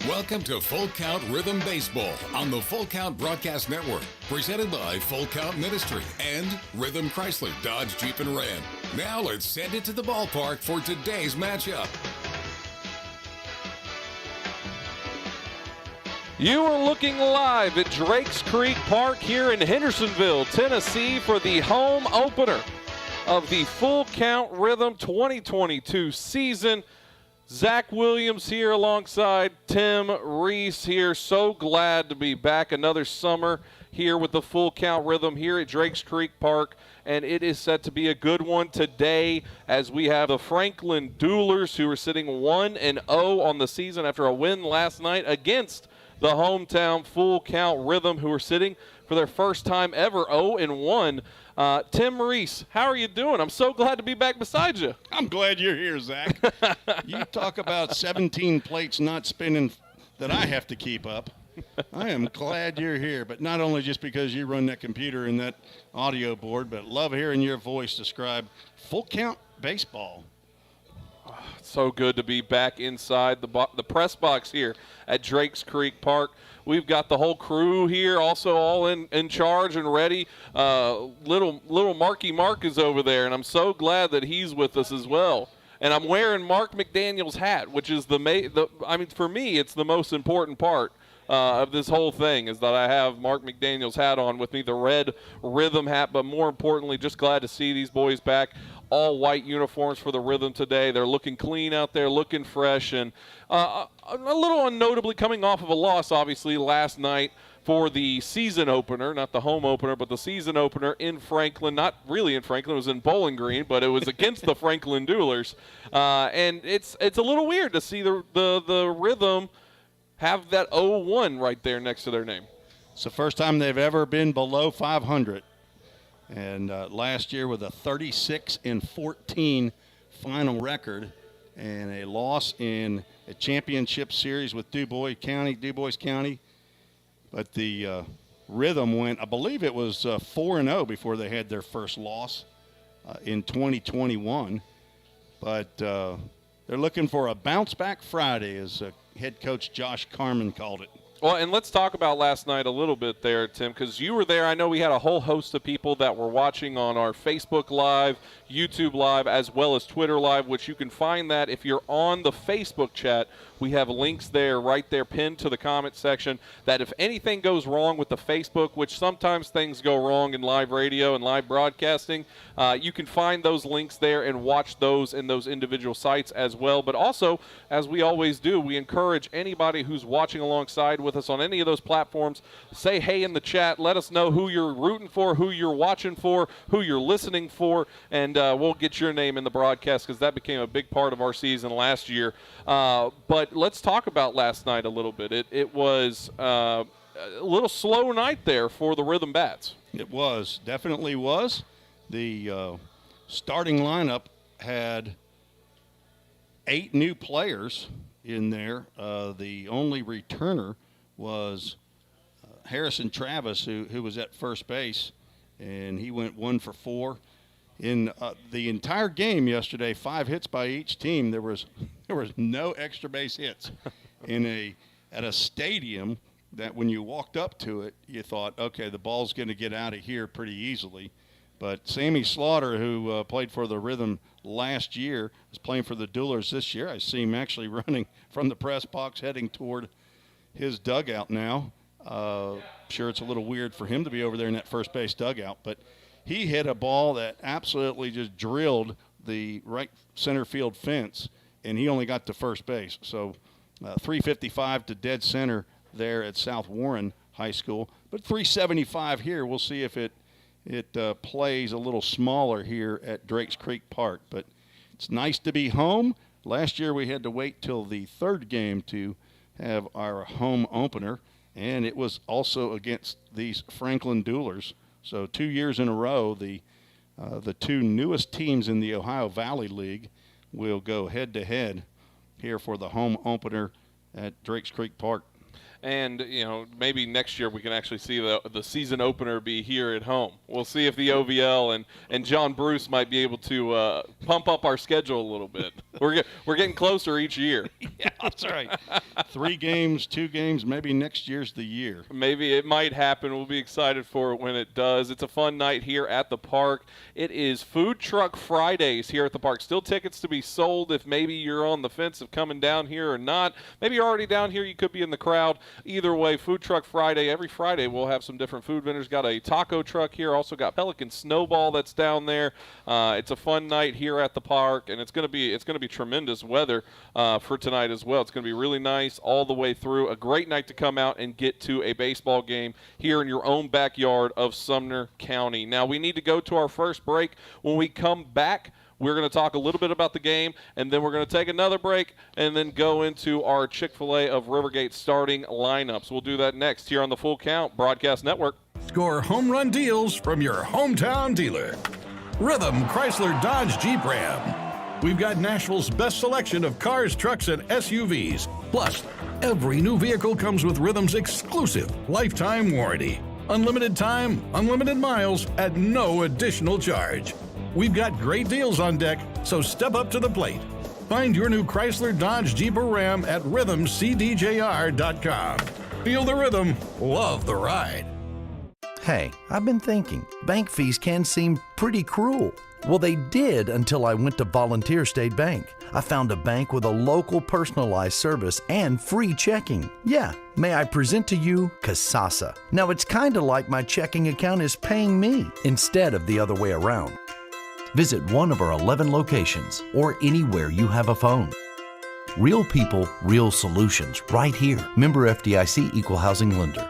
Welcome to Full Count Rhythm Baseball on the Full Count Broadcast Network, presented by Full Count Ministry and Rhythm Chrysler Dodge Jeep and Ram. Now let's send it to the ballpark for today's matchup. You are looking live at Drakes Creek Park here in Hendersonville, Tennessee for the home opener of the Full Count Rhythm 2022 season. Zach Williams here alongside Tim Reese here. So glad to be back another summer here with the Full Count Rhythm here at Drakes Creek Park. And it is set to be a good one today as we have the Franklin Duelers, who are sitting 1-0 on the season after a win last night against the hometown Full Count Rhythm, who are sitting for their first time ever 0-1. Tim Reese, how are you doing? I'm so glad to be back beside you. I'm glad you're here, Zach. You talk about 17 plates not spinning that I have to keep up. I am glad you're here, but not only just because you run that computer and that audio board, but love hearing your voice describe full count baseball. So good to be back inside the press box here at Drakes Creek Park. We've got the whole crew here, also all in charge and ready. Little Marky Mark is over there, and I'm so glad that he's with us as well. And I'm wearing Mark McDaniel's hat, which is for me, it's the most important part of this whole thing, is that I have Mark McDaniel's hat on with me, the red Rhythm hat. But more importantly, just glad to see these boys back. All white uniforms for the Rhythm today. They're looking clean out there, looking fresh, and a little unnotably coming off of a loss, obviously, last night for the season opener, not the home opener, but the season opener in Franklin. Not really in Franklin, it was in Bowling Green, but it was against the Franklin Duelers. And it's a little weird to see the Rhythm have that 0-1 right there next to their name. It's the first time they've ever been below 500. And last year with a 36-14 final record and a loss in a championship series with DuBois County. But the Rhythm went, I believe it was 4-0 before they had their first loss in 2021. But they're looking for a bounce-back Friday, as head coach Josh Carman called it. Well, and let's talk about last night a little bit there, Tim, because you were there. I know we had a whole host of people that were watching on our Facebook Live, YouTube Live, as well as Twitter Live, which you can find that if you're on the Facebook chat. We have links there, right there, pinned to the comment section, that if anything goes wrong with the Facebook, which sometimes things go wrong in live radio and live broadcasting, you can find those links there and watch those in those individual sites as well. But also, as we always do, we encourage anybody who's watching alongside with us on any of those platforms, say hey in the chat. Let us know who you're rooting for, who you're watching for, who you're listening for, and we'll get your name in the broadcast, because that became a big part of our season last year. But let's talk about last night a little bit. It was a little slow night there for the Rhythm Bats. It was, definitely was. The starting lineup had 8 new players in there. The only returner was Harrison Travis, who was at first base, and he went 1 for 4. In the entire game yesterday, 5 hits by each team. There was no extra base hits at a stadium that when you walked up to it, you thought, okay, the ball's going to get out of here pretty easily. But Sammy Slaughter, who played for the Rhythm last year, is playing for the Duelers this year. I see him actually running from the press box heading toward his dugout now. Sure, it's a little weird for him to be over there in that first base dugout, but he hit a ball that absolutely just drilled the right center field fence, and he only got to first base. So 355 to dead center there at South Warren High School. But 375 here. We'll see if it plays a little smaller here at Drakes Creek Park. But it's nice to be home. Last year we had to wait till the third game to have our home opener, and it was also against these Franklin Duelers. So 2 years in a row, the 2 newest teams in the Ohio Valley League will go head-to-head here for the home opener at Drakes Creek Park. And, maybe next year we can actually see the season opener be here at home. We'll see if the OVL and John Bruce might be able to pump up our schedule a little bit. We're getting closer each year. Yeah, that's right. 3 games, 2 games, maybe next year's the year. Maybe it might happen. We'll be excited for it when it does. It's a fun night here at the park. It is Food Truck Fridays here at the park. Still tickets to be sold if maybe you're on the fence of coming down here or not. Maybe you're already down here. You could be in the crowd. Either way, Food Truck Friday. Every Friday we'll have some different food vendors. Got a taco truck here. Also got Pelican Snowball that's down there. It's a fun night here at the park, and it's going to be tremendous weather for tonight as well. It's going to be really nice all the way through. A great night to come out and get to a baseball game here in your own backyard of Sumner County. Now we need to go to our first break. When we come back, we're going to talk a little bit about the game, and then we're going to take another break and then go into our Chick-fil-A of Rivergate starting lineups. We'll do that next here on the Full Count Broadcast Network. Score home run deals from your hometown dealer. Rhythm Chrysler Dodge Jeep Ram. We've got Nashville's best selection of cars, trucks, and SUVs. Plus, every new vehicle comes with Rhythm's exclusive lifetime warranty. Unlimited time, unlimited miles at no additional charge. We've got great deals on deck, so step up to the plate. Find your new Chrysler, Dodge, Jeep, or Ram at rhythmcdjr.com. Feel the rhythm, love the ride. Hey, I've been thinking, bank fees can seem pretty cruel. Well, they did until I went to Volunteer State Bank. I found a bank with a local personalized service and free checking. Yeah, may I present to you Kasasa. Now, it's kind of like my checking account is paying me instead of the other way around. Visit one of our 11 locations or anywhere you have a phone. Real people, real solutions, right here. Member FDIC Equal Housing Lender.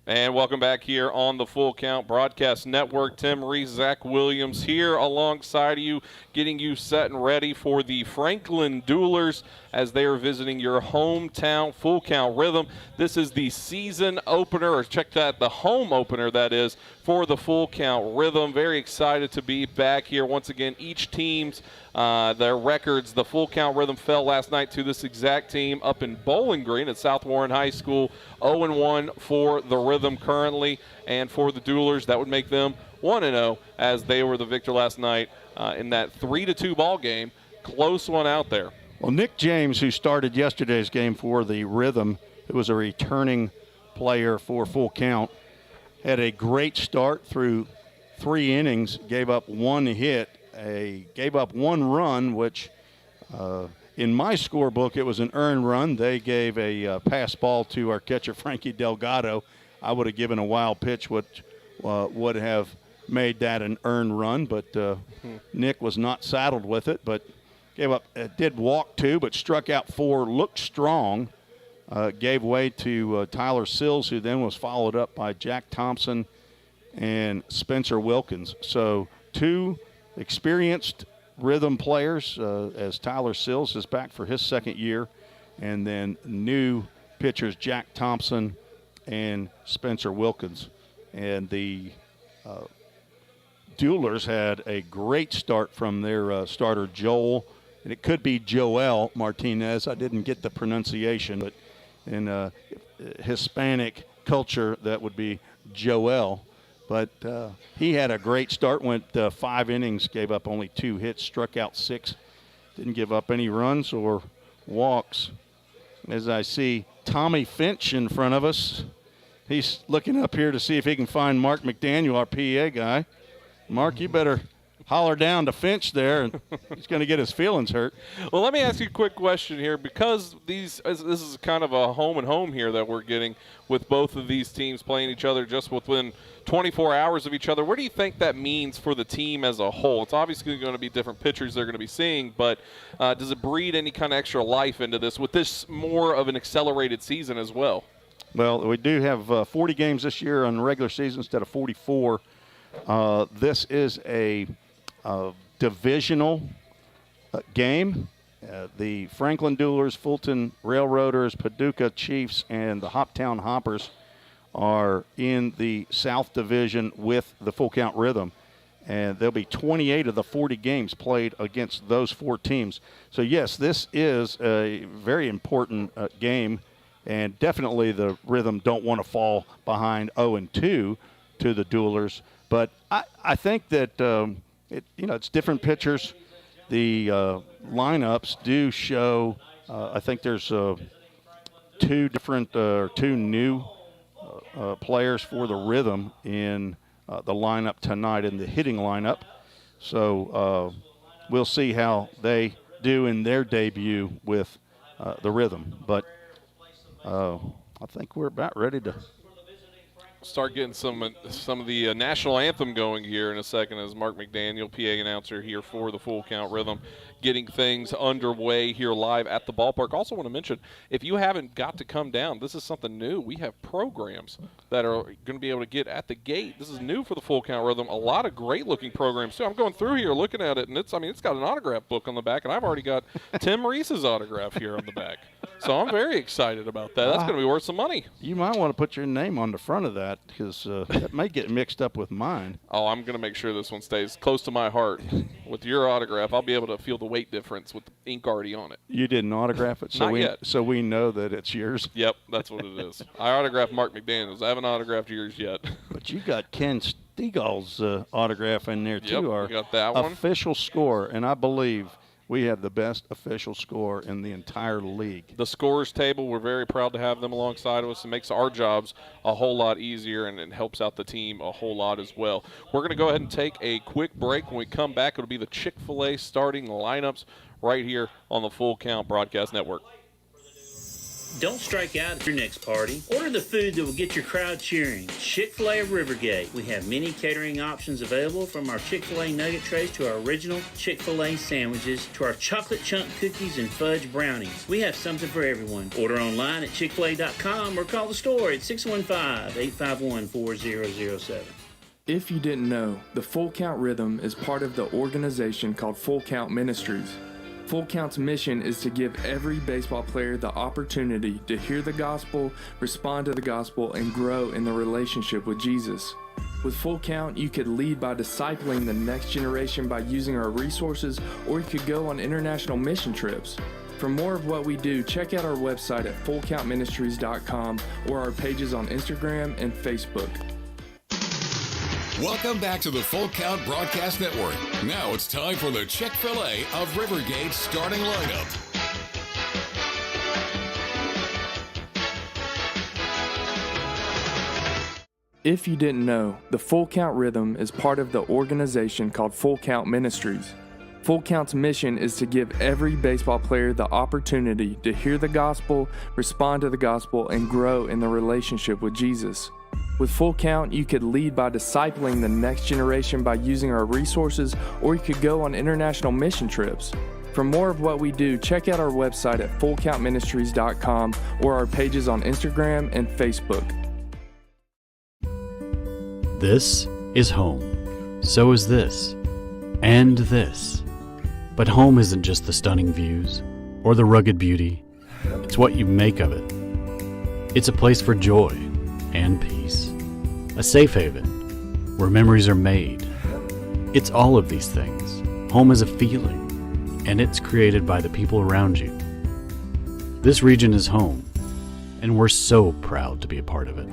And welcome back here on the Full Count Broadcast Network. Tim Reese, Zach Williams here alongside you, getting you set and ready for the Franklin Duelers as they are visiting your hometown Full Count Rhythm. This is the season opener, or check that, the home opener, that is, for the Full Count Rhythm. Very excited to be back here. Once again, each team's their records. The Full Count Rhythm fell last night to this exact team up in Bowling Green at South Warren High School. 0-1 for the Rhythm currently, and for the Duelers, that would make them 1-0 as they were the victor last night in that 3-2 ball game. Close one out there. Well, Nick James, who started yesterday's game for the Rhythm, who was a returning player for Full Count, had a great start through 3 innings, gave up 1 hit, gave up 1 run, which in my scorebook it was an earned run. They gave a pass ball to our catcher, Frankie Delgado. I would have given a wild pitch, which would have made that an earned run, but Nick was not saddled with it, but gave up, did walk 2, but struck out 4, looked strong, gave way to Tyler Sills, who then was followed up by Jack Thompson and Spencer Wilkins. So 2 experienced Rhythm players, as Tyler Sills is back for his 2nd year, and then new pitchers Jack Thompson and Spencer Wilkins. And the Duelers had a great start from their starter Joel, and it could be Joel Martinez. I didn't get the pronunciation, but in Hispanic culture that would be Joel. But he had a great start, went 5 innings, gave up only 2 hits, struck out 6, didn't give up any runs or walks. As I see Tommy Finch in front of us, he's looking up here to see if he can find Mark McDaniel, our PA guy. Mark, you better holler down to Finch there, and he's going to get his feelings hurt. Well, let me ask you a quick question here, because this is kind of a home and home here that we're getting with both of these teams playing each other just within 24 hours of each other. What do you think that means for the team as a whole? It's obviously going to be different pitchers they're going to be seeing, but does it breed any kind of extra life into this with this more of an accelerated season as well? Well, we do have 40 games this year on the regular season instead of 44. This is a divisional game. The Franklin Duelers, Fulton Railroaders, Paducah Chiefs, and the Hoptown Hoppers are in the South Division with the Full Count Rhythm. And there'll be 28 of the 40 games played against those 4 teams. So, yes, this is a very important game, and definitely the Rhythm don't want to fall behind 0-2 to the Duelers. But I think that, it's different pitchers. The lineups do show, I think there's 2 new players for the Rhythm in the lineup tonight, in the hitting lineup. So we'll see how they do in their debut with the Rhythm. But I think we're about ready to start getting some of the national anthem going here in a second, as Mark McDaniel, PA announcer here for the Full Count Rhythm, getting things underway here live at the ballpark. Also want to mention, if you haven't got to come down, this is something new. We have programs that are going to be able to get at the gate. This is new for the Full Count Rhythm. A lot of great-looking programs, too. I'm going through here looking at it, and it's got an autograph book on the back, and I've already got Tim Reese's autograph here on the back. So I'm very excited about that. That's going to be worth some money. You might want to put your name on the front of that, because that may get mixed up with mine. Oh, I'm going to make sure this one stays close to my heart. With your autograph, I'll be able to feel the weight difference with the ink already on it. You didn't autograph it? Not yet. So we know that it's yours? Yep, that's what it is. I autographed Mark McDaniels. I haven't autographed yours yet. But you got Ken Stegall's autograph in there, too. Yep, Our we got that one. Official score, and I believe we have the best official score in the entire league. The scorers table, we're very proud to have them alongside of us. It makes our jobs a whole lot easier, and it helps out the team a whole lot as well. We're going to go ahead and take a quick break. When we come back, it'll be the Chick-fil-A starting lineups right here on the Full Count Broadcast Network. Don't strike out at your next party. Order the food that will get your crowd cheering. Chick-fil-A of Rivergate. We have many catering options available, from our Chick-fil-A nugget trays to our original Chick-fil-A sandwiches to our chocolate chunk cookies and fudge brownies. We have something for everyone. Order online at chickfil-a.com or call the store at 615-851-4007. If you didn't know, the Full Count Rhythm is part of the organization called Full Count Ministries. Full Count's mission is to give every baseball player the opportunity to hear the gospel, respond to the gospel, and grow in the relationship with Jesus. With Full Count, you could lead by discipling the next generation by using our resources, or you could go on international mission trips. For more of what we do, check out our website at fullcountministries.com or our pages on Instagram and Facebook. Welcome back to the Full Count Broadcast Network. Now it's time for the Chick-fil-A of Rivergate starting lineup. If you didn't know, the Full Count Rhythm is part of the organization called Full Count Ministries. Full Count's mission is to give every baseball player the opportunity to hear the gospel, respond to the gospel, and grow in the relationship with Jesus. With Full Count, you could lead by discipling the next generation by using our resources, or you could go on international mission trips. For more of what we do, check out our website at fullcountministries.com or our pages on Instagram and Facebook. This is home. So is this. And this. But home isn't just the stunning views or the rugged beauty. It's what you make of it. It's a place for joy and peace. A safe haven where memories are made. It's all of these things. Home is a feeling, and it's created by the people around you. This region is home, and we're so proud to be a part of it.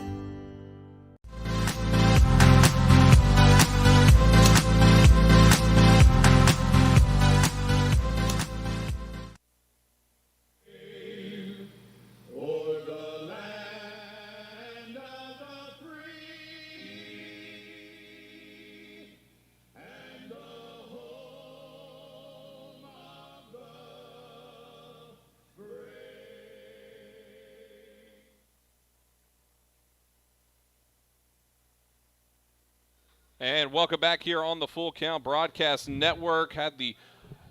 And welcome back here on the Full Count Broadcast Network. Had the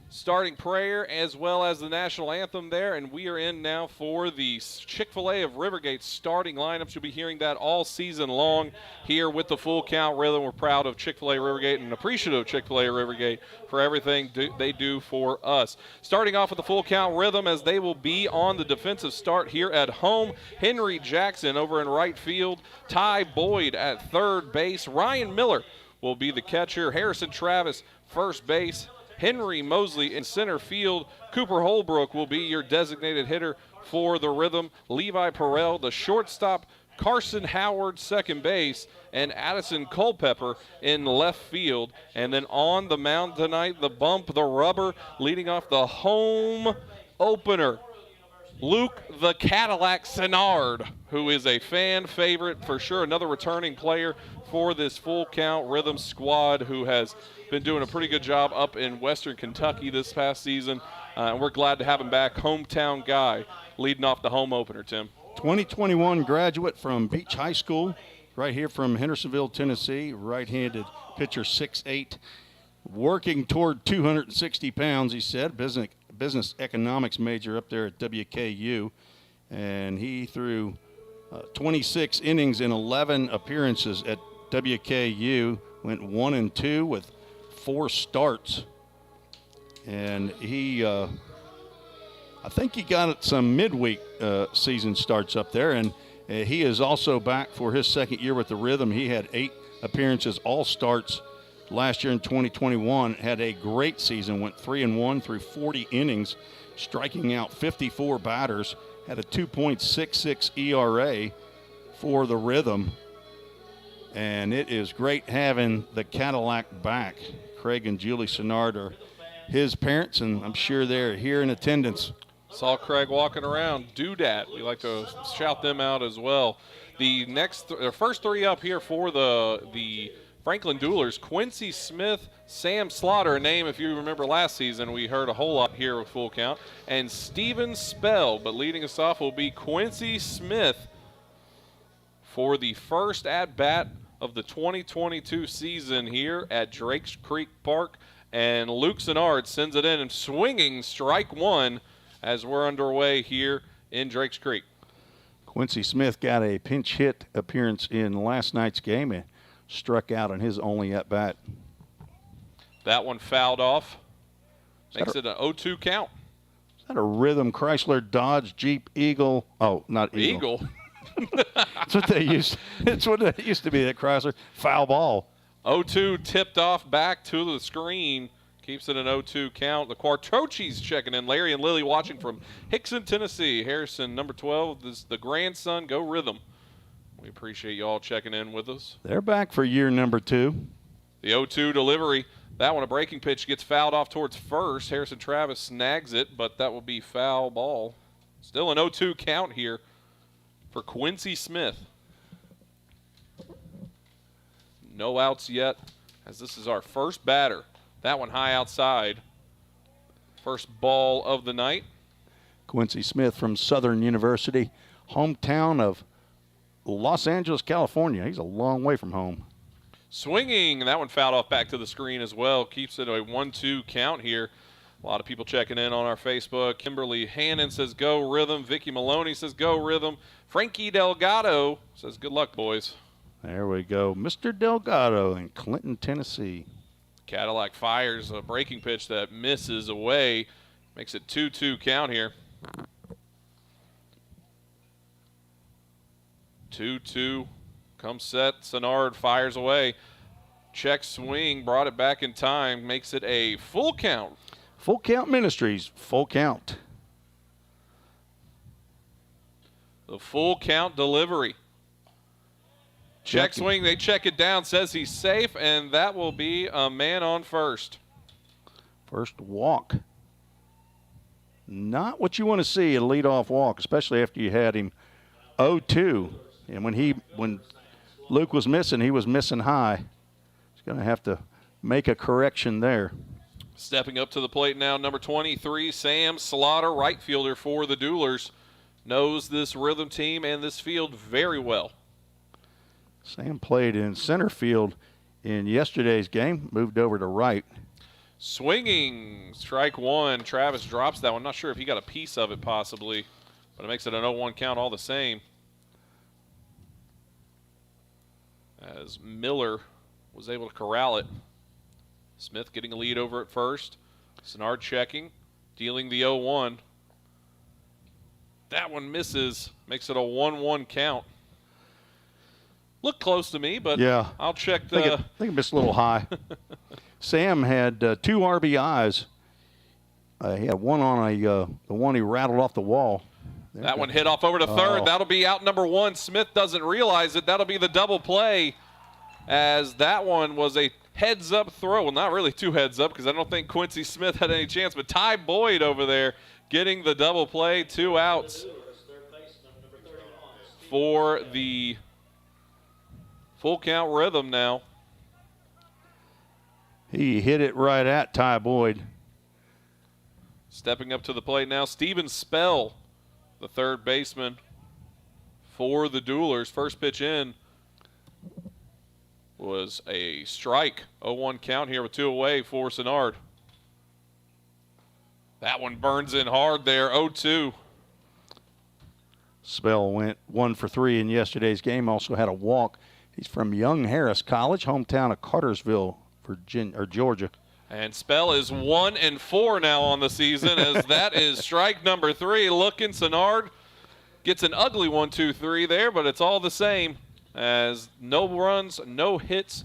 starting prayer as well as the national anthem there, and we are in now for the Chick-fil-A of Rivergate starting lineups. You'll be hearing that all season long here with the Full Count Rhythm. We're proud of Chick-fil-A Rivergate and appreciative of Chick-fil-A Rivergate for everything they do for us. Starting off with the Full Count Rhythm, as they will be on the defensive start here at home. Henry Jackson over in right field, Ty Boyd at third base, Ryan Miller will be the catcher, Harrison Travis first base, Henry Mosley in center field. Cooper Holbrook will be your designated hitter for the Rhythm. Levi Perrell, the shortstop. Carson Howard, second base. And Addison Culpepper in left field. And then on the mound tonight, the bump, the rubber, leading off the home opener, Luke the Cadillac Senard, who is a fan favorite for sure, another returning player for this Full Count Rhythm squad, who has been doing a pretty good job up in Western Kentucky this past season. And we're glad to have him back. Hometown guy leading off the home opener, Tim. 2021 graduate from Beach High School, right here from Hendersonville, Tennessee. Right-handed pitcher, 6'8", working toward 260 pounds, he said. Business economics major up there at WKU. And he threw 26 innings in 11 appearances at WKU. Went 1-2 with 4 starts, and he I think he got some midweek season starts up there, and he is also back for his second year with the Rhythm. He had 8 appearances, all starts last year in 2021, had a great season, went 3-1 through 40 innings, striking out 54 batters, had a 2.66 ERA for the Rhythm. And it is great having the Cadillac back. Craig and Julie Senard are his parents, and I'm sure they're here in attendance. Saw Craig walking around. Doodat, we like to shout them out as well. The first 3 up here for the Franklin Duelers, Quincy Smith, Sam Slaughter, a name if you remember last season we heard a whole lot here with Full Count, and Steven Spell. But leading us off will be Quincy Smith for the first at-bat of the 2022 season here at Drakes Creek Park. And Luke Senard sends it in and swinging strike one as we're underway here in Drakes Creek. Quincy Smith got a pinch hit appearance in last night's game and struck out on his only at-bat. That one fouled off. Makes it an 0-2 count. Is that a Rhythm Chrysler Dodge Jeep Eagle? Oh, not Eagle. That's what they used. It's what it used to be, that Chrysler. Foul ball. 0-2 tipped off back to the screen. Keeps it an 0-2 count. The Quartochis checking in. Larry and Lily watching from Hickson, Tennessee. Harrison, number 12, this is the grandson. Go Rhythm. We appreciate you all checking in with us. They're back for year number 2. The 0-2 delivery. That one, a breaking pitch, gets fouled off towards first. Harrison Travis snags it, but that will be foul ball. Still an 0-2 count here for Quincy Smith. No outs yet, as this is our first batter. That one high outside. First ball of the night. Quincy Smith from Southern University, hometown of Los Angeles, California. He's a long way from home. Swinging, and that one fouled off back to the screen as well. Keeps it a 1-2 count here. A lot of people checking in on our Facebook. Kimberly Hannon says, go Rhythm. Vicky Maloney says, go Rhythm. Frankie Delgado says, good luck, boys. There we go. Mr. Delgado in Clinton, Tennessee. Cadillac fires a breaking pitch that misses away. Makes it 2-2 count here. 2-2. Comes set. Senard fires away. Check swing. Brought it back in time. Makes it a full count. Full Count Ministries. Full count. The full count delivery. Check swing. They check it down. Says he's safe, and that will be a man on first. First walk. Not what you want to see, a leadoff walk, especially after you had him 0-2. And when Luke was missing, he was missing high. He's going to have to make a correction there. Stepping up to the plate now, number 23, Sam Slaughter, right fielder for the Duelers. Knows this Rhythm team and this field very well. Sam played in center field in yesterday's game, moved over to right. Swinging, strike one. Travis drops that one. Not sure if he got a piece of it possibly, but it makes it an 0-1 count all the same. As Miller was able to corral it. Smith getting a lead over at first. Senard checking, dealing the 0-1. That one misses, makes it a 1-1 count. Looked close to me, but yeah, I'll check the. I think it missed a little high. Sam had 2 RBIs. He had one on the one he rattled off the wall. That one hit off over to third. Oh. That'll be out number 1. Smith doesn't realize it. That'll be the double play, as that one was a heads-up throw. Well, not really 2 heads-up, because I don't think Quincy Smith had any chance, but Ty Boyd over there getting the double play. 2 outs for the full count Rhythm now. He hit it right at Ty Boyd. Stepping up to the plate now, Steven Spell, the third baseman for the Duelers. First pitch in was a strike. 0-1 count here with 2 away for Senard. That one burns in hard there, 0-2. Spell went 1 for 3 in yesterday's game, also had a walk. He's from Young Harris College, hometown of Cartersville, Georgia. And Spell is 1-4 now on the season, as that is strike number 3. Looking, Senard gets an ugly 1-2-3 there, but it's all the same, as no runs, no hits,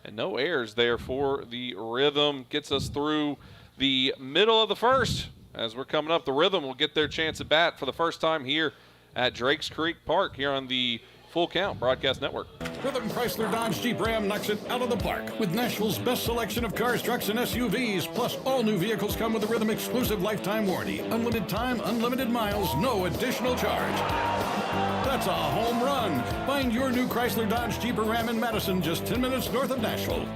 and no errors there for the Rhythm. Gets us through the middle of the first. As we're coming up, the Rhythm will get their chance at bat for the first time here at Drakes Creek Park here on the Full Count Broadcast Network. Rhythm Chrysler Dodge Jeep Ram knocks it out of the park with Nashville's best selection of cars, trucks, and SUVs. Plus, all new vehicles come with a Rhythm exclusive lifetime warranty. Unlimited time, unlimited miles, no additional charge. That's a home run. Find your new Chrysler Dodge Jeep or Ram in Madison, just 10 minutes north of Nashville.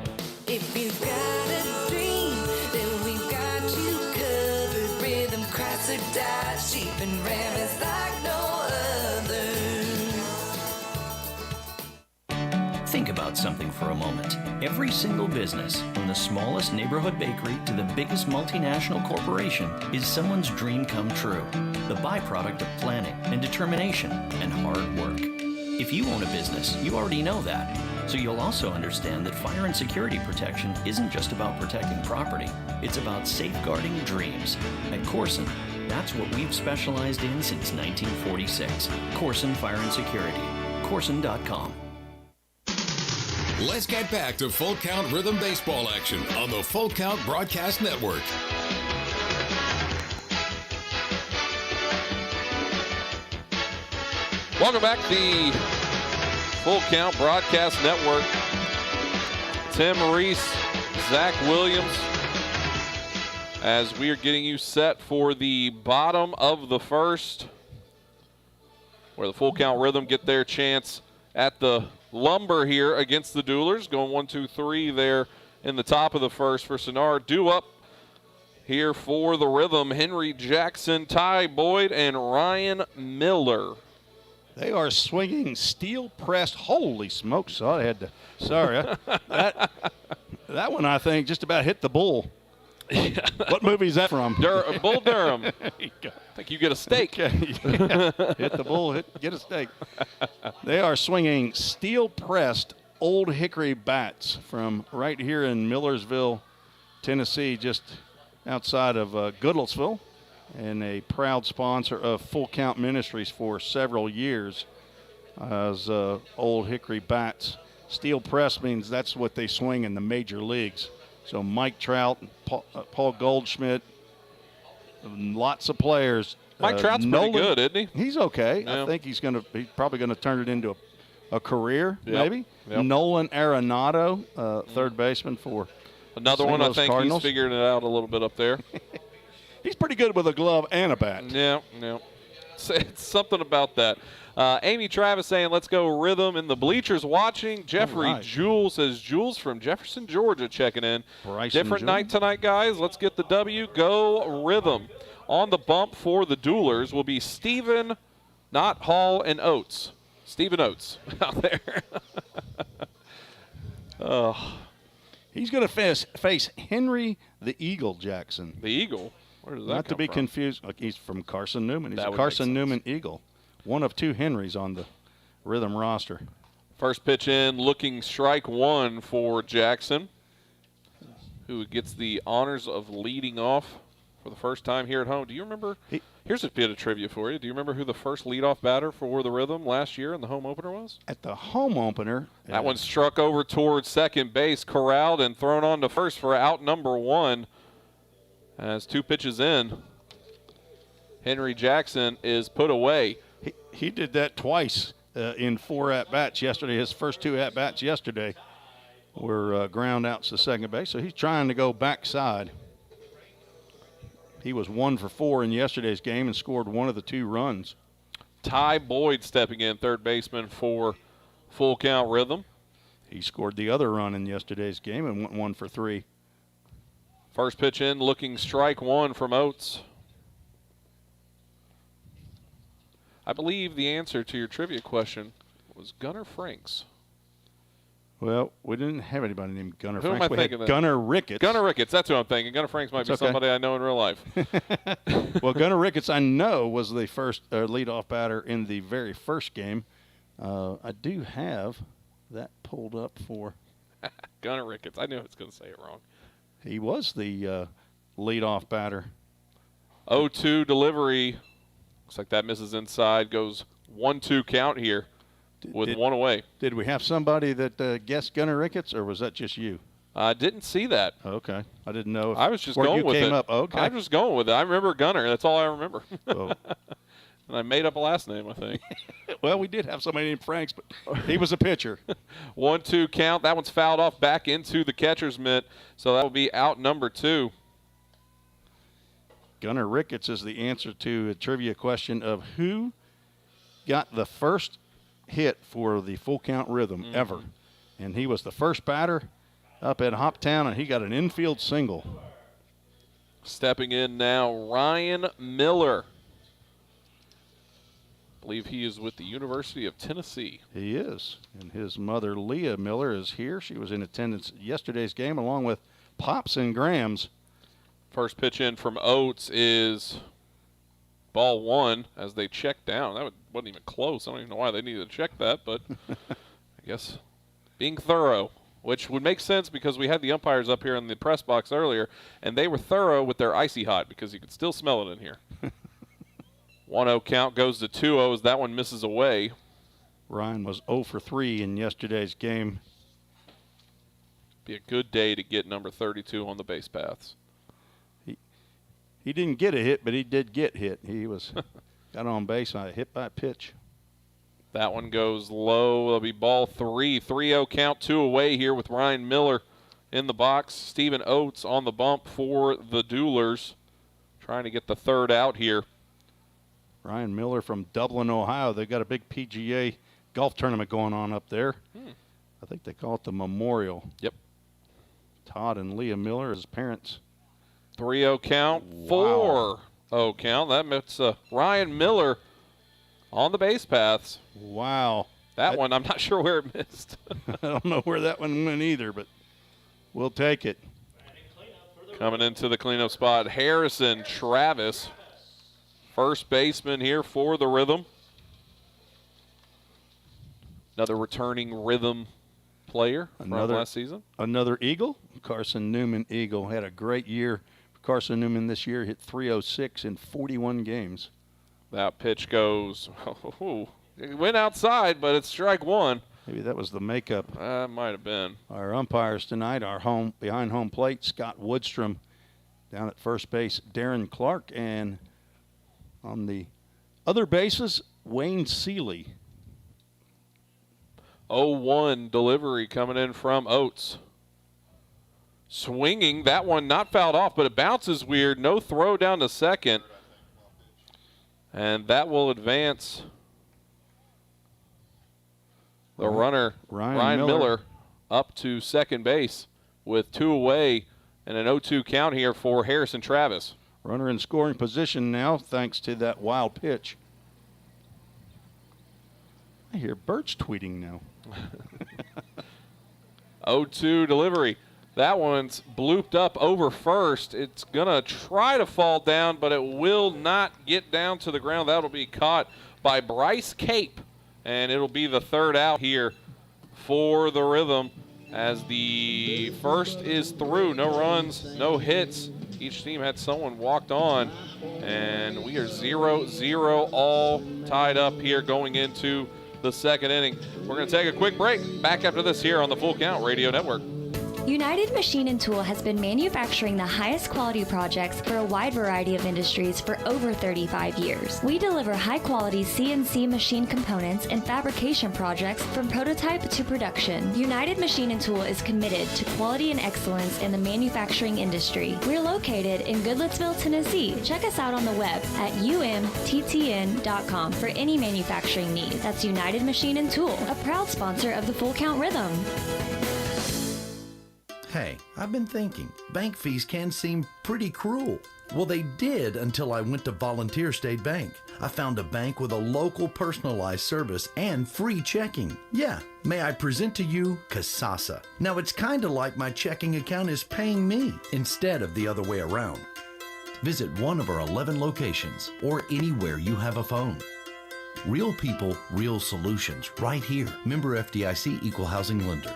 If you've got a dream, then we've got you covered. Rhythm Chrysler Dodge Jeep and Ram is like no other. Think about something for a moment. Every single business, from the smallest neighborhood bakery to the biggest multinational corporation, is someone's dream come true. The byproduct of planning and determination and hard work. If you own a business, you already know that. So you'll also understand that fire and security protection isn't just about protecting property. It's about safeguarding dreams. At Corson, that's what we've specialized in since 1946. Corson Fire and Security. Corson.com. Let's get back to Full Count Rhythm baseball action on the Full Count Broadcast Network. Welcome back to the Full Count Broadcast Network. Tim Reese, Zach Williams, as we are getting you set for the bottom of the first, where the Full Count Rhythm get their chance at the lumber here against the Duelers. Going 1-2-3 there in the top of the first for Senard. Due up here for the Rhythm, Henry Jackson, Ty Boyd, and Ryan Miller. They are swinging steel-pressed. Holy smokes! I had to. Sorry, that one I think just about hit the bull. What movie is that from? Bull Durham. I think you get a steak. Okay. Yeah. Hit the bull, get a steak. They are swinging steel-pressed Old Hickory bats from right here in Millersville, Tennessee, just outside of Goodlettsville, and a proud sponsor of Full Count Ministries for several years as Old Hickory bats. Steel press means that's what they swing in the major leagues. So Mike Trout, Paul Goldschmidt, lots of players. Mike Trout's pretty good, isn't he? He's okay. Yeah. I think he's probably going to turn it into a career, maybe. Yep. Nolan Arenado, third baseman for another St. one. I Louis think Cardinals. he's figured it out a little bit up there. He's pretty good with a glove and a bat. Yeah. It's something about that. Amy Travis saying, let's go Rhythm in the bleachers watching. Jeffrey Jules says, Jules from Jefferson, Georgia checking in. Different night tonight, guys. Let's get the W. Go Rhythm. On the bump for the Duelers will be Stephen, not Hall, and Oates. Stephen Oates out there. He's going to face Henry the Eagle Jackson. The Eagle? Where does that Not to come be from? confused. He's from Carson Newman. He's That a would Carson make sense. Newman Eagle. One of 2 Henrys on the Rhythm roster. First pitch in, looking strike one for Jackson, who gets the honors of leading off for the first time here at home. Do you remember? Here's a bit of trivia for you. Do you remember who the first leadoff batter for the Rhythm last year in the home opener was? At the home opener. That one struck over towards second base, corralled and thrown on to first for out number 1. As 2 pitches in, Henry Jackson is put away. He did that twice in 4 at-bats yesterday. His first 2 at-bats yesterday were ground outs to second base, so he's trying to go backside. He was 1 for 4 in yesterday's game and scored 1 of the 2 runs. Ty Boyd stepping in, third baseman for Full Count Rhythm. He scored the other run in yesterday's game and went 1 for 3. First pitch in, looking strike one from Oates. I believe the answer to your trivia question was Gunnar Franks. Well, we didn't have anybody named Gunnar Who Franks. am I We thinking had of? Gunnar Ricketts. Gunnar Ricketts, that's who I'm thinking. Gunnar Franks might be That's okay. somebody I know in real life. Well, Gunnar Ricketts, I know, was the first leadoff batter in the very first game. I do have that pulled up for. Gunnar Ricketts. I knew I was going to say it wrong. He was the leadoff batter. 0-2 delivery. Looks like that misses inside. Goes 1-2 count here with 1 away. Did we have somebody that guessed Gunnar Ricketts, or was that just you? I didn't see that. Okay. I didn't know if I was just where going you with came it. up. Okay. I was just going with it. I remember Gunnar. That's all I remember. Oh. And I made up a last name, I think. Well, we did have somebody named Franks, but he was a pitcher. 1-2 count. That one's fouled off back into the catcher's mitt, so that will be out number 2. Gunnar Ricketts is the answer to a trivia question of who got the first hit for the Full Count Rhythm ever. And he was the first batter up at Hoptown, and he got an infield single. Stepping in now, Ryan Miller. I believe he is with the University of Tennessee. He is. And his mother, Leah Miller, is here. She was in attendance at yesterday's game along with Pops and Grams. First pitch in from Oates is ball 1 as they check down. That wasn't even close. I don't even know why they needed to check that, but I guess being thorough, which would make sense because we had the umpires up here in the press box earlier, and they were thorough with their icy hot because you could still smell it in here. 1-0 count goes to 2-0 as that one misses away. Ryan was 0 for 3 in yesterday's game. Be a good day to get number 32 on the base paths. He didn't get a hit, but he did get hit. He was got on base on a hit by pitch. That one goes low. It'll be ball 3. 3-0 count, 2 away here with Ryan Miller in the box. Stephen Oates on the bump for the Duelers, trying to get the third out here. Ryan Miller from Dublin, Ohio. They've got a big PGA golf tournament going on up there. I think they call it the Memorial. Yep. Todd and Leah Miller, his parents. 3-0 count, Wow. 4-0 count. That makes Ryan Miller on the base paths. Wow. That one, I'm not sure where it missed. I don't know where that one went either, but we'll take it. Coming into the cleanup spot, Harrison Travis, first baseman here for the Rhythm. Another returning Rhythm player from last season. Another Eagle, Carson Newman Eagle. Had a great year. Carson Newman this year hit .306 in 41 games. That pitch goes, it went outside, but it's strike one. Maybe that was the makeup. That might have been. Our umpires tonight, behind home plate, Scott Woodstrom. Down at first base, Darren Clark. And on the other bases, Wayne Seeley. 0-1 delivery coming in from Oates. Swinging, that one not fouled off, but it bounces weird. No throw down to second. And that will advance the runner, Ryan Miller, up to second base with 2 away and an 0-2 count here for Harrison Travis. Runner in scoring position now, thanks to that wild pitch. I hear birds tweeting now. 0-2 delivery. That one's blooped up over first. It's going to try to fall down, but it will not get down to the ground. That'll be caught by Bryce Cape, and it'll be the third out here for the Rhythm as the first is through. No runs, no hits. Each team had someone walked on, and we are 0-0 all tied up here going into the second inning. We're going to take a quick break. Back after this here on the Full Count Radio Network. United Machine and Tool has been manufacturing the highest quality projects for a wide variety of industries for over 35 years. We deliver high-quality CNC machine components and fabrication projects from prototype to production. United Machine and Tool is committed to quality and excellence in the manufacturing industry. We're located in Goodlettsville, Tennessee. Check us out on the web at umttn.com for any manufacturing needs. That's United Machine and Tool, a proud sponsor of the Full Count Rhythm. Hey, I've been thinking, bank fees can seem pretty cruel. Well, they did until I went to Volunteer State Bank. I found a bank with a local personalized service and free checking. Yeah, may I present to you Kasasa. Now, it's kind of like my checking account is paying me instead of the other way around. Visit one of our 11 locations or anywhere you have a phone. Real people, real solutions, right here. Member FDIC Equal Housing Lender.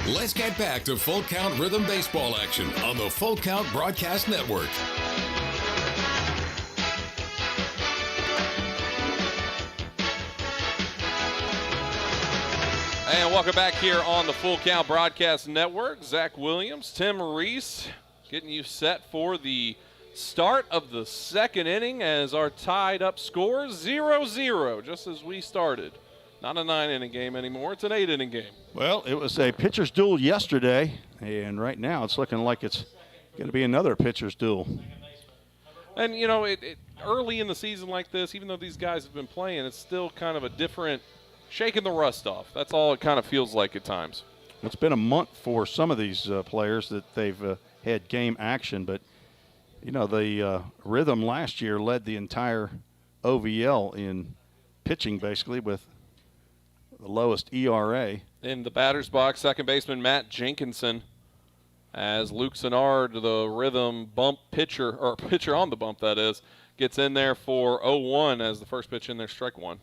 Let's get back to Full Count Rhythm baseball action on the Full Count Broadcast Network. And welcome back here on the Full Count Broadcast Network. Zach Williams, Tim Reese getting you set for the start of the second inning as our tied up score 0-0, just as we started. Not a 9-inning game anymore. It's an 8-inning game. Well, it was a pitcher's duel yesterday, and right now it's looking like it's going to be another pitcher's duel. And, you know, early in the season like this, even though these guys have been playing, it's still kind of a different shaking the rust off. That's all it kind of feels like at times. It's been a month for some of these players that they've had game action, but, you know, the Rhythm last year led the entire OVL in pitching, basically, with the lowest ERA. In the batter's box, second baseman Matt Jenkinson, as Luke Sennard, the Rhythm bump pitcher, or pitcher on the bump that is, gets in there for 0-1 as the first pitch in there, strike one.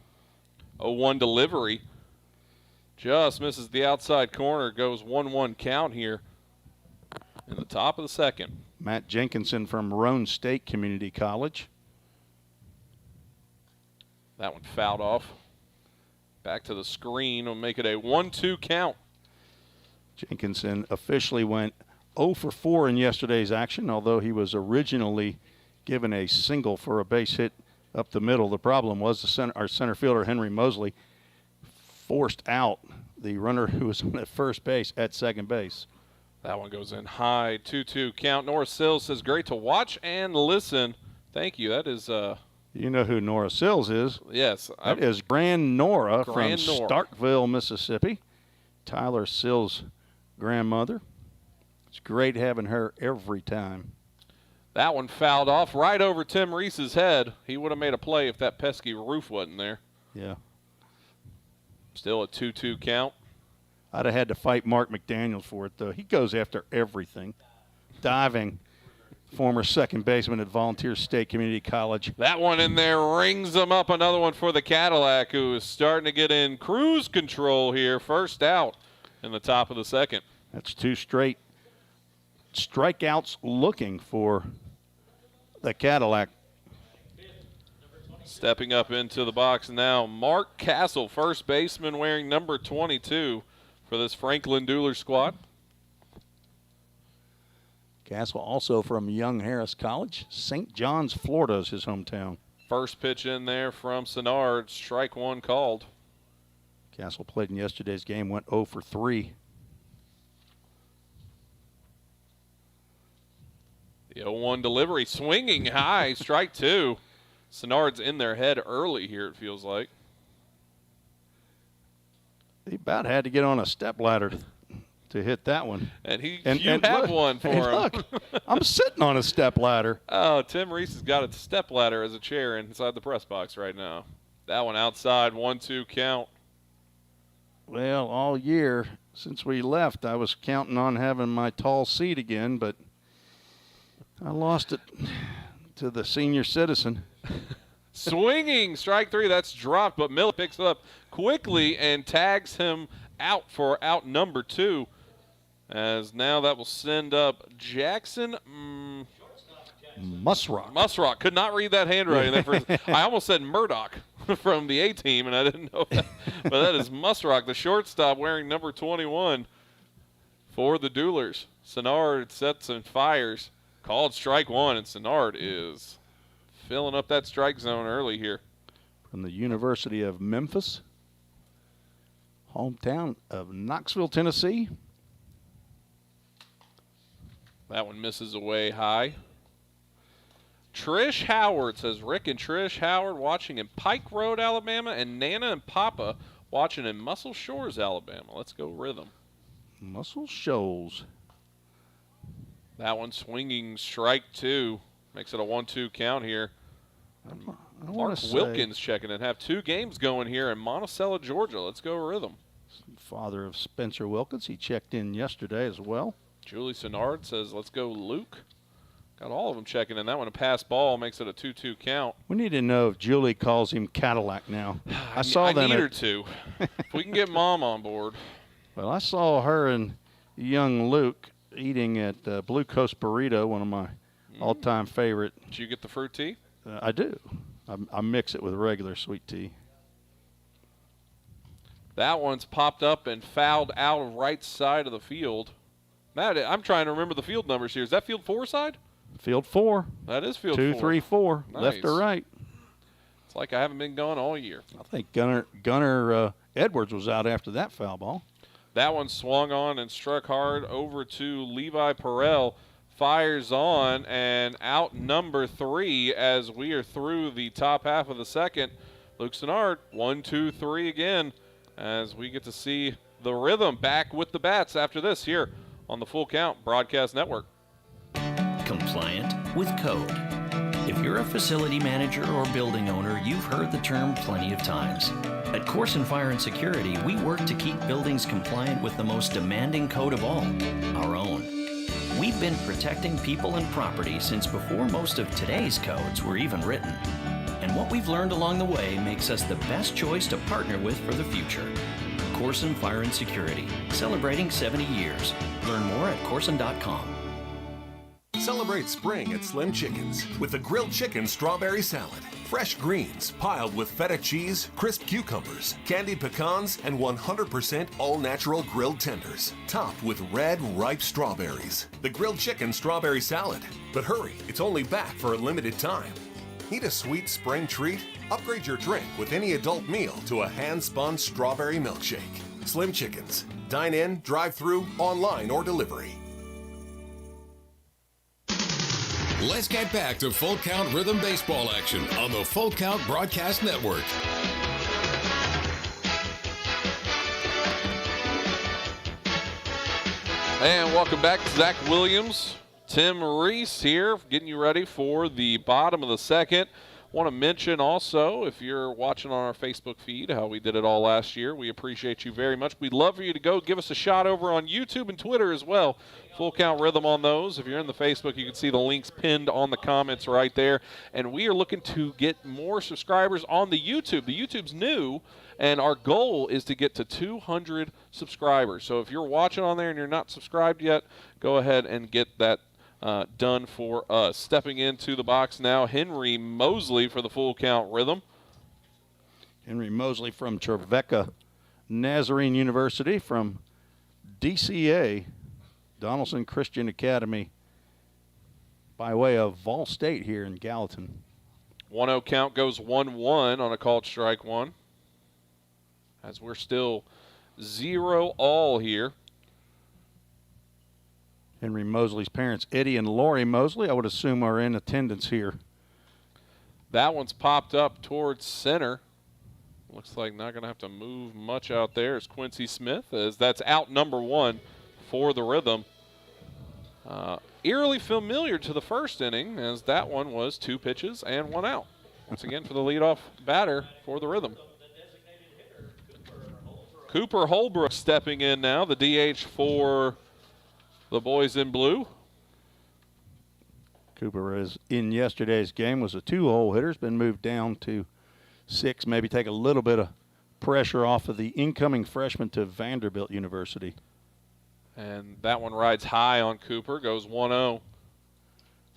0-1 delivery. Just misses the outside corner, goes 1-1 count here in the top of the second. Matt Jenkinson from Roane State Community College. That one fouled off. Back to the screen will make it a 1-2 count. Jenkinson officially went 0 for 4 in yesterday's action, although he was originally given a single for a base hit up the middle. The problem was our center fielder, Henry Mosley, forced out the runner who was on at first base at second base. That one goes in high, 2-2 count. Nora Sills says, great to watch and listen. Thank you. That is you know who Nora Sills is? Yes. That is Grand Nora from Starkville, Mississippi. Tyler Sills' grandmother. It's great having her every time. That one fouled off right over Tim Reese's head. He would have made a play if that pesky roof wasn't there. Yeah. Still a 2-2 count. I'd have had to fight Mark McDaniels for it, though. He goes after everything. Diving. Former second baseman at Volunteer State Community College. That one in there rings them up. Another one for the Cadillac, who is starting to get in cruise control here. First out in the top of the second. That's 2 straight strikeouts looking for the Cadillac. Stepping up into the box now, Mark Castle, first baseman, wearing number 22 for this Franklin Duelers squad. Castle also from Young Harris College. St. John's, Florida is his hometown. First pitch in there from Sennard, strike one called. Castle played in yesterday's game, went 0 for 3. The 0-1 delivery, swinging high, strike two. Sennard's in their head early here, it feels like. He about had to get on a stepladder to hit that one. And you have one for him. Look, I'm sitting on a stepladder. Oh, Tim Reese has got a stepladder as a chair inside the press box right now. That one outside, 1-2 count. Well, all year, since we left, I was counting on having my tall seat again, but I lost it to the senior citizen. Swinging, strike 3, that's dropped, but Miller picks it up quickly and tags him out for out number 2. As now that will send up Jackson Musrock. Musrock. Could not read that handwriting there. I almost said Murdoch from the A-team, and I didn't know that. But that is Musrock, the shortstop, wearing number 21 for the Duelers. Sinnard sets and fires. Called strike 1, and Sinnard is filling up that strike zone early here. From the University of Memphis, hometown of Knoxville, Tennessee. That one misses away high. Trish Howard says Rick and Trish Howard watching in Pike Road, Alabama, and Nana and Papa watching in Muscle Shores, Alabama. Let's go Rhythm. Muscle Shoals. That one swinging strike 2. Makes it a 1-2 count here. Mark Wilkins checking in. Have 2 games going here in Monticello, Georgia. Let's go Rhythm. Father of Spencer Wilkins. He checked in yesterday as well. Julie Sinnard says let's go Luke. Got all of them checking in. That one a pass ball makes it a 2-2 count. We need to know if Julie calls him Cadillac now. I need her to. If we can get Mom on board. Well, I saw her and young Luke eating at Blue Coast Burrito, one of my all-time favorite. Did you get the fruit tea? I do. I mix it with regular sweet tea. That one's popped up and fouled out of right side of the field. I'm trying to remember the field numbers here. Is that field 4 side? Field 4. That is field 4. 2, 3, 4. Nice. Left or right. It's like I haven't been gone all year. I think Gunnar Edwards was out after that foul ball. That one swung on and struck hard over to Levi Perel. Fires on and out number 3 as we are through the top half of the second. Luke Sinnard, 1, 2, 3 again as we get to see the Rhythm back with the bats after this here on the Full Count Broadcast Network. Compliant with code. If you're a facility manager or building owner, you've heard the term plenty of times. At Corson Fire and Security, we work to keep buildings compliant with the most demanding code of all, our own. We've been protecting people and property since before most of today's codes were even written. And what we've learned along the way makes us the best choice to partner with for the future. Corson Fire and Security, celebrating 70 years. Learn more at corson.com. Celebrate spring at Slim Chickens with the grilled chicken strawberry salad. Fresh greens piled with feta cheese, crisp cucumbers, candied pecans, and 100% all-natural grilled tenders. Topped with red, ripe strawberries. The grilled chicken strawberry salad. But hurry, it's only back for a limited time. Need a sweet spring treat? Upgrade your drink with any adult meal to a hand-spun strawberry milkshake. Slim Chickens. Dine in, drive-through, online, or delivery. Let's get back to Full Count Rhythm Baseball action on the Full Count Broadcast Network. And welcome back to Zach Williams. Tim Reese here, getting you ready for the bottom of the second. Want to mention also, if you're watching on our Facebook feed, how we did it all last year. We appreciate you very much. We'd love for you to go give us a shot over on YouTube and Twitter as well. Full Count Rhythm on those. If you're in the Facebook, you can see the links pinned on the comments right there. And we are looking to get more subscribers on the YouTube. The YouTube's new, and our goal is to get to 200 subscribers. So if you're watching on there and you're not subscribed yet, go ahead and get that done for us. Stepping into the box now, Henry Mosley for the Full Count Rhythm. Henry Mosley from Trevecca Nazarene University, from DCA, Donaldson Christian Academy, by way of Vol State here in Gallatin. 1-0 count goes 1-1 on a called strike 1. As we're still 0-all here. Henry Mosley's parents, Eddie and Lori Mosley, I would assume are in attendance here. That one's popped up towards center. Looks like not going to have to move much out there. Is Quincy Smith, as that's out number 1 for the Rhythm. Eerily familiar to the first inning, as that one was 2 pitches and 1 out. Once again for the leadoff batter for the Rhythm. Cooper Holbrook stepping in now, the DH for the boys in blue. Cooper is in yesterday's game, was a 2-hole hitter, has been moved down to 6, maybe take a little bit of pressure off of the incoming freshman to Vanderbilt University. And that one rides high on Cooper, goes 1-0.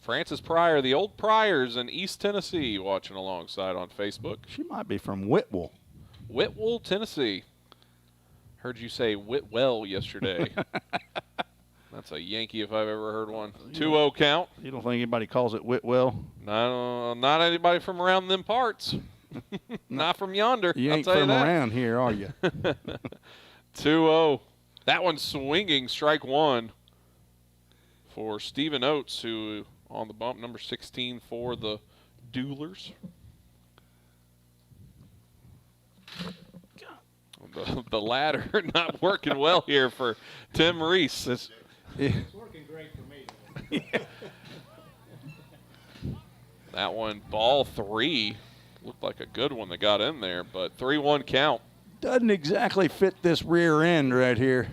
Frances Pryor, the old Pryors in East Tennessee, watching alongside on Facebook. She might be from Whitwell. Whitwell, Tennessee. Heard you say Whitwell yesterday. That's a Yankee if I've ever heard one. 2-0 count. You don't think anybody calls it Whitwell? No, not anybody from around them parts. Not from yonder. You ain't I'll tell from you that. around here, are you? 2-0. That one's swinging, strike one for Stephen Oates, who on the bump, number 16 for the Duelers. The ladder not working well here for Tim Reese. It's working great for me. That one, ball 3. Looked like a good one that got in there, but 3-1 count. doesn't exactly fit this rear end right here.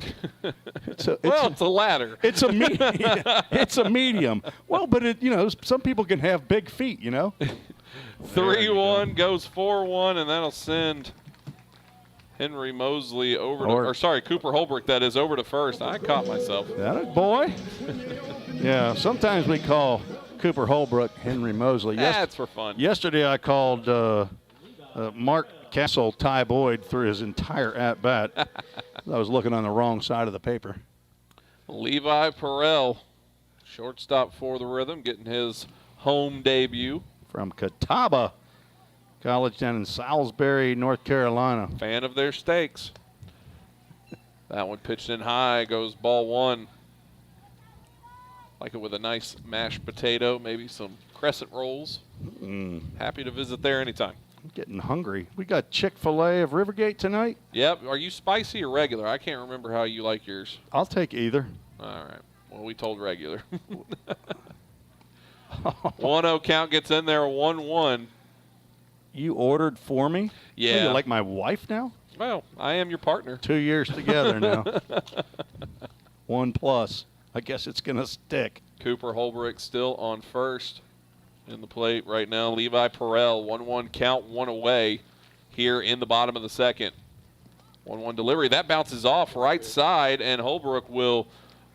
It's a ladder. It's a medium. It's a medium. Well, but some people can have big feet, 3-1 goes 4-1, and that'll send Henry Mosley over to, Cooper Holbrook, that is, over to first. I caught myself. That a boy? Yeah, sometimes we call Cooper Holbrook Henry Mosley. That's for fun. Yesterday I called Mark Castle Ty Boyd through his entire at-bat. I was looking on the wrong side of the paper. Levi Perrell, shortstop for the Rhythm, getting his home debut. From Catawba College down in Salisbury, North Carolina. Fan of their steaks. That one pitched in high, goes ball 1. Like it with a nice mashed potato, maybe some crescent rolls. Happy to visit there anytime. I'm getting hungry. We got Chick-fil-A of Rivergate tonight. Yep. Are you spicy or regular? I can't remember how you like yours. I'll take either. All right. Well, we told regular. 1-0 count gets in there, 1-1. You ordered for me? Yeah. What, are you like my wife now? Well, I am your partner. 2 years together now. 1+. I guess it's going to stick. Cooper Holbrook still on first in the plate right now. Levi Perrell, 1-1 count, 1 away here in the bottom of the second. 1-1 delivery. That bounces off right side, and Holbrook will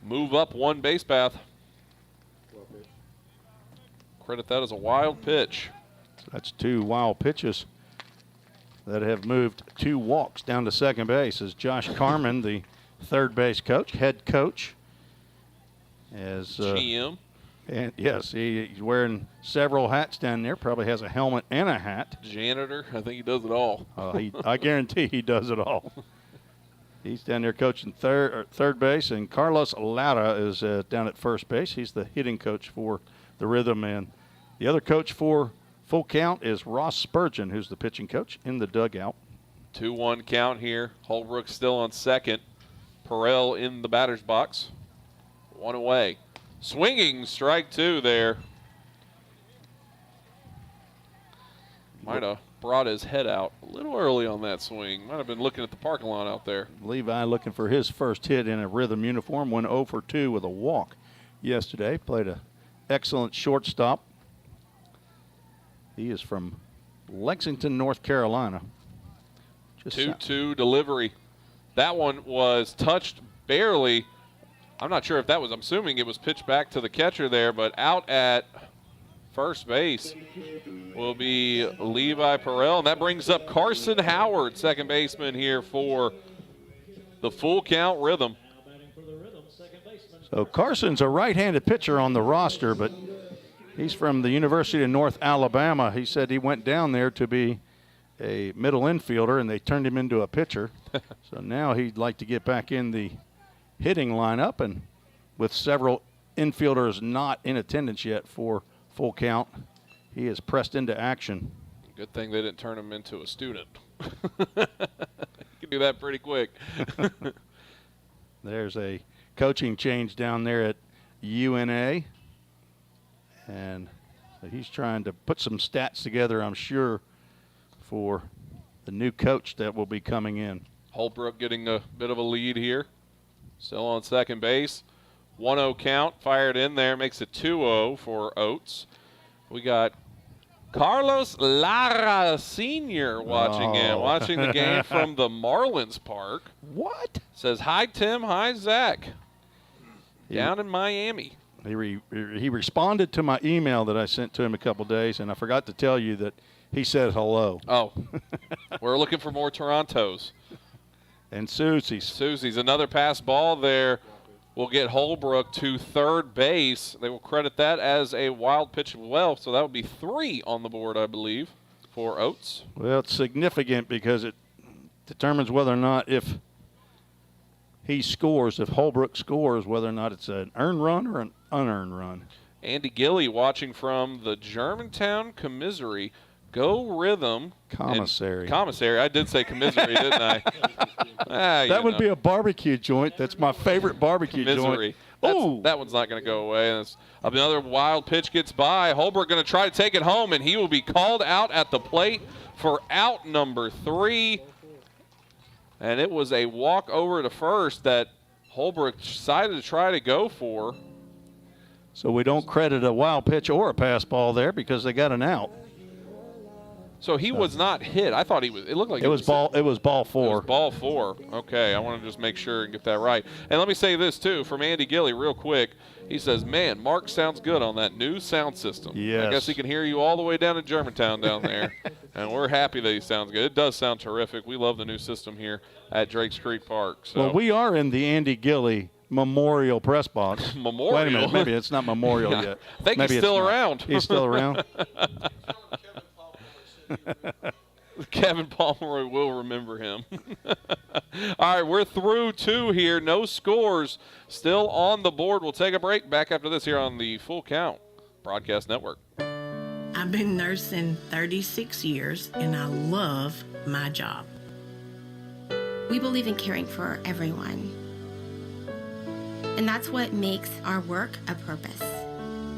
move up one base path. Credit that as a wild pitch. That's 2 wild pitches that have moved 2 walks down to second base as Josh Carmen, the third base coach, head coach, as GM. And yes, he's wearing several hats down there. Probably has a helmet and a hat. Janitor. I think he does it all. I guarantee he does it all. He's down there coaching third base, and Carlos Lara is down at first base. He's the hitting coach for the Rhythm, and the other coach for Full Count is Ross Spurgeon, who's the pitching coach in the dugout. 2-1 count here. Holbrook still on second. Perrell in the batter's box. 1 away. Swinging, strike 2 there. Might have brought his head out a little early on that swing. Might have been looking at the parking lot out there. Levi looking for his first hit in a Rhythm uniform. Went 0 for 2 with a walk yesterday. Played an excellent shortstop. He is from Lexington, North Carolina. 2-2 delivery. That one was touched barely. I'm not sure if that was, I'm assuming it was pitched back to the catcher there, but out at first base will be Levi Perrell, and that brings up Carson Howard, second baseman here for the Full Count Rhythm. So Carson's a right-handed pitcher on the roster, but he's from the University of North Alabama. He said he went down there to be a middle infielder, and they turned him into a pitcher. So now he'd like to get back in the hitting lineup, and with several infielders not in attendance yet for Full Count, he is pressed into action. Good thing they didn't turn him into a student. You can do that pretty quick. There's a coaching change down there at UNA, and he's trying to put some stats together, I'm sure, for the new coach that will be coming in. Holbrook getting a bit of a lead here. Still on second base. 1-0 count, fired in there, makes it 2-0 for Oates. We got Carlos Lara Sr. watching the game from the Marlins Park. What? Says, hi, Tim. Hi, Zach. Down in Miami. He responded to my email that I sent to him a couple days, and I forgot to tell you that he said hello. Oh, we're looking for more Torontos. And Susie's another pass ball there. Will get Holbrook to third base. They will credit that as a wild pitch as well, so that would be 3 on the board, I believe, for Oates. Well, it's significant because it determines whether or not if Holbrook scores, whether or not it's an earned run or an unearned run. Andy Gilley watching from the Germantown Commissary. Go Rhythm. Commissary. I did say commissary, didn't I? That would be a barbecue joint. That's my favorite barbecue joint. Oh, that one's not going to go away. Another wild pitch gets by. Holbrook going to try to take it home, and he will be called out at the plate for out number 3. And it was a walk over to first that Holbrook decided to try to go for. So we don't credit a wild pitch or a pass ball there because they got an out. So he was not hit. I thought he was. It looked like it was ball. It was ball 4. It was ball 4. Okay, I want to just make sure and get that right. And let me say this too, from Andy Gilley, real quick. He says, "Man, Mark sounds good on that new sound system. Yes. I guess he can hear you all the way down in Germantown down there, and we're happy that he sounds good. It does sound terrific. We love the new system here at Drakes Creek Park. So. Well, we are in the Andy Gilley Memorial Press Box. Memorial. Wait a minute, maybe it's not Memorial yet. I think maybe he's still around. He's still around. Kevin Pomeroy will remember him. All right, we're through 2 here. No scores still on the board. We'll take a break. Back after this here on the Full Count Broadcast Network. I've been nursing 36 years, and I love my job. We believe in caring for everyone. And that's what makes our work a purpose.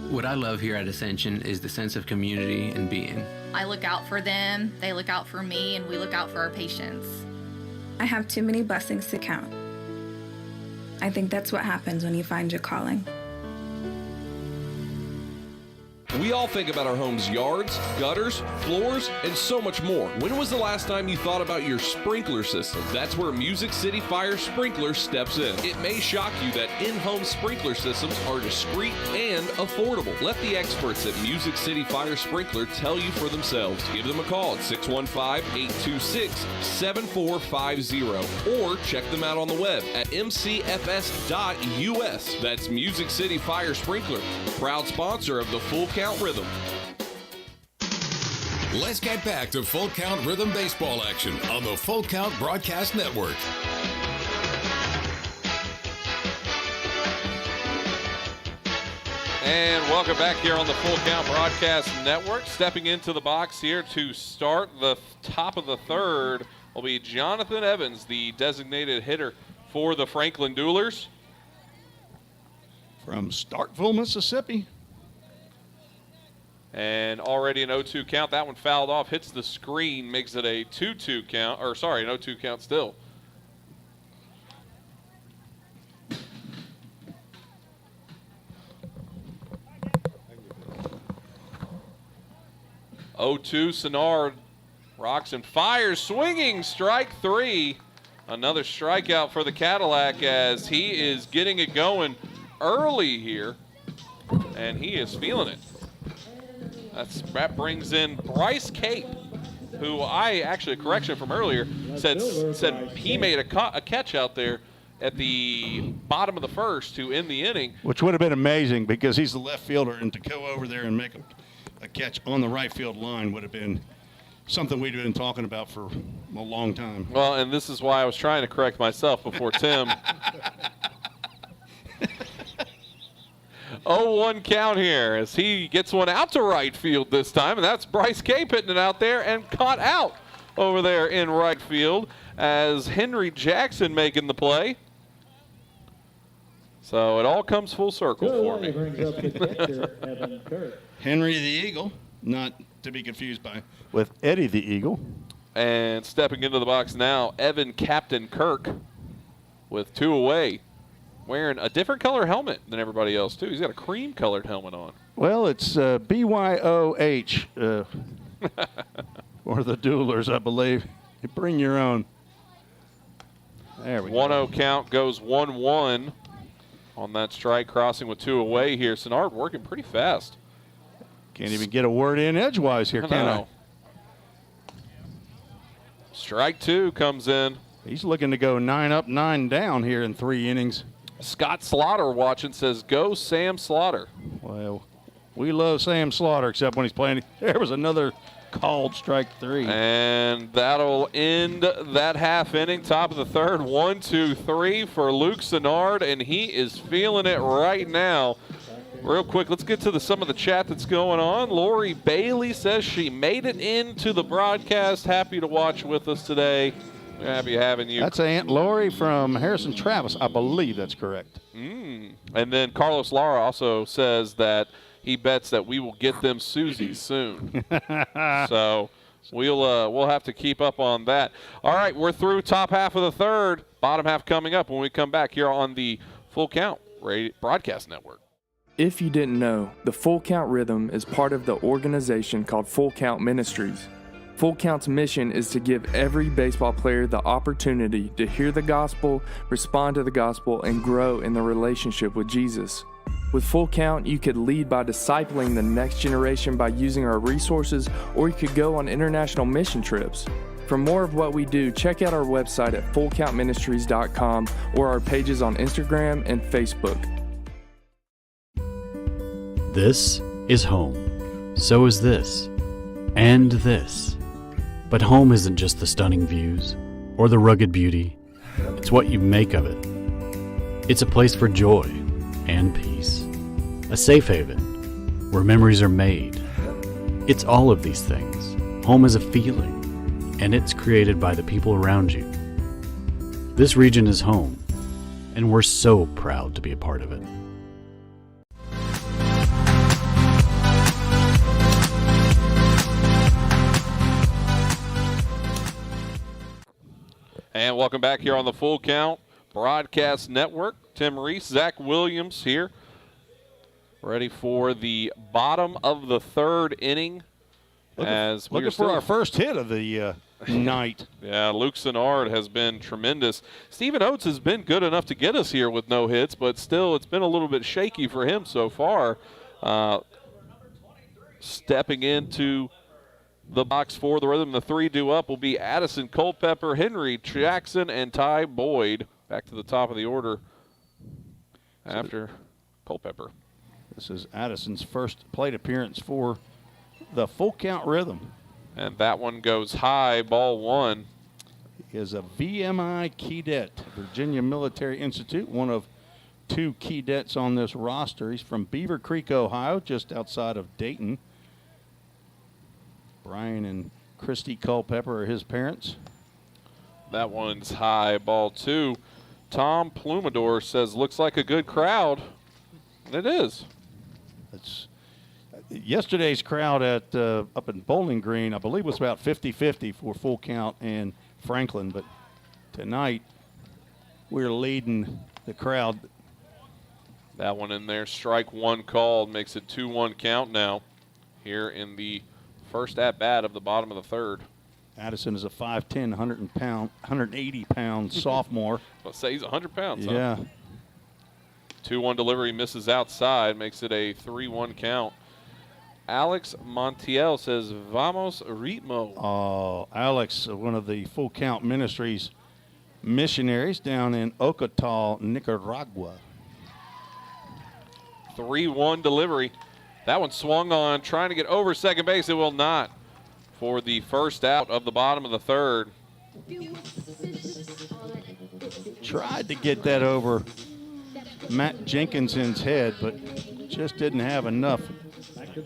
What I love here at Ascension is the sense of community and being. I look out for them, they look out for me, and we look out for our patients. I have too many blessings to count. I think that's what happens when you find your calling. We all think about our home's yards, gutters, floors, and so much more. When was the last time you thought about your sprinkler system? That's where Music City Fire Sprinkler steps in. It may shock you that in-home sprinkler systems are discreet and affordable. Let the experts at Music City Fire Sprinkler tell you for themselves. Give them a call at 615-826-7450 or check them out on the web at mcfs.us. That's Music City Fire Sprinkler, proud sponsor of the Full Count Rhythm. Let's get back to Full Count Rhythm baseball action on the Full Count Broadcast Network. And welcome back here on the Full Count Broadcast Network. Stepping into the box here to start the top of the third will be Jonathan Evans, the designated hitter for the Franklin Duelers. From Starkville, Mississippi. And already an 0-2 count. That one fouled off, hits the screen, makes it a 2-2 count. Or sorry, an 0-2 count still. Senard rocks and fires, swinging, strike 3. Another strikeout for the Cadillac as he is getting it going early here, and he is feeling it. That brings in Bryce Cape, who correction from earlier, said he made a catch out there at the bottom of the first to end the inning. Which would have been amazing because he's the left fielder, and to go over there and make a catch on the right field line would have been something we'd been talking about for a long time. Well, and this is why I was trying to correct myself before Tim. 0-1 count here as he gets one out to right field this time, and that's Bryce Cape hitting it out there and caught out over there in right field as Henry Jackson making the play. So it all comes full circle for me. Henry the Eagle, not to be confused with Eddie the Eagle. And stepping into the box now, Evan Captain Kirk with 2 away, wearing a different color helmet than everybody else, too. He's got a cream-colored helmet on. Well, it's BYOH or the Duelers, I believe. You bring your own. There we go. 1-0 count goes 1-1 on that strike, crossing with 2 away here. Sennard working pretty fast. Can't even get a word in edgewise here, can I? Strike 2 comes in. He's looking to go 9 up, 9 down here in 3 innings. Scott Slaughter watching says, go Sam Slaughter. Well, we love Sam Slaughter, except when he's playing. There was another called strike 3. And that'll end that half inning. Top of the third, 1-2-3 for Luke Sennard, and he is feeling it right now. Real quick, let's get to some of the chat that's going on. Lori Bailey says she made it into the broadcast. Happy to watch with us today. We're happy having you. That's Aunt Lori from Harrison Travis. I believe that's correct. And then Carlos Lara also says that he bets that we will get them Susie soon. So we'll have to keep up on that. All right, we're through top half of the third. Bottom half coming up when we come back here on the Full Count Broadcast Network. If you didn't know, the Full Count Rhythm is part of the organization called Full Count Ministries. Full Count's mission is to give every baseball player the opportunity to hear the gospel, respond to the gospel, and grow in the relationship with Jesus. With Full Count, you could lead by discipling the next generation by using our resources, or you could go on international mission trips. For more of what we do, check out our website at fullcountministries.com or our pages on Instagram and Facebook. This is home. So is this. And this. But home isn't just the stunning views or the rugged beauty. It's what you make of it. It's a place for joy and peace. A safe haven where memories are made. It's all of these things. Home is a feeling, and it's created by the people around you. This region is home, and we're so proud to be a part of it. And welcome back here on the Full Count Broadcast Network. Tim Reese, Zach Williams here, ready for the bottom of the third inning. Looking for our first hit of the night. Yeah, Luke Sennard has been tremendous. Stephen Oates has been good enough to get us here with no hits, but still it's been a little bit shaky for him so far. Stepping into the box for the Rhythm, the 3 due up will be Addison Culpepper, Henry Jackson, and Ty Boyd. Back to the top of the order after Culpepper. This is Addison's first plate appearance for the Full Count Rhythm. And that one goes high, ball 1. He is a VMI cadet, Virginia Military Institute, one of 2 cadets on this roster. He's from Beaver Creek, Ohio, just outside of Dayton. Brian and Christy Culpepper are his parents. That one's high, ball 2. Tom Plumador says, looks like a good crowd. And it is. It's yesterday's crowd at up in Bowling Green, I believe, was about 50-50 for Full Count and Franklin. But tonight, we're leading the crowd. That one in there, strike 1 called, makes it 2-1 count now here in the first at-bat of the bottom of the third. Addison is a 5'10", 180-pound sophomore. Let's say he's 100 pounds. Yeah. Huh? 2-1 delivery misses outside, makes it a 3-1 count. Alex Montiel says, vamos ritmo. Oh, Alex, one of the Full Count Ministries missionaries down in Ocotal, Nicaragua. 3-1 delivery. That one swung on, trying to get over second base. It will not for the first out of the bottom of the third. Tried to get that over Matt Jenkinson's head, but just didn't have enough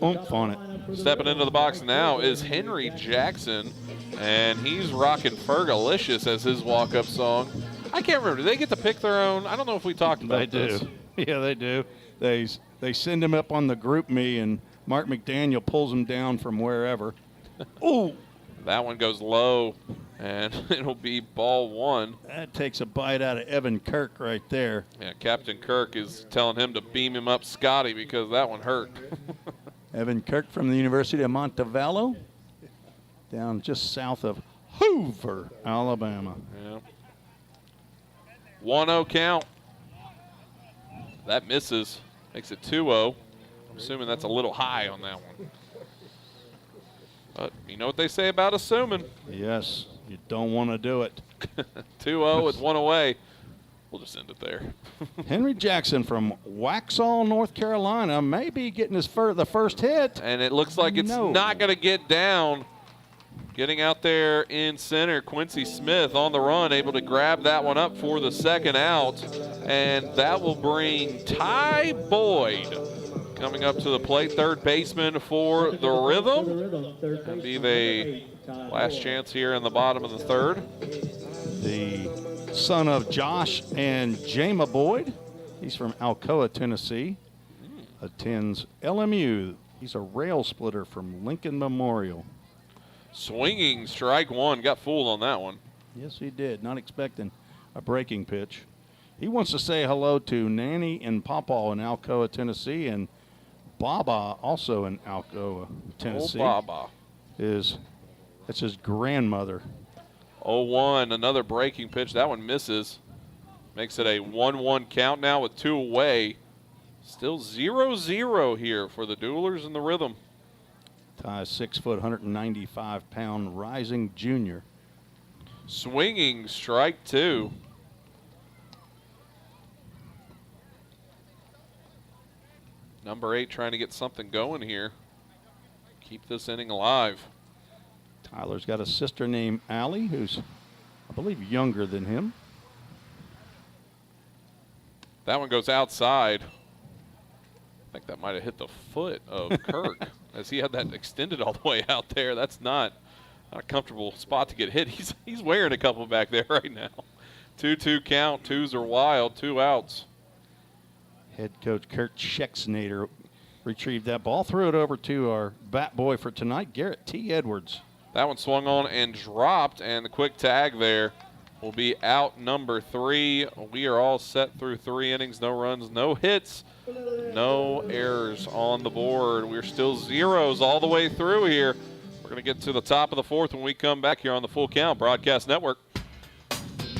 oomph on it. Stepping into the box now is Henry Jackson, and he's rocking Fergalicious as his walk-up song. I can't remember. Do they get to pick their own? I don't know if we talked about this. They do. Yeah, they do. They send him up on the group me, and Mark McDaniel pulls him down from wherever. Ooh! That one goes low, and it'll be ball one. That takes a bite out of Evan Kirk right there. Yeah, Captain Kirk is telling him to beam him up Scotty because that one hurt. Evan Kirk from the University of Montevallo, down just south of Hoover, Alabama. Yeah. 1-0 count. That misses. Makes it 2-0. I'm assuming that's a little high on that one. But you know what they say about assuming. Yes, you don't want to do it. 2-0 with one away. We'll just end it there. Henry Jackson from Waxhaw, North Carolina, may be getting his the first hit. And it looks like it's not going to get down. Getting out there in center, Quincy Smith on the run, able to grab that one up for the second out. And that will bring Ty Boyd coming up to the plate, third baseman for the Rhythm. That'll be the last chance here in the bottom of the third. The son of Josh and Jama Boyd. He's from Alcoa, Tennessee. Attends LMU. He's a rail splitter from Lincoln Memorial. Swinging strike one. Got fooled on that one. Yes, he did. Not expecting a breaking pitch. He wants to say hello to Nanny and Pawpaw in Alcoa, Tennessee, and Baba also in Alcoa, Tennessee. Oh, Baba. That's his grandmother. 0-1, another breaking pitch. That one misses. Makes it a 1-1 count now with two away. Still 0-0 here for the Duelers and the Rhythm. Ty, 6 foot, 195-pound rising junior. Swinging strike two. Number 8 trying to get something going here. Keep this inning alive. Tyler's got a sister named Allie, who's, I believe, younger than him. That one goes outside. I think that might have hit the foot of Kirk as he had that extended all the way out there. That's not a comfortable spot to get hit. He's wearing a couple back there right now. 2-2 count. Twos are wild. 2 outs. Head coach Kurt Schexnader retrieved that ball, threw it over to our bat boy for tonight, Garrett T. Edwards. That one swung on and dropped, and the quick tag there will be out number 3. We are all set through 3 innings. No runs, no hits, no errors on the board. We're still zeros all the way through here. We're going to get to the top of the 4th when we come back here on the Full Count Broadcast Network.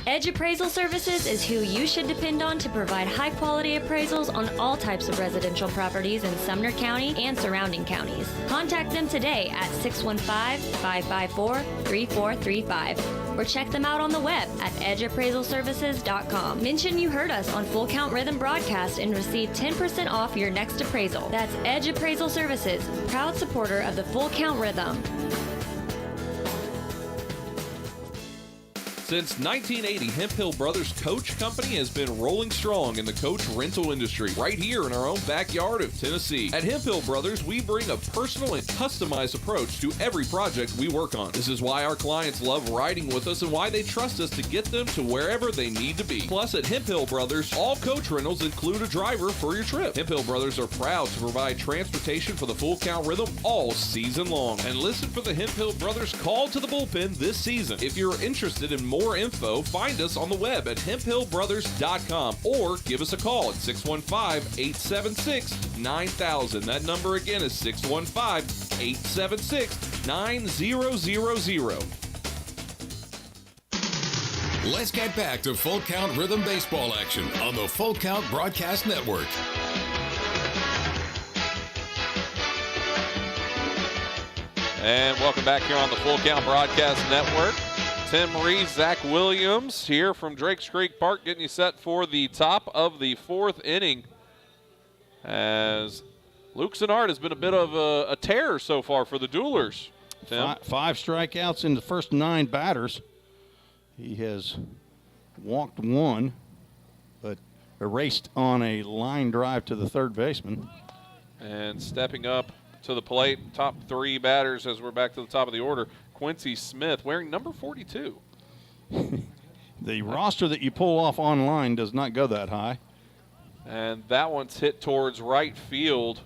Edge Appraisal Services is who you should depend on to provide high-quality appraisals on all types of residential properties in Sumner County and surrounding counties. Contact them today at 615-554-3435 or check them out on the web at edgeappraisalservices.com. Mention you heard us on Full Count Rhythm Broadcast and receive 10% off your next appraisal. That's Edge Appraisal Services, proud supporter of the Full Count Rhythm. Since 1980, Hemp Hill Brothers Coach Company has been rolling strong in the coach rental industry right here in our own backyard of Tennessee. At Hemp Hill Brothers, we bring a personal and customized approach to every project we work on. This is why our clients love riding with us and why they trust us to get them to wherever they need to be. Plus, at Hemp Hill Brothers, all coach rentals include a driver for your trip. Hemp Hill Brothers are proud to provide transportation for the Full Count Rhythm all season long. And listen for the Hemp Hill Brothers call to the bullpen this season. If you're interested in more info, find us on the web at hemphillbrothers.com or give us a call at 615-876-9000. That number again is 615-876-9000. Let's get back to Full Count Rhythm Baseball action on the Full Count Broadcast Network. And welcome back here on the Full Count Broadcast Network. Tim Rees, Zach Williams here from Drakes Creek Park getting you set for the top of the 4th inning as Luke Sinnard has been a bit of a terror so far for the Duelers. Tim? 5 strikeouts in the first 9 batters. He has walked 1, but erased on a line drive to the third baseman. And stepping up to the plate, top 3 batters as we're back to the top of the order. Quincy Smith wearing number 42. The roster that you pull off online does not go that high. And that one's hit towards right field.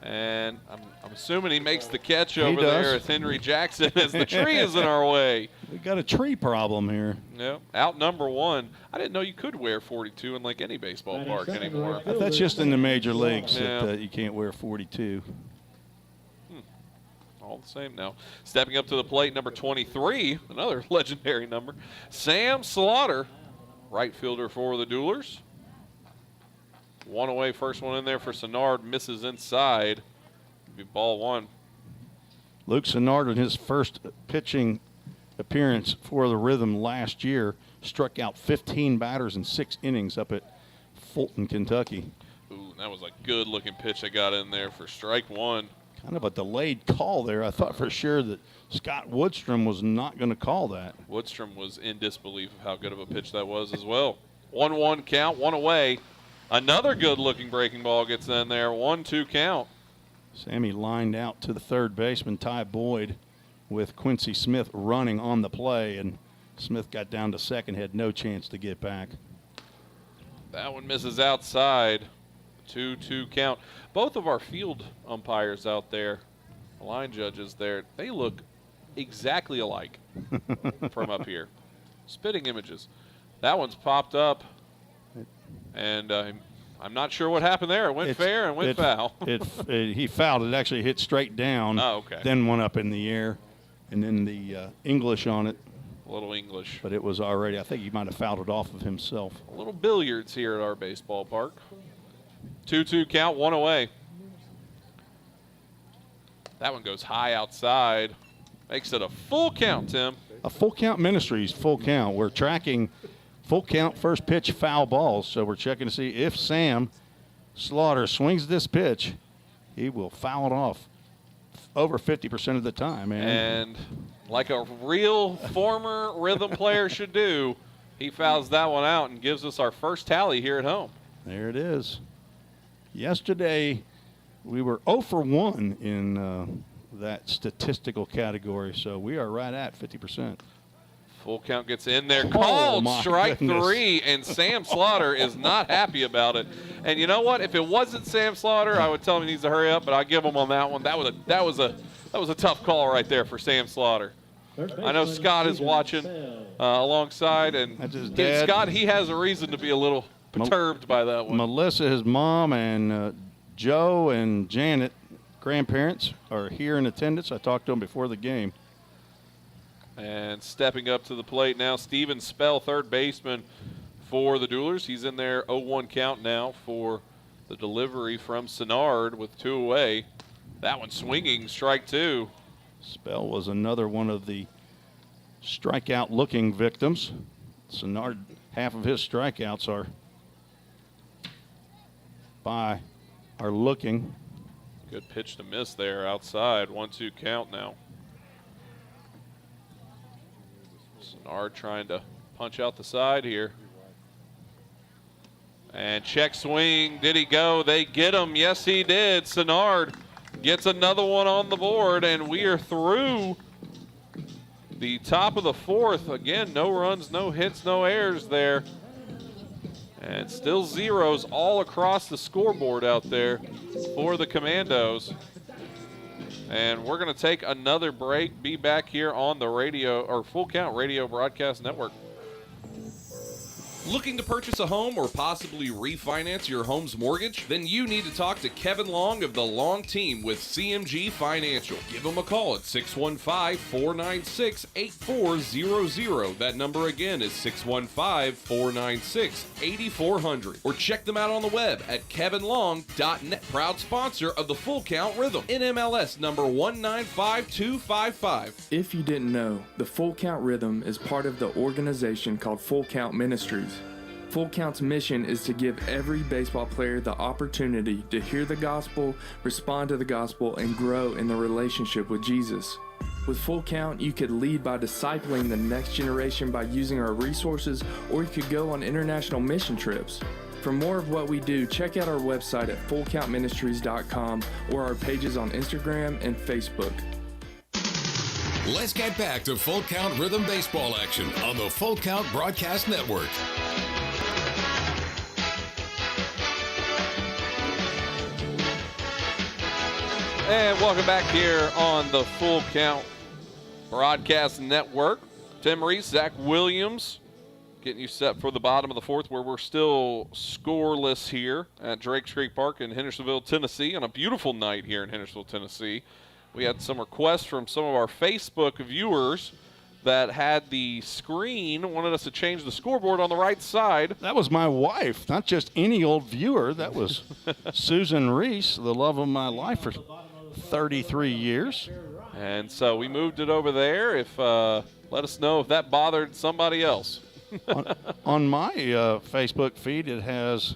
And I'm assuming he makes the catch over does. there with Henry Jackson as the tree is in our way. We got a tree problem here. Yep. Out number 1. I didn't know you could wear 42 in like any baseball park anymore. That's just in the major leagues Yeah. that you can't wear 42. All the same now. Stepping up to the plate, number 23, another legendary number, Sam Slaughter, right fielder for the Duelers. One away, first one in there for Sennard, misses inside. Be ball 1. Luke Sennard, in his first pitching appearance for the Rhythm last year, struck out 15 batters in 6 innings up at Fulton, Kentucky. Ooh, that was a good-looking pitch that got in there for strike 1. Kind of a delayed call there. I thought for sure that Scott Woodstrom was not going to call that. Woodstrom was in disbelief of how good of a pitch that was as well. 1-1 count, 1 away. Another good-looking breaking ball gets in there, 1-2 count. Sammy lined out to the third baseman, Ty Boyd, with Quincy Smith running on the play, and Smith got down to second, had no chance to get back. That one misses outside. 2-2 count. Both of our field umpires out there, line judges there, they look exactly alike from up here. Spitting images. That one's popped up, and I'm not sure what happened there. It went fair and went foul. He fouled. It actually hit straight down, then went up in the air, and then the English on it. A little English. But it was already, I think he might have fouled it off of himself. A little billiards here at our baseball park. 2-2 count, 1 away. That one goes high outside. Makes it a full count, Tim. A full count Ministries, full count. We're tracking full count first pitch foul balls, so we're checking to see if Sam Slaughter swings this pitch, he will foul it off over 50% of the time. And like a real former Rhythm player should do, he fouls that one out and gives us our first tally here at home. There it is. Yesterday, we were 0 for 1 in that statistical category, so we are right at 50%. Full count gets in there. Called strike goodness. 3, and Sam Slaughter is not happy about it. And you know what? If it wasn't Sam Slaughter, I would tell him he needs to hurry up, but I give him on that one. That was a tough call right there for Sam Slaughter. I know Scott is watching alongside, and Scott, he has a reason to be a little perturbed by that one. Melissa, his mom, and Joe and Janet, grandparents, are here in attendance. I talked to them before the game. And stepping up to the plate now, Steven Spell, third baseman for the Duelers. He's in there 0-1 count now for the delivery from Sennard with 2 away. That one swinging, strike 2. Spell was another one of the strikeout-looking victims. Sennard, half of his strikeouts are looking. Good pitch to miss there outside. 1-2 count now. Sennard trying to punch out the side here. And check swing. Did he go? They get him. Yes, he did. Sennard gets another one on the board, and we are through the top of the 4th. Again, no runs, no hits, no errors there. And still zeros all across the scoreboard out there for the Commandos. And we're going to take another break, be back here on the radio, or Full Count Radio Broadcast Network. Looking to purchase a home or possibly refinance your home's mortgage? Then you need to talk to Kevin Long of the Long Team with CMG Financial. Give them a call at 615-496-8400. That number again is 615-496-8400. Or check them out on the web at kevinlong.net. Proud sponsor of the Full Count Rhythm. NMLS number 195255. If you didn't know, the Full Count Rhythm is part of the organization called Full Count Ministries. Full Count's mission is to give every baseball player the opportunity to hear the gospel, respond to the gospel, and grow in the relationship with Jesus. With Full Count, you could lead by discipling the next generation by using our resources, or you could go on international mission trips. For more of what we do, check out our website at fullcountministries.com or our pages on Instagram and Facebook. Let's get back to Full Count Rhythm baseball action on the Full Count Broadcast Network. And welcome back here on the Full Count Broadcast Network. Tim Reese, Zach Williams, getting you set for the bottom of the fourth, where we're still scoreless here at Drakes Creek Park in Hendersonville, Tennessee, on a beautiful night here in Hendersonville, Tennessee. We had some requests from some of our Facebook viewers that had the screen, wanted us to change the scoreboard on the right side. That was my wife, not just any old viewer. That was Susan Reese, the love of my life for 33 years. And so we moved it over there. Let us know if that bothered somebody else. on my Facebook feed, it has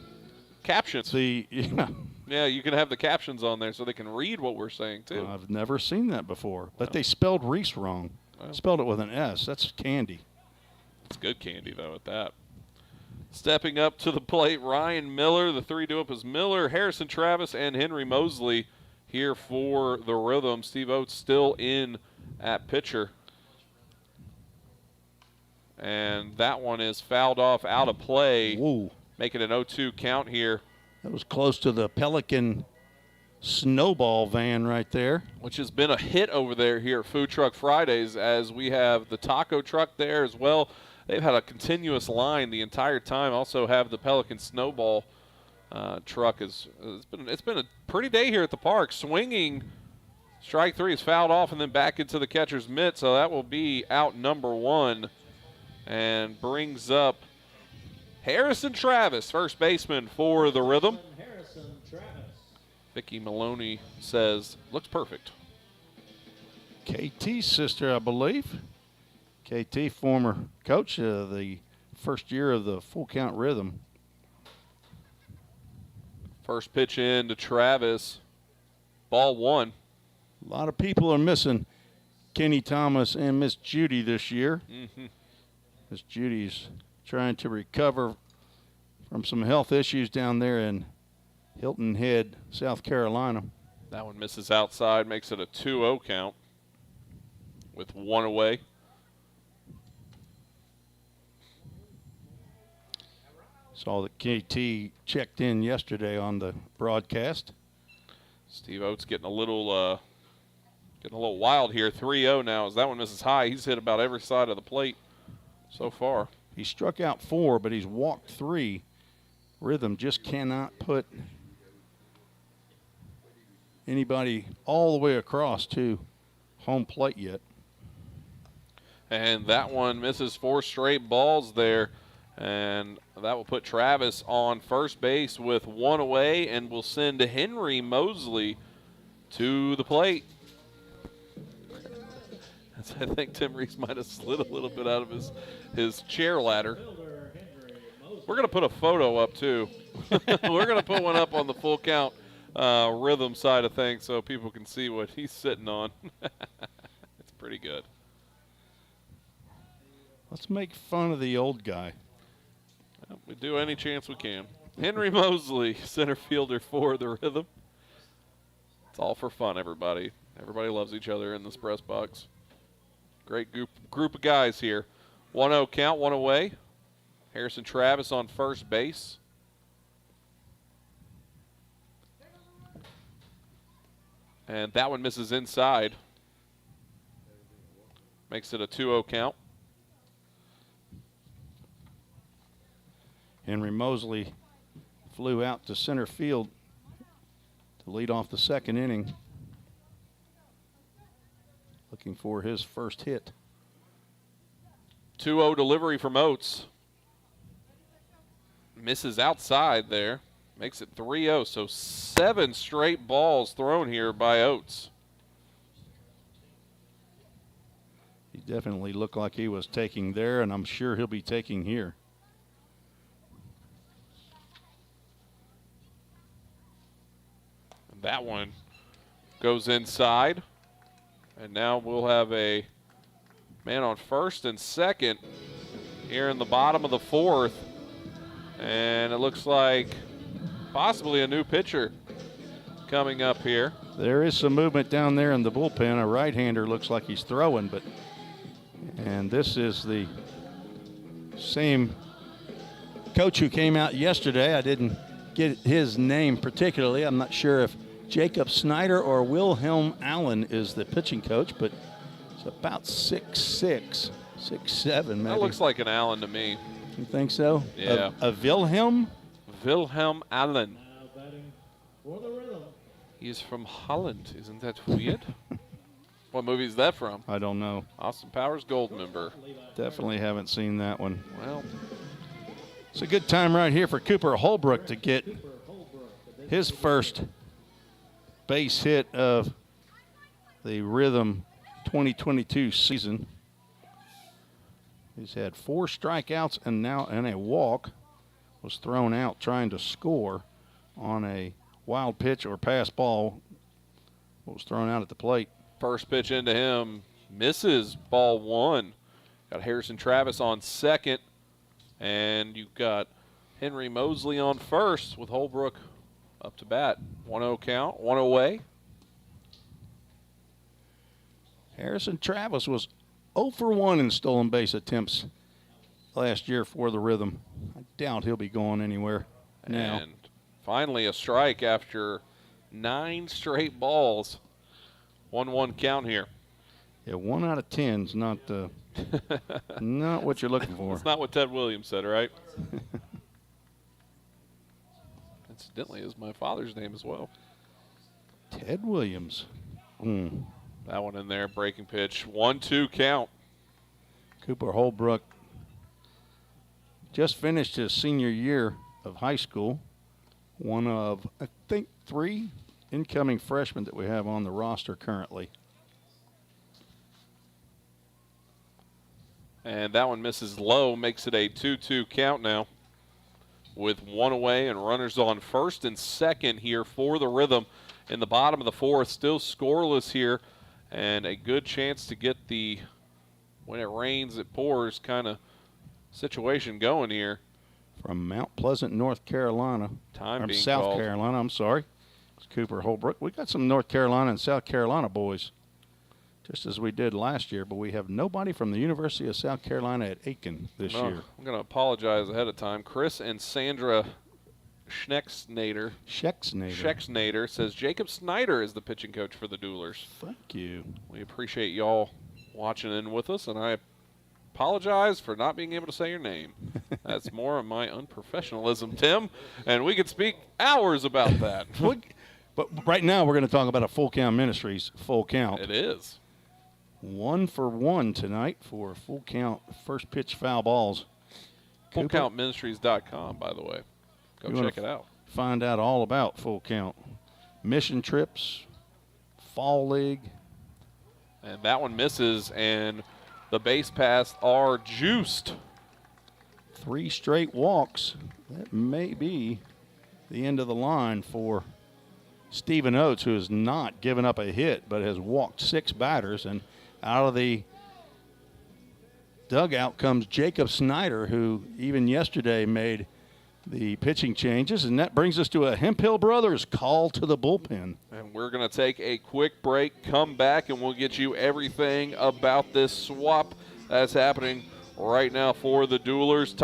captions. Yeah, you can have the captions on there so they can read what we're saying, too. I've never seen that before. But they spelled Reese wrong. Spelled it with an S. That's candy. It's good candy, though, at that. Stepping up to the plate, Ryan Miller. The three due up is Miller, Harrison Travis, and Henry Mosley here for the Rhythm. Steve Oates still in at pitcher. And that one is fouled off out of play. Whoa. Making an 0-2 count here. That was close to the Pelican snowball van right there. Which has been a hit over there here at Food Truck Fridays, as we have the taco truck there as well. They've had a continuous line the entire time. Also have the Pelican snowball truck. It's been a pretty day here at the park. Swinging, strike three is fouled off and then back into the catcher's mitt. So that will be out number one, and brings up Harrison Travis, first baseman for the Rhythm. Vicky Maloney says, looks perfect. KT's sister, I believe. KT, former coach of the first year of the Full Count Rhythm. First pitch in to Travis. Ball one. A lot of people are missing Kenny Thomas and Miss Judy this year. Mm-hmm. Miss Judy's trying to recover from some health issues down there in Hilton Head, South Carolina. That one misses outside, makes it a 2-0 count with one away. Saw that KT checked in yesterday on the broadcast. Steve Oates getting a little wild here. 3-0 now as that one misses high. He's hit about every side of the plate so far. He struck out 4, but he's walked 3. Rhythm just cannot put anybody all the way across to home plate yet. And that one misses 4 straight balls there. And that will put Travis on first base with one away, and will send Henry Mosley to the plate. I think Tim Reese might have slid a little bit out of his chair ladder. We're going to put a photo up, too. We're going to put one up on the Full Count Rhythm side of things so people can see what he's sitting on. It's pretty good. Let's make fun of the old guy. We do any chance we can. Henry Mosley, center fielder for the Rhythm. It's all for fun, everybody. Everybody loves each other in this press box. Great group of guys here. 1-0 count, one away. Harrison Travis on first base. And that one misses inside. Makes it a 2-0 count. Henry Mosley flew out to center field to lead off the second inning. Looking for his first hit. 2-0 delivery from Oates. Misses outside there. Makes it 3-0. So 7 straight balls thrown here by Oates. He definitely looked like he was taking there, and I'm sure he'll be taking here. That one goes inside. And now we'll have a man on first and second here in the bottom of the fourth. And it looks like possibly a new pitcher coming up here. There is some movement down there in the bullpen. A right-hander looks like he's throwing, and this is the same coach who came out yesterday. I didn't get his name particularly. I'm not sure if Jacob Snyder or Wilhelm Allen is the pitching coach, but it's about 6'6", 6'7", maybe. That looks like an Allen to me. You think so? Yeah. A Wilhelm? Wilhelm Allen. He's from Holland. Isn't that weird? What movie is that from? I don't know. Austin Powers Goldmember. Definitely haven't seen that one. Well, it's a good time right here for Cooper Holbrook to get his first base hit of the Rhythm 2022 season. He's had 4 strikeouts and a walk. Was thrown out trying to score on a wild pitch or pass ball. Was thrown out at the plate. first pitch into him. Misses, ball 1. Got Harrison Travis on second. And you've got Henry Mosley on first with Holbrook up to bat. 1-0 count, 1 away. Harrison Travis was 0 for 1 in stolen base attempts last year for the Rhythm. I doubt he'll be going anywhere now. And finally a strike after 9 straight balls. 1-1 count here. Yeah, 1 out of 10 is not not what you're looking for. That's not what Ted Williams said, right? Incidentally, is my father's name as well. Ted Williams. That one in there, breaking pitch. 1-2 count. Cooper Holbrook just finished his senior year of high school. One of, I think, 3 incoming freshmen that we have on the roster currently. And that one misses low, makes it a 2-2 count now with 1 away and runners on first and second here for the Rhythm in the bottom of the 4th. Still scoreless here and a good chance to get the when it rains, it pours kind of situation going here. From Mount Pleasant, North Carolina. South Carolina, I'm sorry. It's Cooper Holbrook. We got some North Carolina and South Carolina boys, just as we did last year, but we have nobody from the University of South Carolina at Aiken this year. I'm going to apologize ahead of time. Chris and Sandra Schexnader says Jacob Snyder is the pitching coach for the Duelers. Thank you. We appreciate y'all watching in with us, and I apologize for not being able to say your name. That's more of my unprofessionalism, Tim, and we could speak hours about that. But right now we're going to talk about a Full Count Ministries full count. It is. 1 for 1 tonight for full count first pitch foul balls. FullCountMinistries.com, by the way. Go check it out. Find out all about full count. Mission trips, fall league. And that one misses, and the base paths are juiced. 3 straight walks. That may be the end of the line for Stephen Oates, who has not given up a hit but has walked 6 batters. And out of the dugout comes Jacob Snyder, who even yesterday made the pitching changes. And that brings us to a Hemphill Brothers call to the bullpen. And we're going to take a quick break, come back, and we'll get you everything about this swap that's happening right now for the Duelers.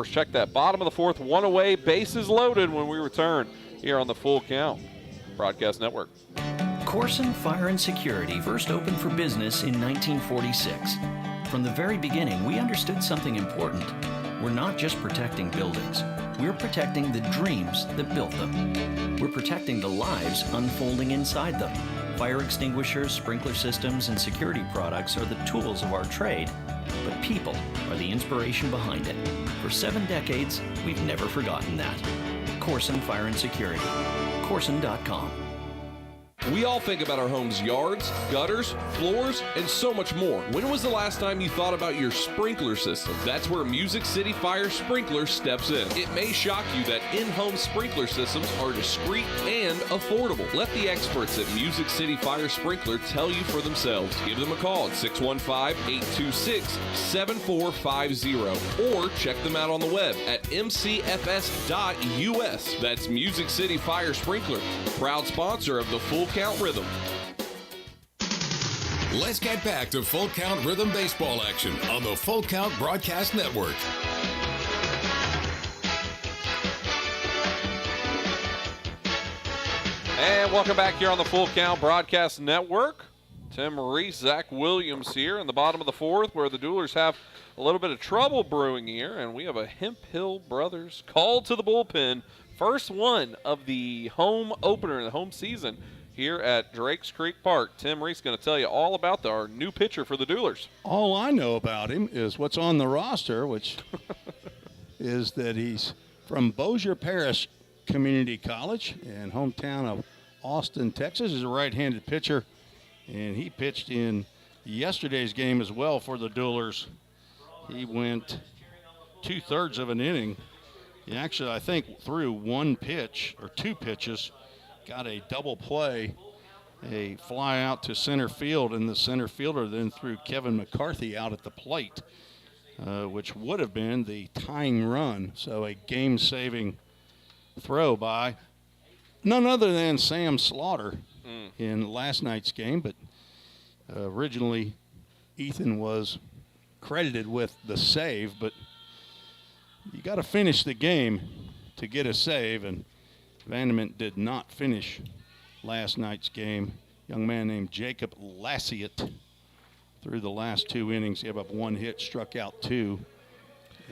Check that, bottom of the 4th, 1 away, bases loaded when we return here on the Full Count Broadcast Network. Corson Fire and Security first opened for business in 1946. From the very beginning, we understood something important. We're not just protecting buildings. We're protecting the dreams that built them. We're protecting the lives unfolding inside them. Fire extinguishers, sprinkler systems, and security products are the tools of our trade, but people are the inspiration behind it. For 7 decades, we've never forgotten that. Corson Fire and Security. Corson.com. We all think about our home's yards, gutters, floors, and so much more. When was the last time you thought about your sprinkler system? That's where Music City Fire Sprinkler steps in. It may shock you that in-home sprinkler systems are discreet and affordable. Let the experts at Music City Fire Sprinkler tell you for themselves. Give them a call at 615-826-7450 or check them out on the web at mcfs.us. That's Music City Fire Sprinkler, proud sponsor of the Full Count Rhythm. Let's get back to Full Count Rhythm baseball action on the Full Count Broadcast Network. And welcome back here on the Full Count Broadcast Network. Tim Reese, Zach Williams here in the bottom of the fourth, where the Duelers have a little bit of trouble brewing here, and we have a Hemp Hill brothers called to the bullpen. First one of the home opener in the home season here at Drakes Creek Park. Tim Reese is going to tell you all about our new pitcher for the Duelers. All I know about him is what's on the roster, which is that he's from Bossier Parish Community College and hometown of Austin, Texas. He's a right-handed pitcher, and he pitched in yesterday's game as well for the Duelers. He went 2/3 of an inning. He actually, I think, threw one pitch or two pitches, got a double play, a fly out to center field, and the center fielder then threw Kevin McCarthy out at the plate, which would have been the tying run. So a game-saving throw by none other than Sam Slaughter in last night's game, but originally Ethan was credited with the save, but you got to finish the game to get a save, and Vandermint did not finish last night's game. Young man named Jacob Lassiet through the last two innings, gave up one hit, struck out two,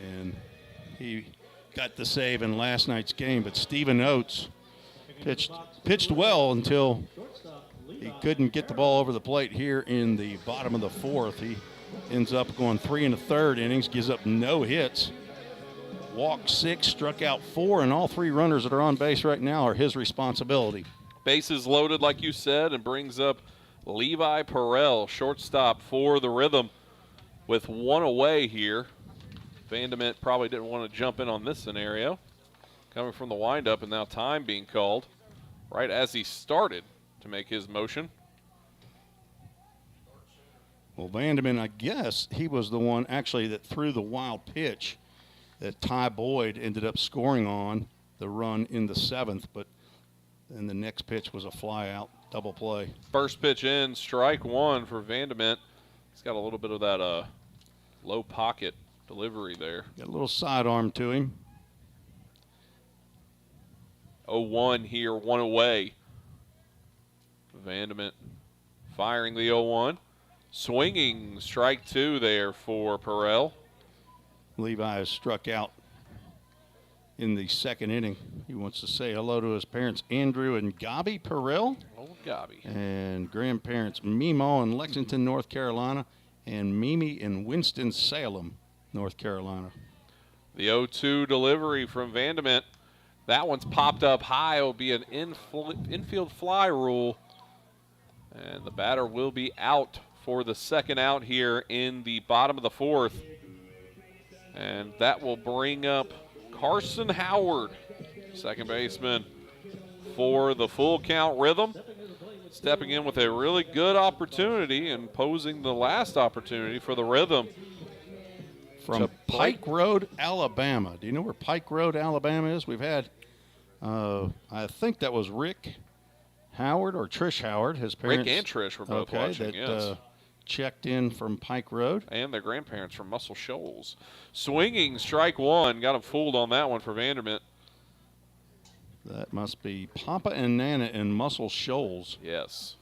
and he got the save in last night's game. But Stephen Oates pitched well until he couldn't get the ball over the plate here in the bottom of the fourth. He ends up going 3 1/3 innings, gives up no hits, walked 6, struck out 4, and all 3 runners that are on base right now are his responsibility. Bases loaded, like you said, and brings up Levi Perrell, shortstop for the Rhythm, with one away here. Vandermint probably didn't want to jump in on this scenario. Coming from the windup, and now time being called right as he started to make his motion. Well, Vandermint, I guess he was the one actually that threw the wild pitch that Ty Boyd ended up scoring on the run in the 7th, but then the next pitch was a fly out, double play. First pitch in, strike one for Vandermint. He's got a little bit of that low pocket delivery there. Got a little sidearm to him. 0-1 here, one away. Vandermint firing the 0-1. Swinging strike two there for Perrell. Levi has struck out in the second inning. He wants to say hello to his parents, Andrew and Gabi Perrell. Old Gabi. And grandparents Mimo in Lexington, North Carolina, and Mimi in Winston-Salem, North Carolina. The 0-2 delivery from Vandermint. That one's popped up high. It will be an infield fly rule. And the batter will be out for the second out here in the bottom of the fourth. And that will bring up Carson Howard, second baseman for the Full Count Rhythm. Stepping in with a really good opportunity and posing the last opportunity for the Rhythm. From Pike Road, Alabama. Do you know where Pike Road, Alabama is? We've had, I think that was Rick Howard or Trish Howard. His parents. Rick and Trish were both watching, yes. Checked in from Pike Road. And their grandparents from Muscle Shoals. Swinging strike one. Got him fooled on that one for Vandermint. That must be Papa and Nana in Muscle Shoals. Yes.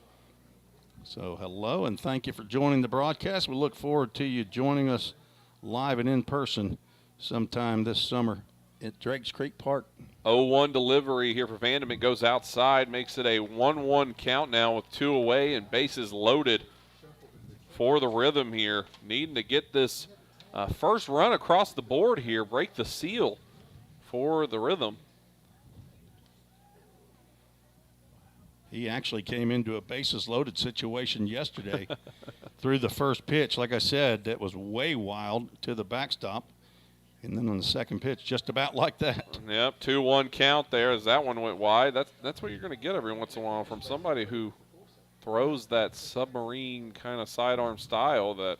So hello and thank you for joining the broadcast. We look forward to you joining us live and in person sometime this summer at Drakes Creek Park. 0-1 delivery here for Vandermint. Goes outside, makes it a 1-1 count now with 2 away and bases loaded for the Rhythm here. Needing to get this first run across the board here, break the seal for the Rhythm. He actually came into a bases loaded situation yesterday through the first pitch. Like I said, that was way wild to the backstop. And then on the second pitch, just about like that. Yep, 2-1 count there as that one went wide. That's what you're going to get every once in a while from somebody who throws that submarine kind of sidearm style that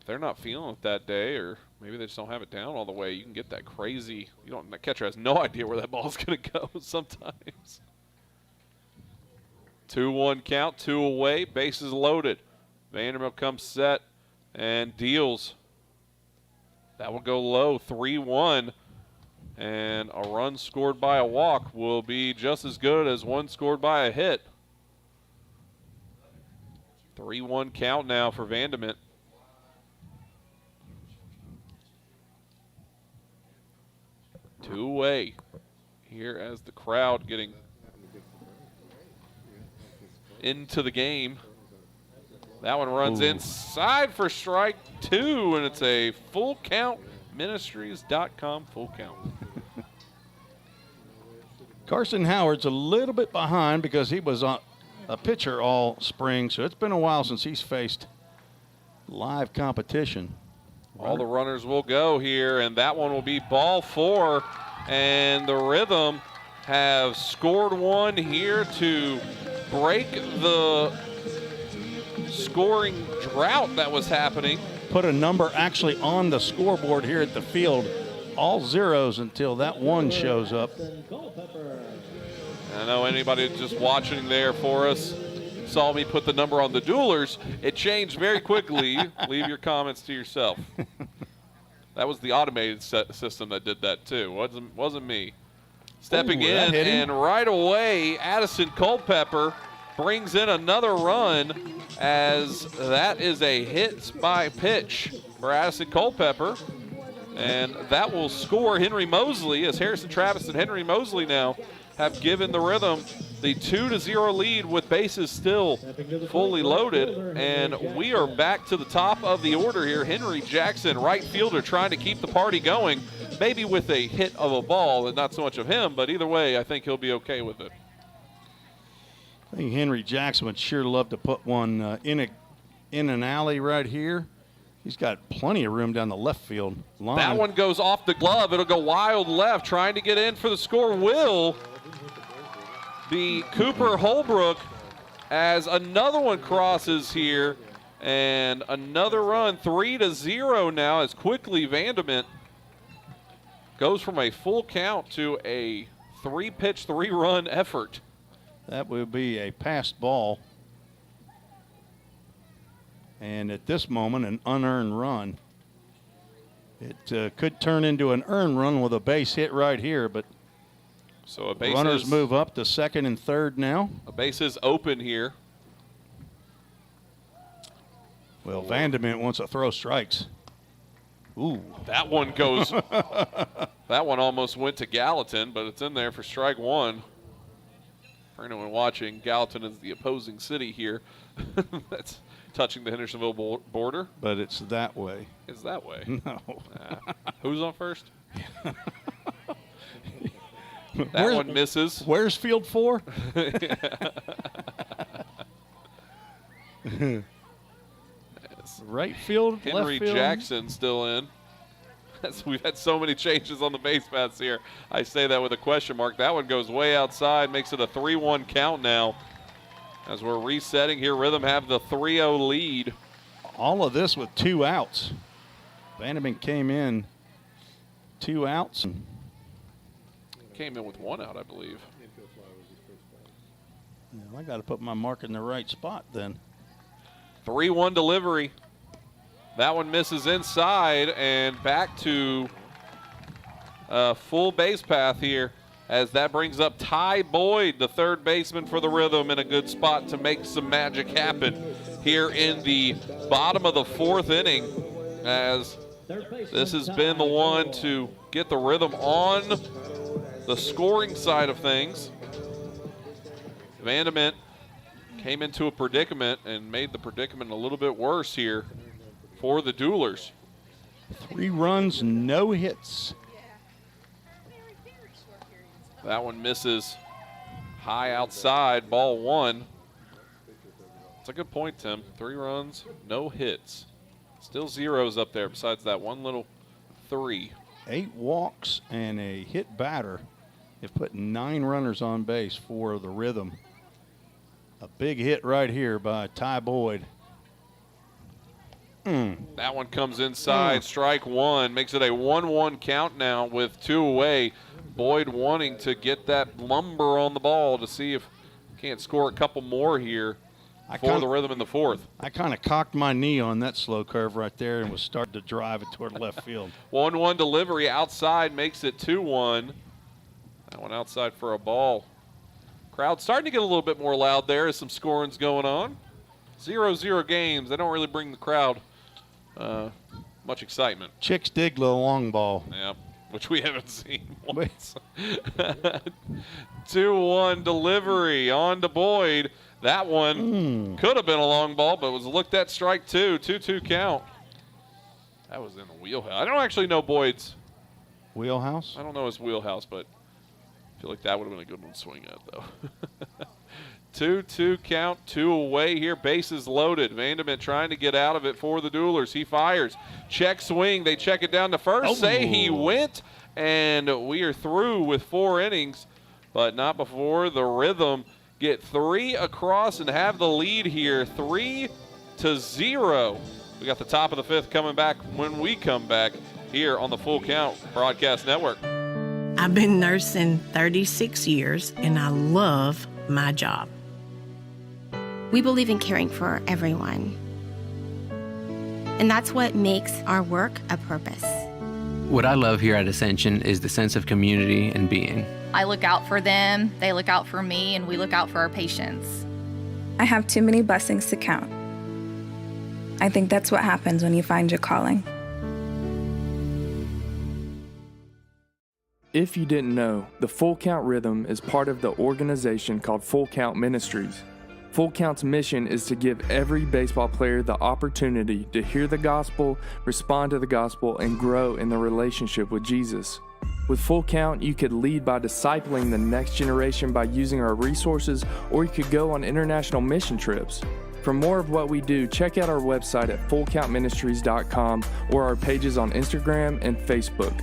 they're not feeling it that day, or maybe they just don't have it down all the way. You can get that crazy. The catcher has no idea where that ball's going to go sometimes. 2-1 count, 2 away, bases loaded. Vanderbilt comes set and deals. That will go low, 3-1. And a run scored by a walk will be just as good as one scored by a hit. 3-1 count now for Vandement. Two-way here as the crowd getting into the game. That one runs inside for strike 2, and it's a full count. Ministries.com full count. Carson Howard's a little bit behind because he was a pitcher all spring, so it's been a while since he's faced live competition. All the runners will go here, and that one will be ball 4. And the Rhythm have scored one here to break the scoring drought that was happening. Put a number actually on the scoreboard here at the field. All zeros until that one shows up. I know anybody just watching there for us saw me put the number on the Duelers. It changed very quickly. Leave your comments to yourself. That was the automated system that did that too. Wasn't me. Stepping in, and right away, Addison Culpepper brings in another run, as that is a hit by pitch for Addison Culpepper. And that will score Henry Mosley, as Harrison Travis and Henry Mosley now have given the Rhythm the 2-0 lead with bases still fully loaded. And we are back to the top of the order here. Henry Jackson, right fielder, trying to keep the party going, maybe with a hit of a ball and not so much of him, but either way, I think he'll be okay with it. I think Henry Jackson would sure love to put one in an alley right here. He's got plenty of room down the left field line. That one goes off the glove. It'll go wild left, trying to get in for the score. Will be Cooper Holbrook, as another one crosses here, and another run. 3-0 now, as quickly Vandement goes from a full count to a 3-pitch, 3-run effort. That would be a passed ball. And at this moment, an unearned run. It could turn into an earned run with a base hit right here, but so a base runners move up to second and third now. A base is open here. Well, Vandement wants to throw strikes. Ooh. That one goes, that one almost went to Gallatin, but it's in there for strike 1. For anyone watching, Gallatin is the opposing city here. That's touching the Hendersonville border. But it's that way. It's that way. No. Who's on first? That one misses. Where's field 4? Right field, Henry left field. Jackson still in. We've had so many changes on the base paths here. I say that with a question mark. That one goes way outside, makes it a 3-1 count now. As we're resetting here, Rhythm have the 3-0 lead. All of this with 2 outs. Vandement came in 2 outs. And came in with 1 out, I believe. I got to put my mark in the right spot then. 3-1 delivery. That one misses inside, and back to full base path here, as that brings up Ty Boyd, the third baseman for the Rhythm, in a good spot to make some magic happen here in the bottom of the 4th inning, as this has been the one to get the Rhythm on the scoring side of things. Vandement came into a predicament and made the predicament a little bit worse here for the Duelers. 3 runs, no hits. That one misses high outside, ball 1. That's a good point, Tim. 3 runs, no hits. Still zeros up there besides that one little 3. 8 walks and a hit batter. They've put 9 runners on base for the Rhythm. A big hit right here by Ty Boyd. That one comes inside, strike 1, makes it a 1-1 count now with 2 away. Boyd wanting to get that lumber on the ball to see if he can't score a couple more here for the Rhythm in the fourth. I kind of cocked my knee on that slow curve right there and was starting to drive it toward left field. 1-1 delivery outside makes it 2-1. That one outside for a ball. Crowd starting to get a little bit more loud there as some scoring's going on. 0-0 games. They don't really bring the crowd much excitement. Chicks dig the long ball. Yeah, which we haven't seen once. 2-1 delivery on to Boyd. That one could have been a long ball, but was looked at strike two. 2-2 count. That was in the wheelhouse. I don't actually know Boyd's wheelhouse. I don't know his wheelhouse, but I feel like that would have been a good one to swing at, though. 2-2 count, 2 away here. Bases loaded. Vanderbilt trying to get out of it for the Duelers. He fires. Check swing. They check it down to first. Say he went, and we are through with 4 innings, but not before the Rhythm get 3 across and have the lead here, 3-0. We got the top of the 5th coming back when we come back here on the Full Count Broadcast Network. I've been nursing 36 years, and I love my job. We believe in caring for everyone. And that's what makes our work a purpose. What I love here at Ascension is the sense of community and being. I look out for them, they look out for me, and we look out for our patients. I have too many blessings to count. I think that's what happens when you find your calling. If you didn't know, the Full Count Rhythm is part of the organization called Full Count Ministries. Full Count's mission is to give every baseball player the opportunity to hear the gospel, respond to the gospel, and grow in the relationship with Jesus. With Full Count, you could lead by discipling the next generation by using our resources, or you could go on international mission trips. For more of what we do, check out our website at fullcountministries.com or our pages on Instagram and Facebook.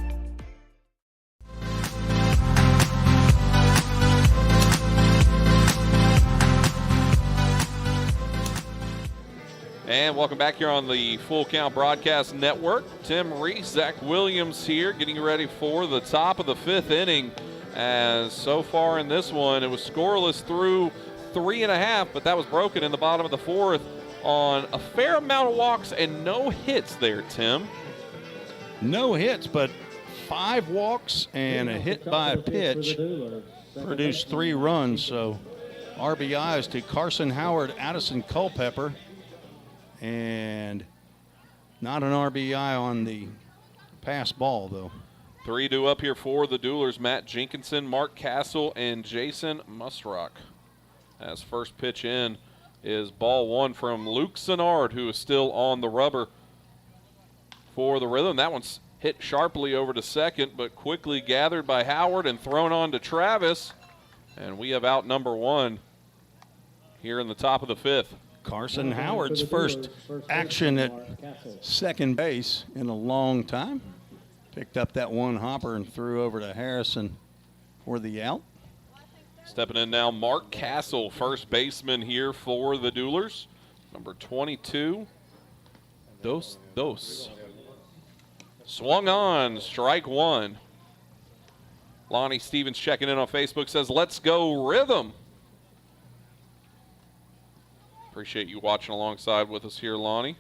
And welcome back here on the Full Count Broadcast Network. Tim Reese, Zach Williams here, getting ready for the top of the 5th inning. As so far in this one, it was scoreless through 3.5, but that was broken in the bottom of the 4th on a fair amount of walks and no hits there, Tim. No hits, but 5 walks and a hit by a pitch produced 3 runs. So RBIs to Carson Howard, Addison Culpepper, and not an RBI on the pass ball, though. 3-2 up here for the Duelers. Matt Jenkinson, Mark Castle, and Jason Musrock. As first pitch in is ball 1 from Luke Sennard, who is still on the rubber for the Rhythm. That one's hit sharply over to second, but quickly gathered by Howard and thrown on to Travis. And we have out number 1 here in the top of the 5th. Carson Howard's first action at second base in a long time. Picked up that one hopper and threw over to Harrison for the out. Stepping in now, Mark Castle, first baseman here for the Duelers. Number 22, Dos. Swung on, strike 1. Lonnie Stevens checking in on Facebook, says, "Let's go Rhythm." Appreciate you watching alongside with us here, Lonnie.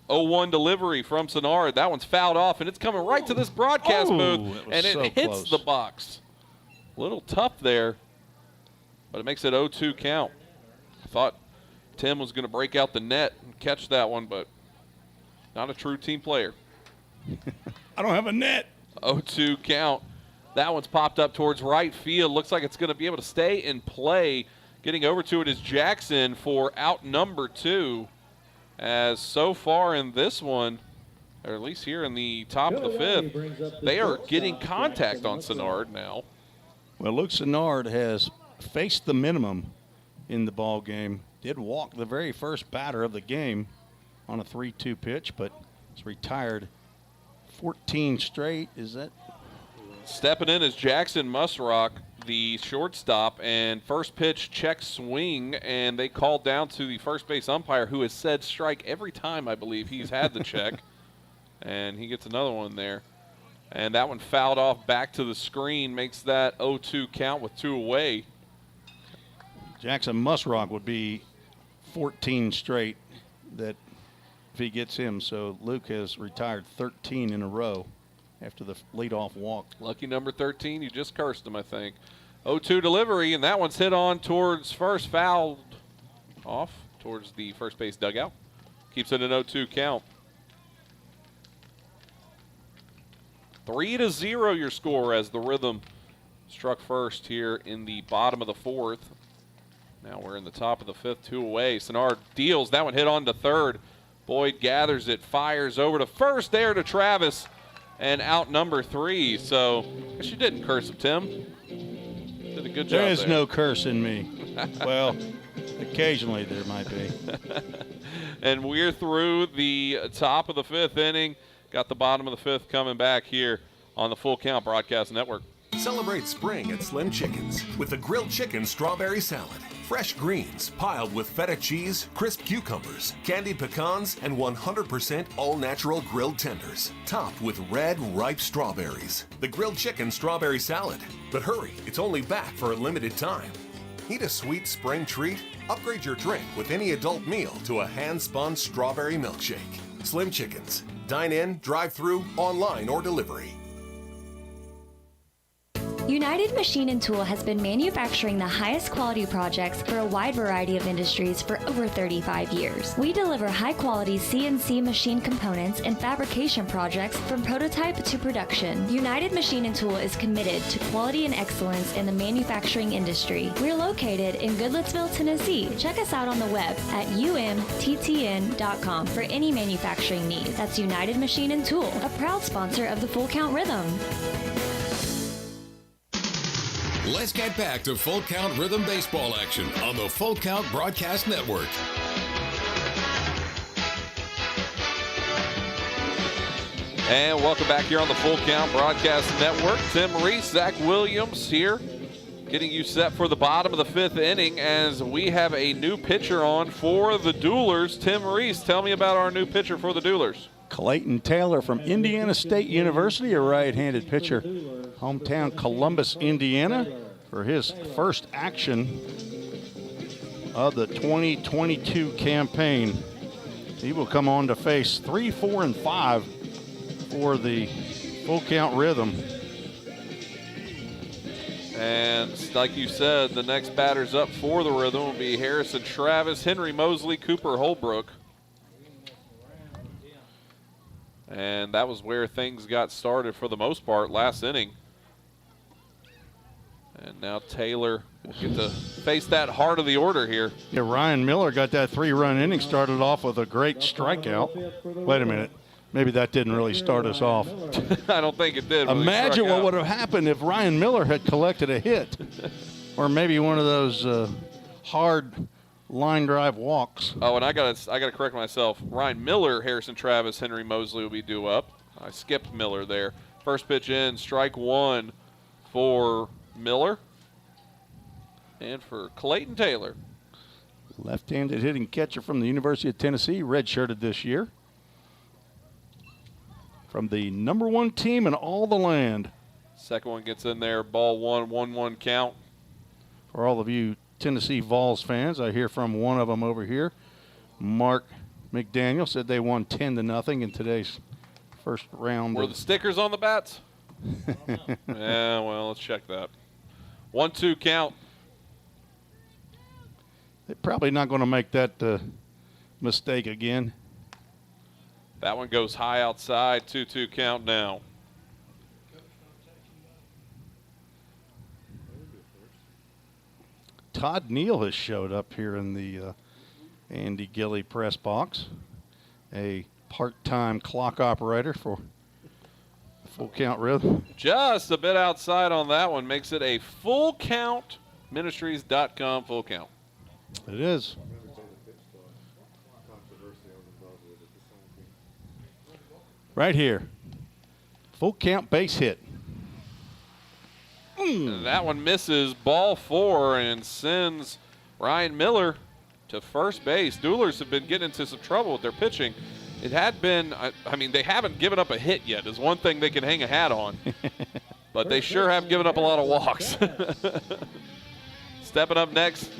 0-1 delivery from Sennard. That one's fouled off, and it's coming right to this broadcast booth, and it hits the box. A little tough there, but it makes it 0-2 count. I thought Tim was going to break out the net and catch that one, but not a true team player. I don't have a net. 0-2 count. That one's popped up towards right field. Looks like it's going to be able to stay in play. Getting over to it is Jackson for out number 2. As so far in this one, or at least here in the top of the 5th, they are getting contact on Sennard now. Well, Luke Sennard has faced the minimum in the ball game. Did walk the very first batter of the game on a 3-2 pitch, but is retired 14 straight. Is that? Stepping in is Jackson Musrock, the shortstop, and first pitch check swing, and they called down to the first base umpire, who has said strike every time, I believe, he's had the check. And he gets another one there. And that one fouled off back to the screen, makes that 0-2 count with 2 away. Jackson Musrock would be 14 straight that if he gets him. So Luke has retired 13 in a row after the leadoff walk. Lucky number 13. You just cursed him, I think. 0-2 delivery, and that one's hit on towards first, fouled off towards the first base dugout. Keeps it an 0-2 count. 3-0 your score as the Rhythm struck first here in the bottom of the fourth. Now we're in the top of the fifth, 2 away. Sinnard deals. That one hit on to third. Boyd gathers it, fires over to first there to Travis, and out number 3. So I guess you didn't curse him, Tim. Did a good job There is there. no curse in me. Well, occasionally there might be. And we're through the top of the fifth inning. Got the bottom of the fifth coming back here on the Full Count Broadcast Network. Celebrate spring at Slim Chickens with the grilled chicken strawberry salad. Fresh greens piled with feta cheese, crisp cucumbers, candied pecans, and 100% all-natural grilled tenders, topped with red, ripe strawberries. The grilled chicken strawberry salad. But hurry, it's only back for a limited time. Need a sweet spring treat? Upgrade your drink with any adult meal to a hand-spun strawberry milkshake. Slim Chickens. Dine in, drive-through, online, or delivery. United Machine and Tool has been manufacturing the highest quality projects for a wide variety of industries for over 35 years. We deliver high-quality CNC machine components and fabrication projects from prototype to production. United Machine and Tool is committed to quality and excellence in the manufacturing industry. We're located in Goodlettsville, Tennessee. Check us out on the web at umttn.com for any manufacturing need. That's United Machine and Tool, a proud sponsor of the Full Count Rhythm. Let's get back to Full Count Rhythm baseball action on the Full Count Broadcast Network. And welcome back here on the Full Count Broadcast Network. Tim Reese, Zach Williams here, getting you set for the bottom of the fifth inning as we have a new pitcher on for the Duelers. Tim Reese, tell me about our new pitcher for the Duelers. Clayton Taylor from Indiana State University, a right-handed pitcher. Hometown Columbus, Indiana, for his first action of the 2022 campaign. He will come on to face 3, 4, and 5 for the Full Count Rhythm. And like you said, the next batters up for the Rhythm will be Harrison Travis, Henry Mosley, Cooper Holbrook. And that was where things got started for the most part last inning. And now Taylor will get to face that heart of the order here. Yeah, Ryan Miller got that 3-run inning, started off with a great strikeout. Wait a minute. Maybe that didn't really start us off. I don't think it did. Imagine what would have happened if Ryan Miller had collected a hit. Or maybe one of those hard line drive walks. Oh, and I gotta correct myself. Ryan Miller, Harrison Travis, Henry Mosley will be due up. I skipped Miller there. First pitch in, strike one for Miller. And for Clayton Taylor. Left-handed hitting catcher from the University of Tennessee, redshirted this year. From the #1 team in all the land. Second one gets in there, ball one, 1-1 count. For all of you Tennessee Vols fans, I hear from one of them over here. Mark McDaniel said they won 10-0 in today's first round. Were the stickers on the bats? Yeah, well, let's check that. 1-2 count. They're probably not going to make that mistake again. That one goes high outside, 2-2 count now. Todd Neal has showed up here in the Andy Gilley press box, a part-time clock operator for Full Count Rhythm. Just a bit outside on that one, makes it a Full Count Ministries.com Full Count. It is. Right here. Full count base hit. And that one misses, ball 4, and sends Ryan Miller to first base. Duelers have been getting into some trouble with their pitching. It had been, I mean, they haven't given up a hit yet, is one thing they can hang a hat on. But they sure have given up a lot of walks. Stepping up next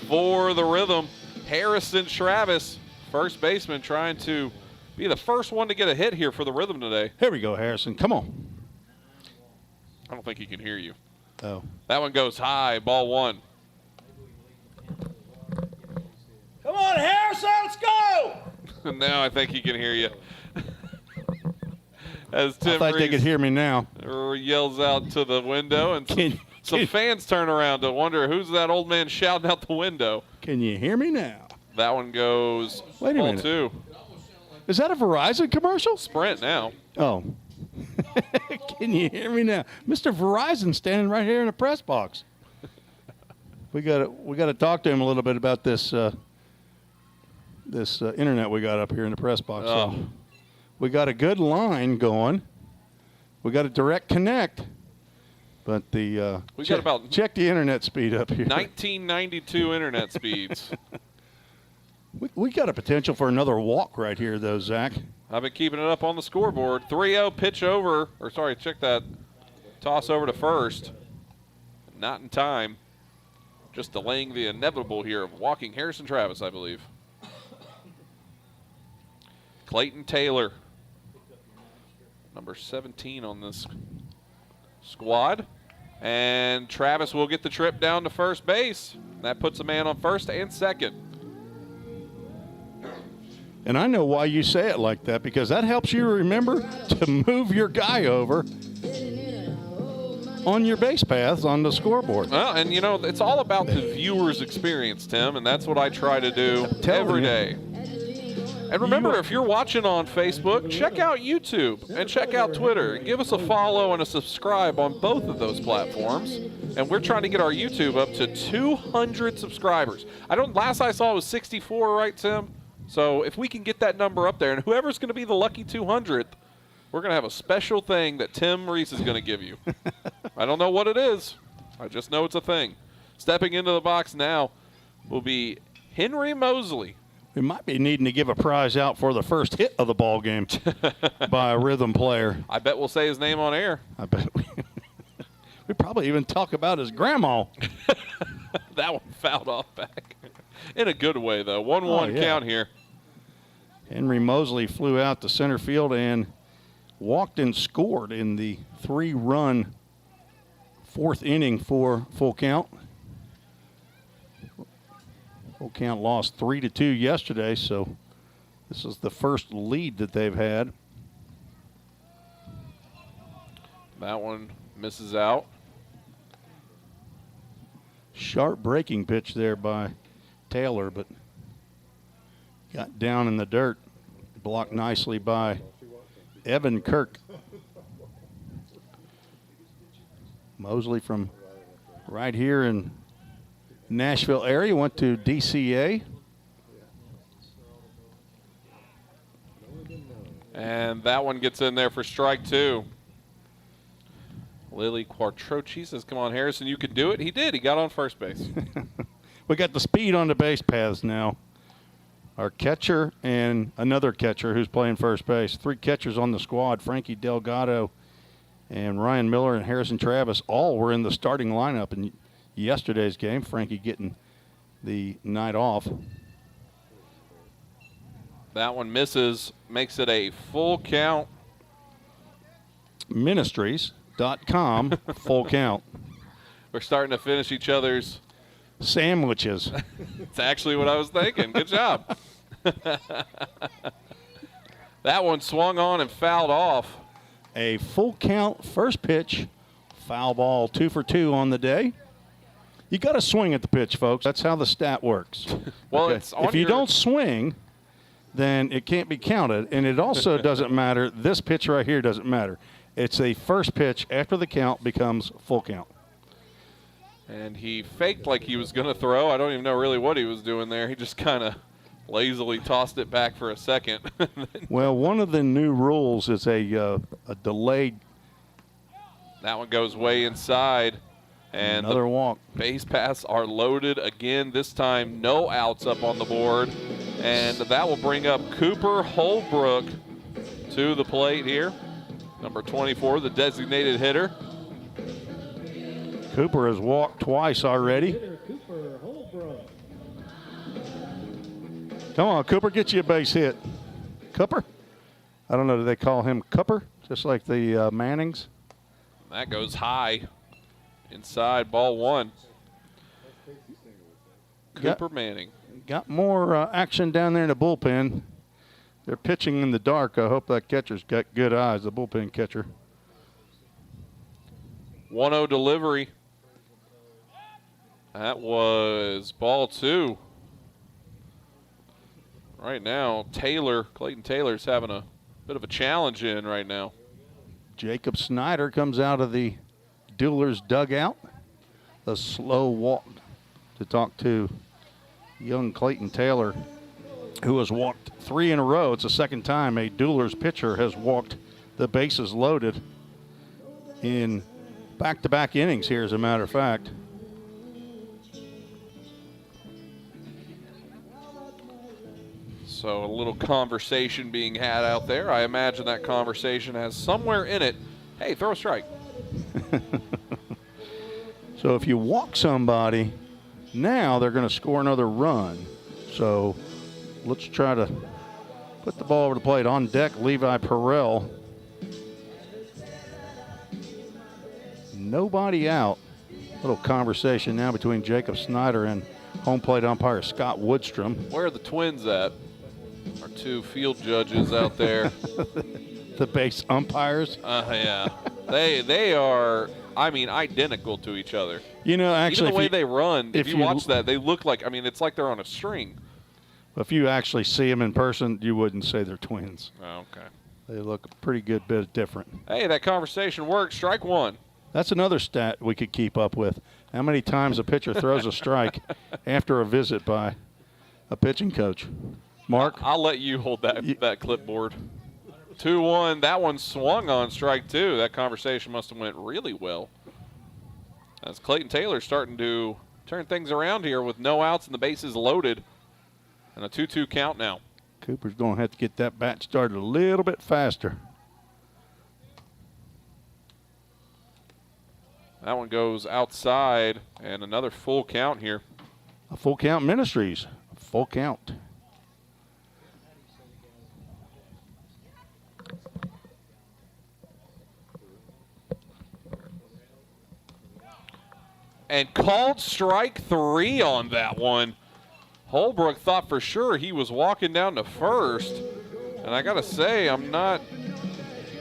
for the Rhythm, Harrison Travis, first baseman, trying to be the first one to get a hit here for the Rhythm today. Here we go, Harrison. Come on. I don't think he can hear you. Oh. That one goes high, ball one. Come on, Harrison, let's go! Now I think he can hear you. As Tim I thought they could hear me now. Yells out to the window, and some fans turn around to wonder who's that old man shouting out the window. Can you hear me now? That one goes Wait a ball minute. two. Is that a Verizon commercial? Sprint now. Oh. Can you hear me now? Mr. Verizon standing right here in the press box. We got to talk to him a little bit about this internet we got up here in the press box. Oh. So we got a good line going. We got a direct connect, but check the internet speed up here. 1992 internet speeds. We got a potential for another walk right here, though, Zach. I've been keeping it up on the scoreboard. 3-0 pitch over, or sorry, check that. Toss over to first. Not in time. Just delaying the inevitable here of walking Harrison Travis, I believe. Clayton Taylor, number 17 on this squad. And Travis will get the trip down to first base. That puts a man on first and second. And I know why you say it like that, because that helps you remember to move your guy over on your base paths on the scoreboard. Well, and you know, it's all about the viewer's experience, Tim, and that's what I try to do every day. And remember, if you're watching on Facebook, check out YouTube and check out Twitter. Give us a follow and a subscribe on both of those platforms. And we're trying to get our YouTube up to 200 subscribers. Last I saw it was 64, right, Tim? So if we can get that number up there, and whoever's going to be the lucky 200th, we're going to have a special thing that Tim Reese is going to give you. I don't know what it is. I just know it's a thing. Stepping into the box now will be Henry Mosley. We might be needing to give a prize out for the first hit of the ball game by a Rhythm player. I bet we'll say his name on air. I bet we probably even talk about his grandma. That one fouled off back. In a good way, though. 1-1 count here. Henry Mosley flew out to center field and walked and scored in the 3-run fourth inning for Full Count. Full Count lost 3-2 yesterday, so this is the first lead that they've had. That one misses out. Sharp breaking pitch there by Taylor, but got down in the dirt. Blocked nicely by Evan Kirk. Mosley from right here in Nashville area went to DCA. And that one gets in there for strike two. Lily Quattrochi says, come on, Harrison, you can do it. He did. He got on first base. We got the speed on the base paths now. Our catcher and another catcher who's playing first base. 3 catchers on the squad. Frankie Delgado and Ryan Miller and Harrison Travis all were in the starting lineup in yesterday's game. Frankie getting the night off. That one misses, makes it a full count. Ministries.com, full count. We're starting to finish each other's sandwiches. It's actually what I was thinking. Good job. That one swung on and fouled off. A full count first pitch, foul ball, 2 for 2 on the day. You got to swing at the pitch, folks. That's how the stat works. Well, okay. it's on if you don't swing, then it can't be counted. And it also doesn't matter. This pitch right here doesn't matter. It's a first pitch after the count becomes full count. And he faked like he was going to throw. I don't even know really what he was doing there. He just kind of lazily tossed it back for a second. Well, one of the new rules is a delayed. That one goes way inside. And another walk. Base paths are loaded again. This time, no outs up on the board. And that will bring up Cooper Holbrook to the plate here. Number 24, the designated hitter. Cooper has walked twice already. Come on, Cooper, get you a base hit. Cooper? I don't know, do they call him Cooper, just like the Mannings? That goes high. Inside, ball one. Cooper Manning. Got more action down there in the bullpen. They're pitching in the dark. I hope that catcher's got good eyes, the bullpen catcher. 1-0 delivery. That was ball two. Right now, Clayton Taylor's having a bit of a challenge in right now. Jacob Snyder comes out of the Duelers dugout. A slow walk to talk to young Clayton Taylor, who has walked 3 in a row. It's the second time a Duelers pitcher has walked the bases loaded in back-to-back innings here, as a matter of fact. So a little conversation being had out there. I imagine that conversation has somewhere in it, hey, throw a strike. So if you walk somebody, now they're going to score another run. So let's try to put the ball over the plate. On deck, Levi Perrell. Nobody out. Little conversation now between Jacob Snyder and home plate umpire Scott Woodstrom. Where are the Twins at? Our two field judges out there. The base umpires? Yeah. They are, I mean, identical to each other. You know, actually, even the way they run, if you watch that, they look like, I mean, it's like they're on a string. If you actually see them in person, you wouldn't say they're twins. Oh, okay. They look a pretty good bit different. Hey, that conversation worked. Strike one. That's another stat we could keep up with. How many times a pitcher throws a strike after a visit by a pitching coach? Mark? I'll let you hold that clipboard. 2-1. That one swung on strike two. That conversation must have went really well. As Clayton Taylor starting to turn things around here with no outs and the bases loaded. And a 2-2 count now. Cooper's going to have to get that bat started a little bit faster. That one goes outside, and another full count here. A full count Ministries. A full count. And called strike three on that one. Holbrook thought for sure he was walking down to first. And I got to say, I'm not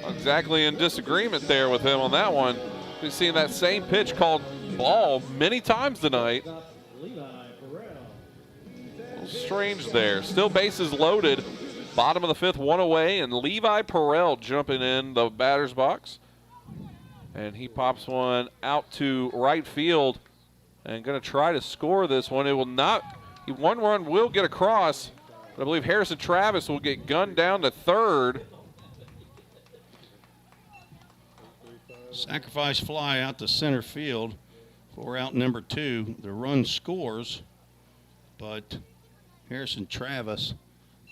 exactly in disagreement there with him on that one. We've seen that same pitch called ball many times tonight. A little strange there. Still bases loaded. Bottom of the fifth, one away, and Levi Perrell jumping in the batter's box. And he pops one out to right field and going to try to score this one. It will not. One run will get across, but I believe Harrison Travis will get gunned down to third. Sacrifice fly out to center field for out number 2. The run scores, but Harrison Travis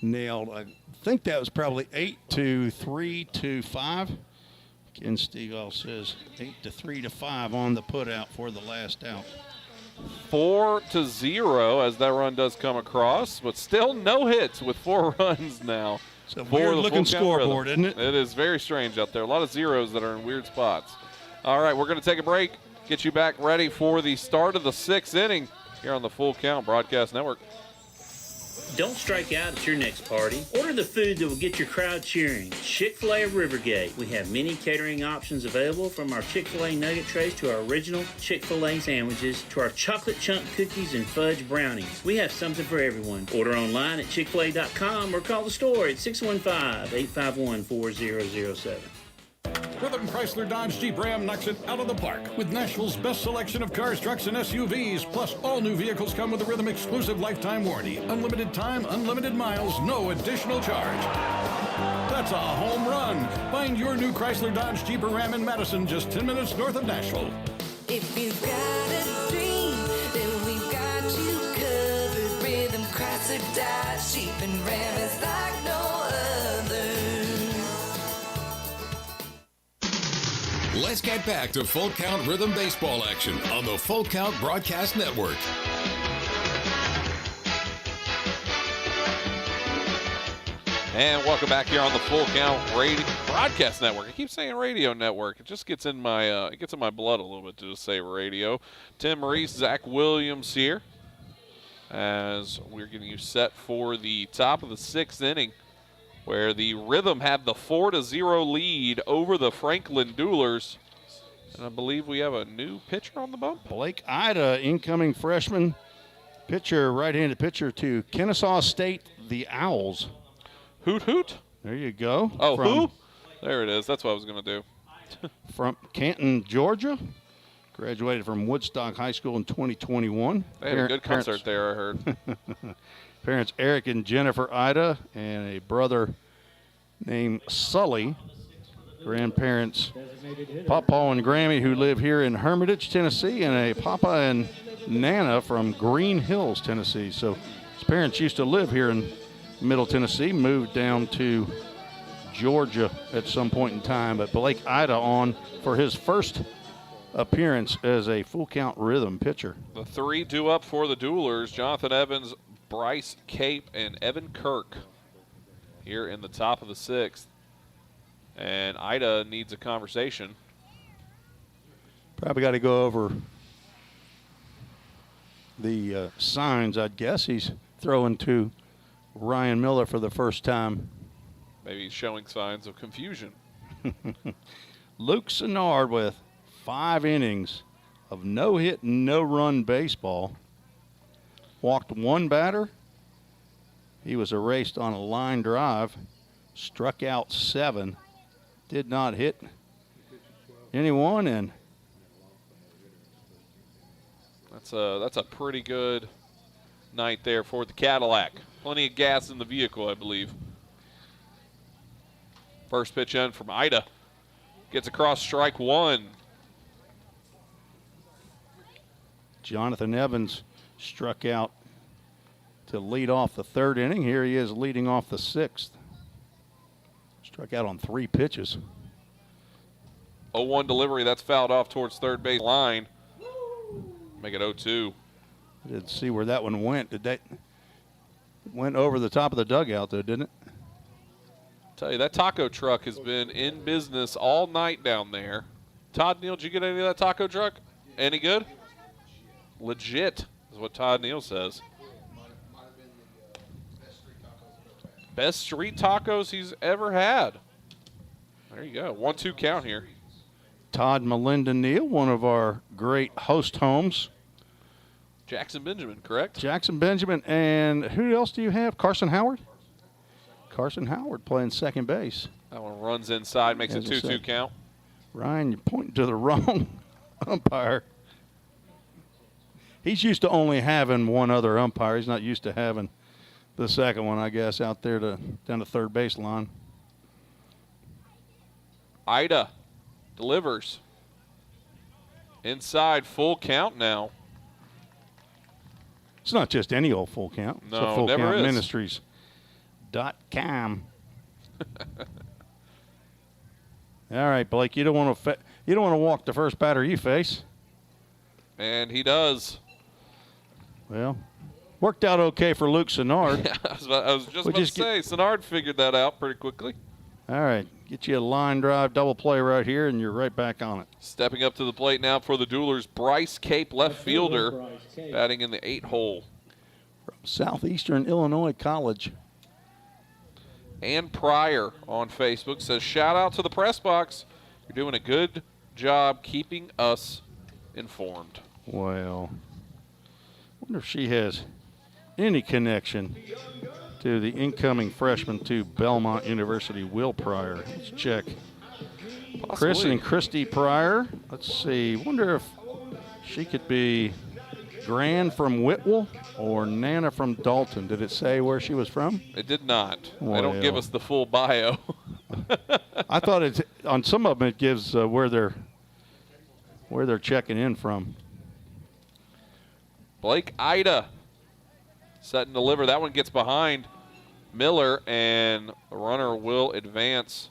nailed, I think that was probably 8-3-5. Ken Stegall says 8-3-5 on the put out for the last out. 4-0 as that run does come across, but still no hits with 4 runs now. It's a weird looking scoreboard, isn't it? It is very strange out there. A lot of zeros that are in weird spots. All right, we're going to take a break, get you back ready for the start of the 6th inning here on the Full Count Broadcast Network. Don't strike out at your next party. Order the food that will get your crowd cheering. Chick-fil-A of Rivergate. We have many catering options available, from our Chick-fil-A nugget trays to our original Chick-fil-A sandwiches to our chocolate chunk cookies and fudge brownies. We have something for everyone. Order online at chickfil-a.com or call the store at 615-851-4007. Rhythm Chrysler Dodge Jeep Ram knocks it out of the park with Nashville's best selection of cars, trucks, and SUVs. Plus, all new vehicles come with a Rhythm exclusive lifetime warranty. Unlimited time, unlimited miles, no additional charge. That's a home run. Find your new Chrysler Dodge Jeep or Ram in Madison, just 10 minutes north of Nashville. If you've got a dream, then we've got you covered. Rhythm Chrysler Dodge Jeep and Ram is like no other. Let's get back to Full Count Rhythm Baseball action on the Full Count Broadcast Network. And welcome back here on the Full Count Radio Broadcast Network. I keep saying radio network. It just gets in my blood a little bit to just say radio. Tim Maurice, Zach Williams here as we're getting you set for the top of the 6th inning, where the Rhythm had the 4-0 lead over the Franklin Duelers. And I believe we have a new pitcher on the bump. Blake Ida, incoming freshman pitcher, right-handed pitcher to Kennesaw State, the Owls. Hoot hoot. There you go. Oh, who? There it is. That's what I was going to do. From Canton, Georgia. Graduated from Woodstock High School in 2021. They had a good concert there, I heard. Parents Eric and Jennifer Ida, and a brother named Sully. Grandparents Papa and Grammy, who live here in Hermitage, Tennessee, and a Papa and Nana from Green Hills, Tennessee. So his parents used to live here in Middle Tennessee, moved down to Georgia at some point in time. But Blake Ida on for his first appearance as a full count rhythm pitcher. The 3 due up for the Duelers: Jonathan Evans, Bryce Cape, and Evan Kirk here in the top of the 6th. And Ida needs a conversation. Probably got to go over the signs, I'd guess. He's throwing to Ryan Miller for the first time. Maybe he's showing signs of confusion. Luke Sennard with 5 innings of no-hit, no-run baseball. Walked 1 batter. He was erased on a line drive. Struck out 7. Did not hit anyone, and that's a pretty good night there for the Cadillac. Plenty of gas in the vehicle, I believe. First pitch in from Ida. Gets across strike 1. Jonathan Evans struck out to lead off the 3rd inning. Here he is leading off the 6th. Struck out on 3 pitches. 0-1 delivery. That's fouled off towards third base line. Make it 0-2. I didn't see where that one went. It went over the top of the dugout, though, didn't it? Tell you, that taco truck has been in business all night down there. Todd Neal, did you get any of that taco truck? Any good? Legit is what Todd Neal says. Best street tacos he's ever had. There you go. 1-2 count here. Todd Melinda Neal, one of our great host homes. Jackson Benjamin, correct? Jackson Benjamin. And who else do you have? Carson Howard? Carson Howard playing second base. That one runs inside, makes it 2-2 count. Ryan, you're pointing to the wrong umpire. He's used to only having one other umpire. He's not used to having the second one, I guess, out there down the third base line. Ida delivers. Inside, full count now. It's not just any old full count. No, it's a full never count is. Ministries.com. All right, Blake, you don't want to walk the first batter you face. And he does. Well, worked out okay for Luke Sennard. Yeah, I was just about to say, Sennard figured that out pretty quickly. All right, get you a line drive double play right here, and you're right back on it. Stepping up to the plate now for the Duelers, Bryce Cape, left fielder, batting in the 8 hole. From Southeastern Illinois College. Ann Pryor on Facebook says, shout out to the press box. You're doing a good job keeping us informed. Well, wonder if she has any connection to the incoming freshman to Belmont University, Will Pryor. Let's check. Possibly. Chris and Christy Pryor. Let's see. Wonder if she could be Gran from Whitwell or Nana from Dalton. Did it say where she was from? It did not. Well, they don't give us the full bio. I thought on some of them it gives where they're checking in from. Blake Ida set and deliver. That one gets behind Miller, and the runner will advance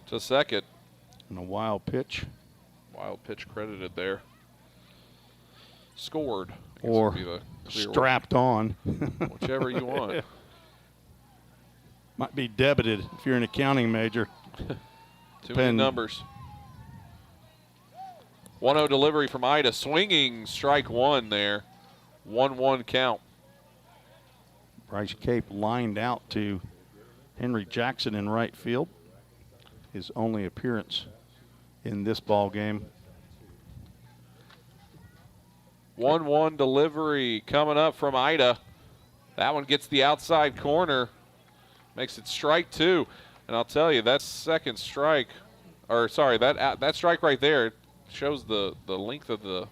to second. And a wild pitch. Wild pitch credited there. Scored. Or strapped on. Whichever you want. Might be debited if you're an accounting major. Too many numbers. 1-0 delivery from Ida. Swinging strike one there. 1-1 count. Bryce Cape lined out to Henry Jackson in right field. His only appearance in this ball game. 1-1 delivery coming up from Ida. That one gets the outside corner. Makes it strike two. And I'll tell you, that second strike, or sorry, that strike right there shows the length of the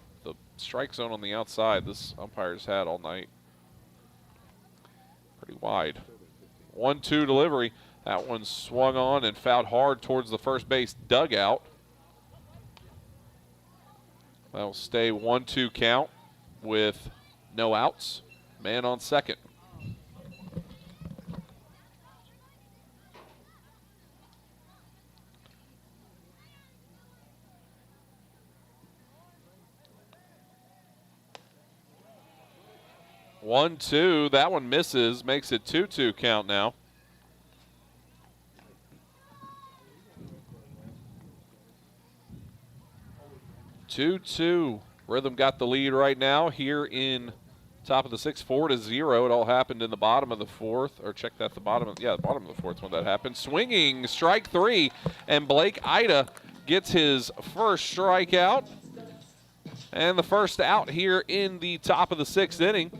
strike zone on the outside this umpire's had all night. Pretty wide. 1-2 delivery. That one swung on and fouled hard towards the first base dugout. That'll stay 1-2 count with no outs. Man on second. One, two, that one misses, makes it 2-2 count now. Two. Rhythm got the lead right now here in top of the sixth, 4-0. It all happened in the bottom of the fourth, or check that, the bottom of the fourth when that happened. Swinging, strike three, and Blake Ida gets his first strikeout and the first out here in the top of the sixth inning.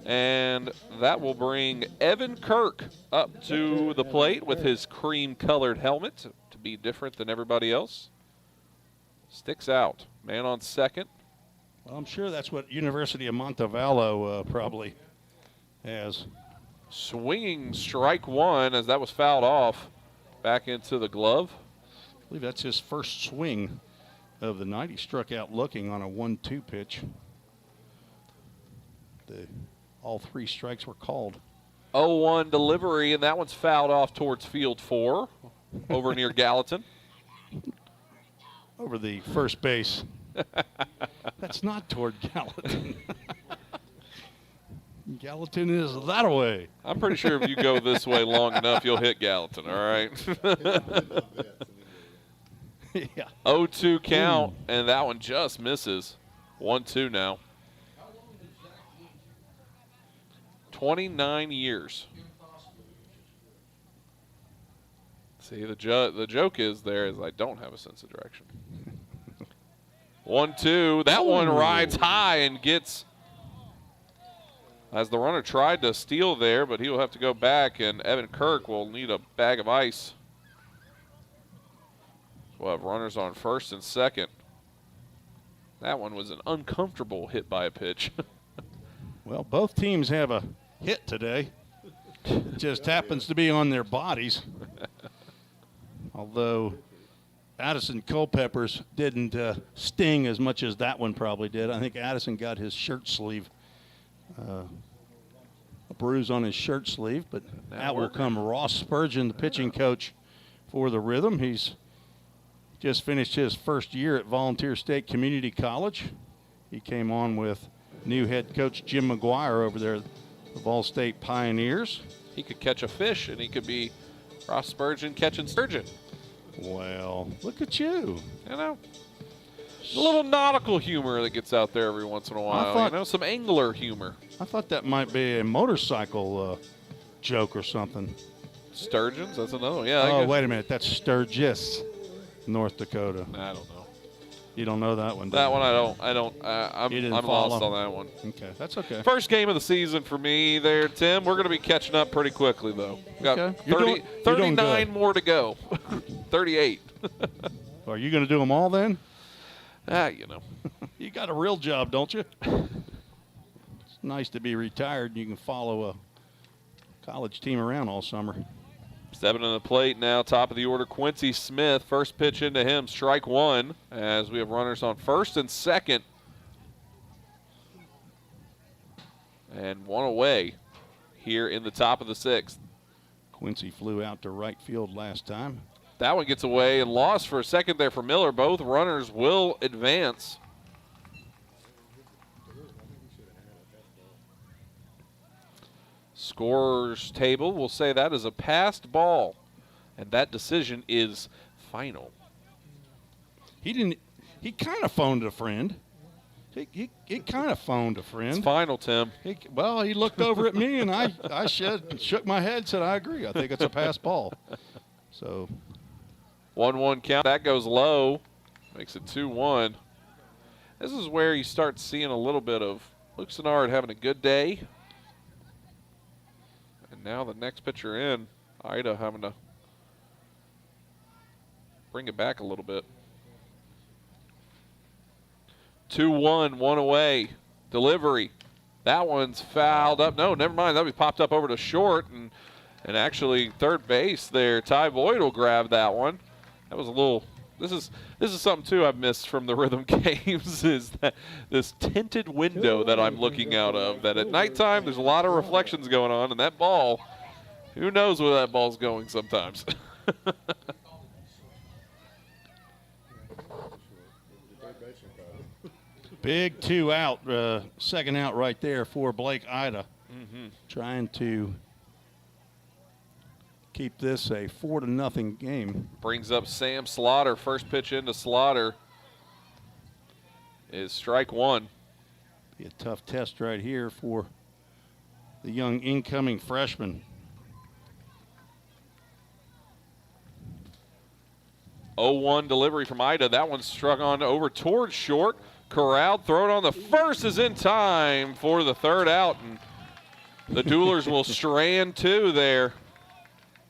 And that will bring Evan Kirk up to the plate with his cream-colored helmet to be different than everybody else. Sticks out. Man on second. Well, I'm sure that's what University of Montevallo probably has. Swinging strike one as that was fouled off back into the glove. I believe that's his first swing of the night. He struck out looking on a 1-2 pitch. All three strikes were called. 0-1 delivery, and that one's fouled off towards field 4 over near Gallatin. Over the first base. That's not toward Gallatin. Gallatin is that way. I'm pretty sure if you go this way long enough, you'll hit Gallatin, all right? Yeah. 0-2 count, and that one just misses. 1-2 now. 29 years. See, the joke is I don't have a sense of direction. 1-2. That one rides high and gets, as the runner tried to steal there, but he will have to go back, and Evan Kirk will need a bag of ice. We'll have runners on first and second. That one was an uncomfortable hit by a pitch. Well, both teams have a hit today. It just happens to be on their bodies. Although Addison Culpepper's didn't sting as much as that one probably did. I think Addison got his shirt sleeve, a bruise on his shirt sleeve, but that will come Ross Spurgeon, the pitching coach for the Rhythm. He's just finished his first year at Volunteer State Community College. He came on with new head coach Jim McGuire over there, the Vol State Pioneers. He could catch a fish, and he could be Ross Spurgeon catching sturgeon. Well, look at you. You know, a little nautical humor that gets out there every once in a while. Some angler humor. I thought that might be a motorcycle joke or something. Sturgeons? That's another one. Yeah. Wait a minute. That's Sturgis, North Dakota. I don't know. You don't know that one, do That you? one I don't. I'm lost on that one. Okay, that's okay. First game of the season for me there, Tim. We're going to be catching up pretty quickly, though. We got 39 more to go. 38. Are you going to do them all then? You know. You got a real job, don't you? It's nice to be retired and you can follow a college team around all summer. Stepping on the plate now, top of the order, Quincy Smith. First pitch into him, strike one, as we have runners on first and second. And one away here in the top of the sixth. Quincy flew out to right field last time. That one gets away and lost for a second there for Miller. Both runners will advance. Scorer's table will say that is a passed ball, and that decision is final. He kind of phoned a friend. He kind of phoned a friend. It's final, Tim. He looked over at me, and I shook my head, said, I agree. I think it's a pass ball. So 1-1 count. That goes low. Makes it 2-1. This is where you start seeing a little bit of Luke Sennard having a good day. And now the next pitcher in, Ida having to bring it back a little bit. 2-1, one away. Delivery. That one's fouled up. No, never mind. That popped up over to short, and actually third base there. Ty Boyd will grab that one. That was a little. This is something too I've missed from the Rhythm games, is that this tinted window that I'm looking out of. That at nighttime there's a lot of reflections going on, and that ball, who knows where that ball's going sometimes. Big 2 out, second out right there for Blake Ida. Trying to keep this a 4-0 game. Brings up Sam Slaughter. First pitch into Slaughter is strike one. Be a tough test right here for the young incoming freshman. 0-1 delivery from Ida. That one struck on over towards short. Corralled, thrown on the first is in time for the third out, and the Duelers will strand two there.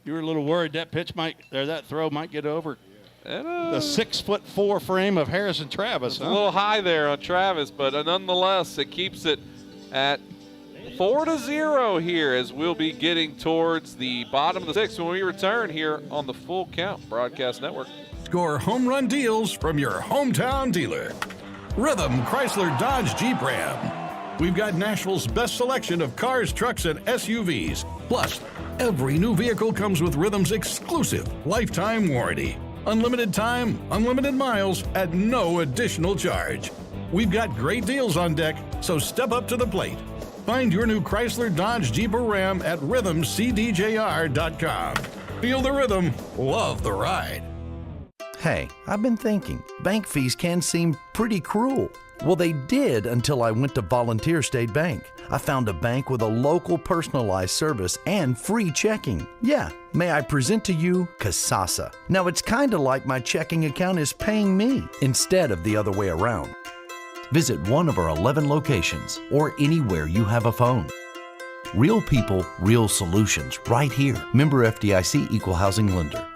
You were a little worried that that throw might get over the 6'4" frame of Harrison Travis. A little high there on Travis, but nonetheless, it keeps it at 4-0 here as we'll be getting towards the bottom of the sixth when we return here on the Full Count Broadcast Network. Score home run deals from your hometown dealer. Rhythm Chrysler Dodge Jeep Ram. We've got Nashville's best selection of cars, trucks, and SUVs. Plus, every new vehicle comes with Rhythm's exclusive lifetime warranty. Unlimited time, unlimited miles at no additional charge. We've got great deals on deck, so step up to the plate. Find your new Chrysler Dodge Jeep or Ram at rhythmcdjr.com. Feel the rhythm, love the ride. Hey, I've been thinking, bank fees can seem pretty cruel. Well, they did until I went to Volunteer State Bank. I found a bank with a local personalized service and free checking. Yeah, may I present to you Kasasa. Now, it's kind of like my checking account is paying me instead of the other way around. Visit one of our 11 locations or anywhere you have a phone. Real people, real solutions, right here. Member FDIC Equal Housing Lender.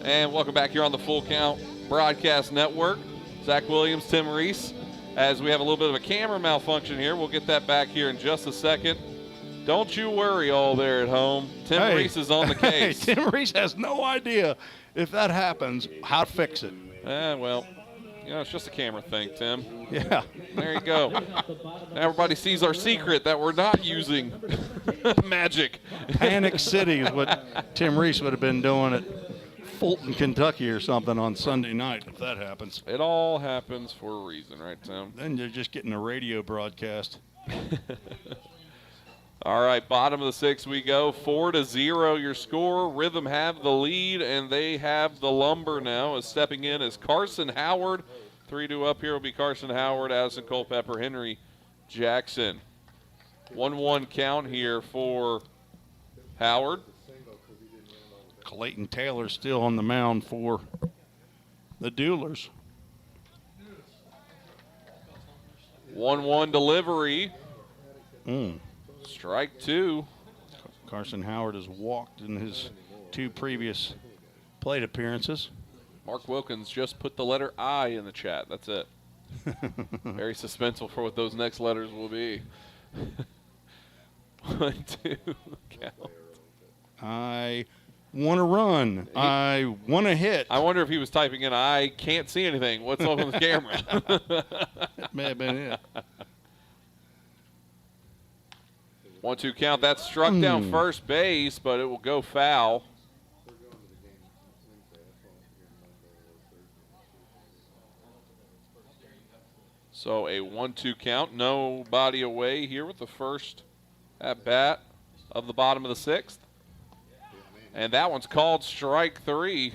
And welcome back here on the Full Count Broadcast Network. Zach Williams, Tim Reese. As we have a little bit of a camera malfunction here, we'll get that back here in just a second. Don't you worry all there at home. Tim Reese is on the case. Tim Reese has no idea if that happens, how to fix it. Well, it's just a camera thing, Tim. Yeah. There you go. Now everybody sees our secret that we're not using magic. Panic City is what Tim Reese would have been doing at Fulton, Kentucky or something on Sunday night if that happens. It all happens for a reason, right, Tim? Then you're just getting a radio broadcast. All right, bottom of the sixth we go. 4-0 your score. Rhythm have the lead, and they have the lumber now. As stepping in is Carson Howard. 3-2 up here will be Carson Howard, Addison Culpepper, Henry Jackson. 1-1 count here for Howard. Clayton Taylor still on the mound for the Duelers. 1-1 delivery. Strike two. Carson Howard has walked in his two previous plate appearances. Mark Wilkins just put the letter I in the chat. That's it. Very suspenseful for what those next letters will be. 1-2 count. want to run. I want to hit. I wonder if he was typing in, I can't see anything. What's up on the camera? That may have been it. 1-2 count. That's struck down first base, but it will go foul. So a 1-2 count. Nobody away here with the first at bat of the bottom of the sixth. And that one's called strike 3.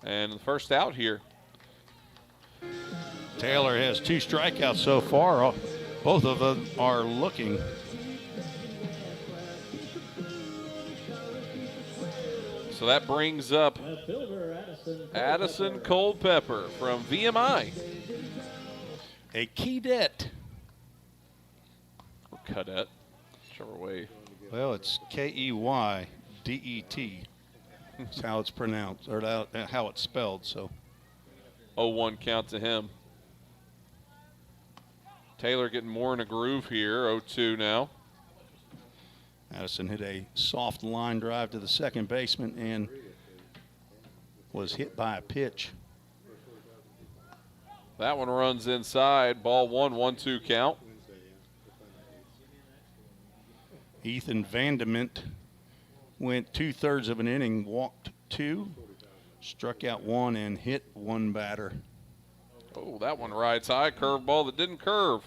And the first out here. Taylor has 2 strikeouts so far. Both of them are looking. So that brings up Addison Culpepper from VMI. A cadet. Or cadet, whichever way. Well, it's Keydet. That's how it's pronounced, or how it's spelled. So 0-1 count to him. Taylor getting more in a groove here. 0-2 now. Addison hit a soft line drive to the second baseman and was hit by a pitch. That one runs inside. Ball 1-1-2 count. Ethan Vandement went 2/3 of an inning, walked 2, struck out 1, and hit 1 batter. Oh, that one rides high. Curveball that didn't curve.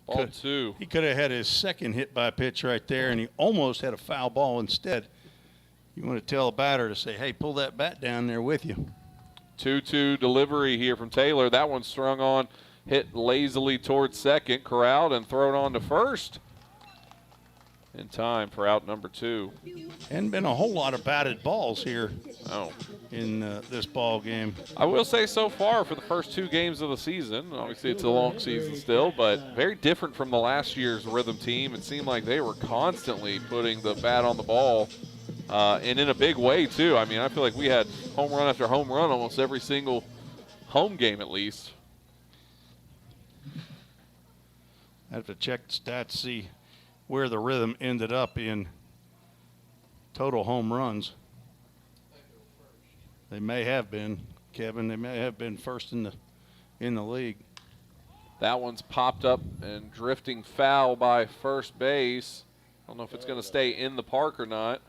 Ball 2. He could have had his second hit by pitch right there, and he almost had a foul ball instead. You want to tell a batter to say, hey, pull that bat down there with you. 2-2 delivery here from Taylor. That one strung on, hit lazily towards second, corralled, and thrown on to first. In time for out number 2. Hadn't been a whole lot of batted balls here in this ball game. I will say so far for the first 2 games of the season, obviously it's a long season still, but very different from the last year's Rhythm team. It seemed like they were constantly putting the bat on the ball, and in a big way too. I mean, I feel like we had home run after home run almost every single home game at least. I have to check the stats, see where the Rhythm ended up in total home runs. They may have been, Kevin. They may have been first in the league. That one's popped up and drifting foul by first base. I don't know if it's going to stay in the park or not.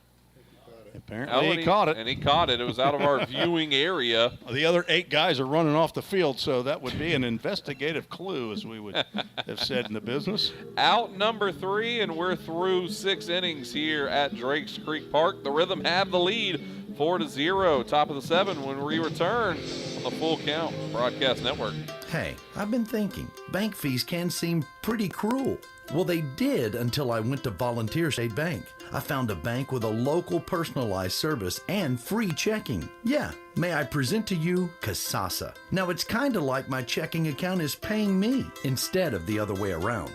Apparently he caught it. And he caught it. It was out of our viewing area. The other 8 guys are running off the field, so that would be an investigative clue, as we would have said in the business. Out number 3, and we're through 6 innings here at Drakes Creek Park. The Rhythm have the lead, 4-0. Top of the 7 when we return on the Full Count Broadcast Network. Hey, I've been thinking, bank fees can seem pretty cruel. Well, they did until I went to Volunteer State Bank. I found a bank with a local personalized service and free checking. Yeah, may I present to you Kasasa. Now, it's kind of like my checking account is paying me instead of the other way around.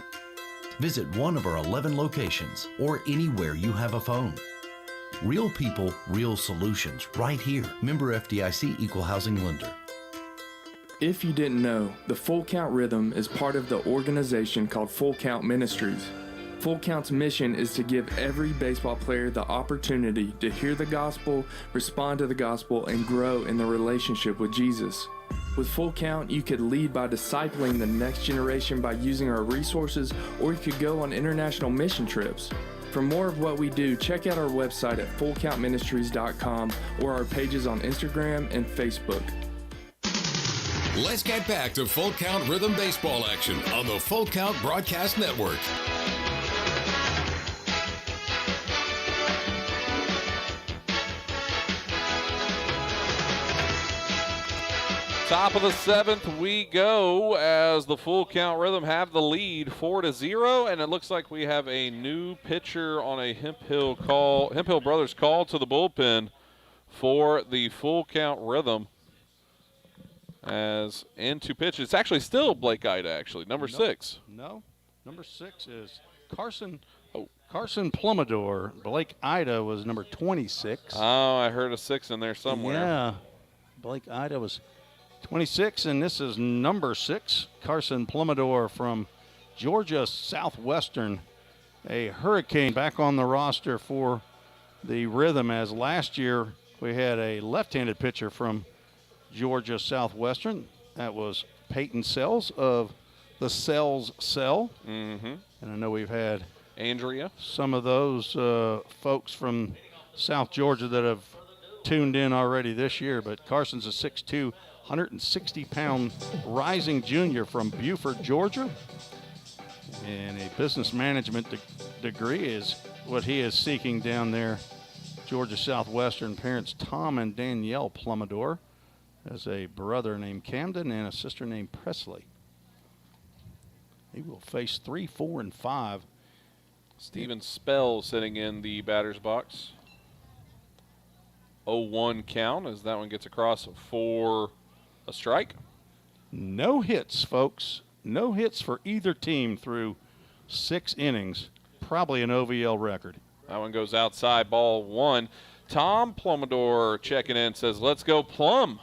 Visit one of our 11 locations or anywhere you have a phone. Real people, real solutions, right here. Member FDIC Equal Housing Lender. If you didn't know, the Full Count Rhythm is part of the organization called Full Count Ministries. Full Count's mission is to give every baseball player the opportunity to hear the gospel, respond to the gospel, and grow in the relationship with Jesus. With Full Count, you could lead by discipling the next generation by using our resources, or you could go on international mission trips. For more of what we do, check out our website at fullcountministries.com or our pages on Instagram and Facebook. Let's get back to Full Count Rhythm baseball action on the Full Count Broadcast Network. Top of the 7th we go as the Full Count Rhythm have the lead 4-0, and it looks like we have a new pitcher on a Hemphill Brothers call to the bullpen for the Full Count Rhythm. As into pitch, it's actually still Blake Ida, actually, number 6. No, number 6 is Carson Plumidor. Blake Ida was number 26. Oh, I heard a 6 in there somewhere. Yeah, Blake Ida was 26, and this is number 6, Carson Plumidor from Georgia Southwestern a hurricane back on the roster for the Rhythm, as last year we had a left-handed pitcher from Georgia Southwestern. That was Peyton Sells of the Sells Cell. Mm-hmm. And I know we've had Andrea, some of those folks from South Georgia that have tuned in already this year. But Carson's a 6'2", 160-pound rising junior from Buford, Georgia. And a business management degree is what he is seeking down there. Georgia Southwestern. Parents Tom and Danielle Plumidor. Has a brother named Camden and a sister named Presley. He will face 3, 4, and 5. Steven Spell sitting in the batter's box. 0-1 count as that one gets across for a strike. No hits, folks. No hits for either team through 6 innings. Probably an OVL record. That one goes outside, ball 1. Tom Plumidor checking in, says, let's go Plum.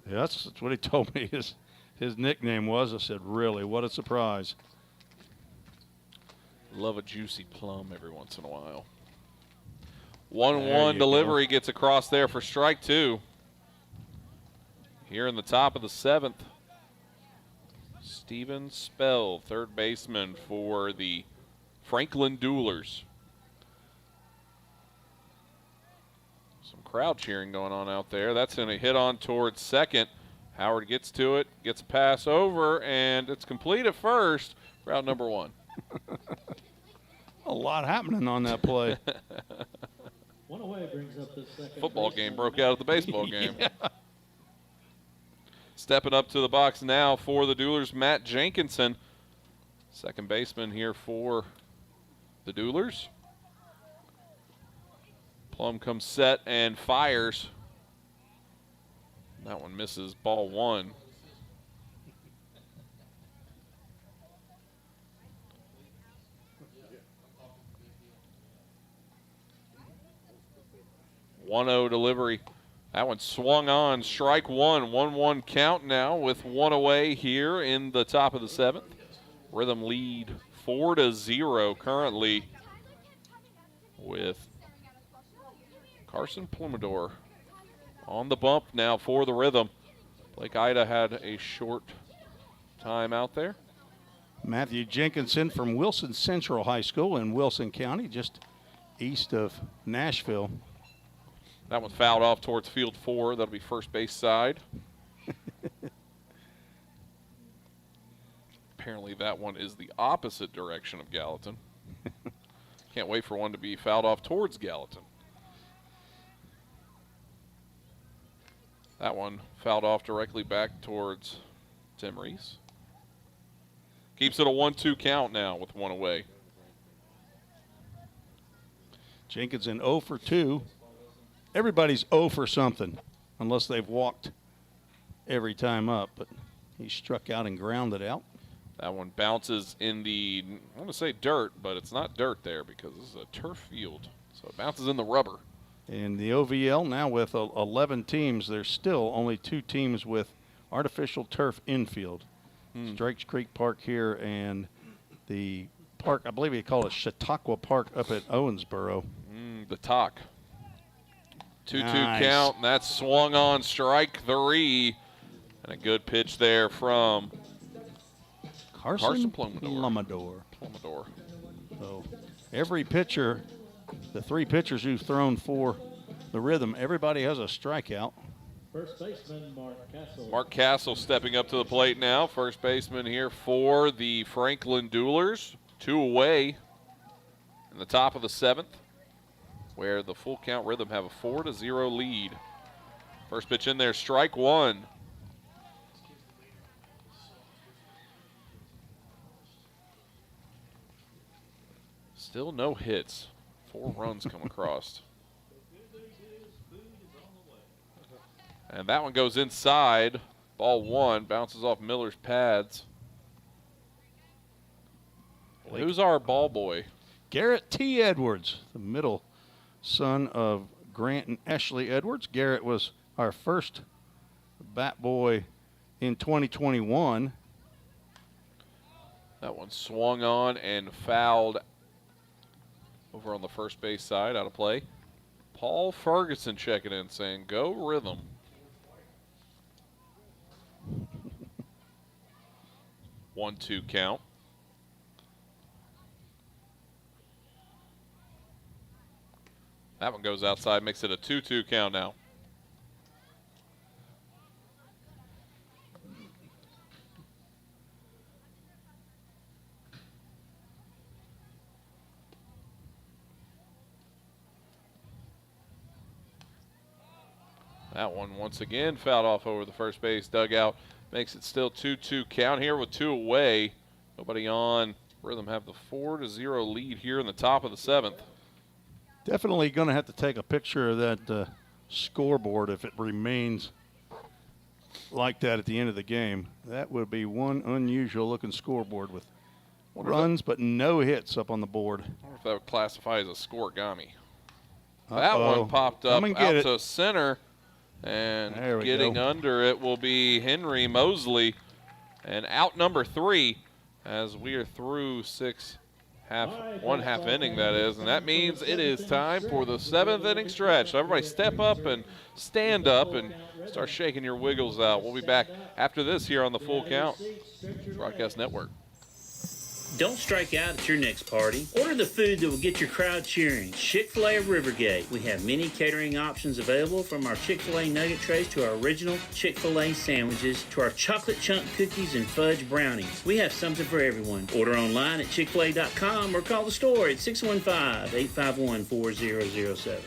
Yeah, that's what he told me his nickname was. I said, really, what a surprise. Love a juicy plum every once in a while. 1-1 delivery gets across there for strike 2. Here in the top of the 7th, Steven Spell, third baseman for the Franklin Duelers. Some crowd cheering going on out there. That's going to hit on towards second. Howard gets to it, gets a pass over, and it's complete at first. Route number 1. A lot happening on that play. One away brings up the second. Football game broke out of the baseball game. Yeah. Stepping up to the box now for the Duelers, Matt Jenkinson. Second baseman here for the Duelers. Plum comes set and fires. That one misses, ball 1. .1-0 delivery. That one swung on, strike 1. 1-1 count now with 1 away here in the top of the 7th. Rhythm lead 4-0 currently with Carson Plumidor on the bump now for the Rhythm. Blake Ida had a short time out there. Matthew Jenkinson from Wilson Central High School in Wilson County, just east of Nashville. That one fouled off towards field 4. That'll be first base side. Apparently that one is the opposite direction of Gallatin. Can't wait for one to be fouled off towards Gallatin. That one fouled off directly back towards Tim Reese. Keeps it a 1-2 count now with 1 away. Jenkinson 0 for 2. Everybody's 0 for something, unless they've walked every time up. But he struck out and grounded out. That one bounces in the, I want to say dirt, but it's not dirt there because this is a turf field. So it bounces in the rubber. In the OVL, now with 11 teams, there's still only 2 teams with artificial turf infield. Drakes Creek Park here and the park, I believe they call it Chautauqua Park up at Owensboro. The talk. 2-2 count, and that's swung on, strike 3. And a good pitch there from Carson Plumidor. So every pitcher, the 3 pitchers who've thrown for the Rhythm, everybody has a strikeout. First baseman, Mark Castle. Mark Castle stepping up to the plate now. First baseman here for the Franklin Duelers. 2 away in the top of the 7th, where the full count Rhythm have a 4-0 lead. First pitch in there, strike 1. Still no hits. 4 runs come across. And that one goes inside. Ball 1 bounces off Miller's pads. Who's our ball boy? Garrett T. Edwards, the middle son of Grant and Ashley Edwards. Garrett was our first bat boy in 2021. That one swung on and fouled Over on the first base side, out of play. Paul Ferguson checking in, saying, "Go Rhythm." One, 2 count. That one goes outside, makes it a 2-2 count now. That one once again fouled off over the first base dugout. Makes it still 2-2 count here with 2 away. Nobody on. Rhythm have the 4-0 lead here in the top of the 7th. Definitely going to have to take a picture of that scoreboard if it remains like that at the end of the game. That would be one unusual looking scoreboard with runs but no hits up on the board. I wonder if that would classify as a scoregami. That one popped up out to center. And getting under it will be Henry Mosley. And out number 3 as we are through one half inning, that is. And that means it is time for the 7th inning stretch. So everybody step up and stand up and start shaking your wiggles out. We'll be back after this here on the Full Count Broadcast Network. Don't strike out at your next party. Order the food that will get your crowd cheering. Chick-fil-A of Rivergate. We have many catering options available, from our Chick-fil-A nugget trays to our original Chick-fil-A sandwiches to our chocolate chunk cookies and fudge brownies. We have something for everyone. Order online at chickfil-a.com or call the store at 615-851-4007.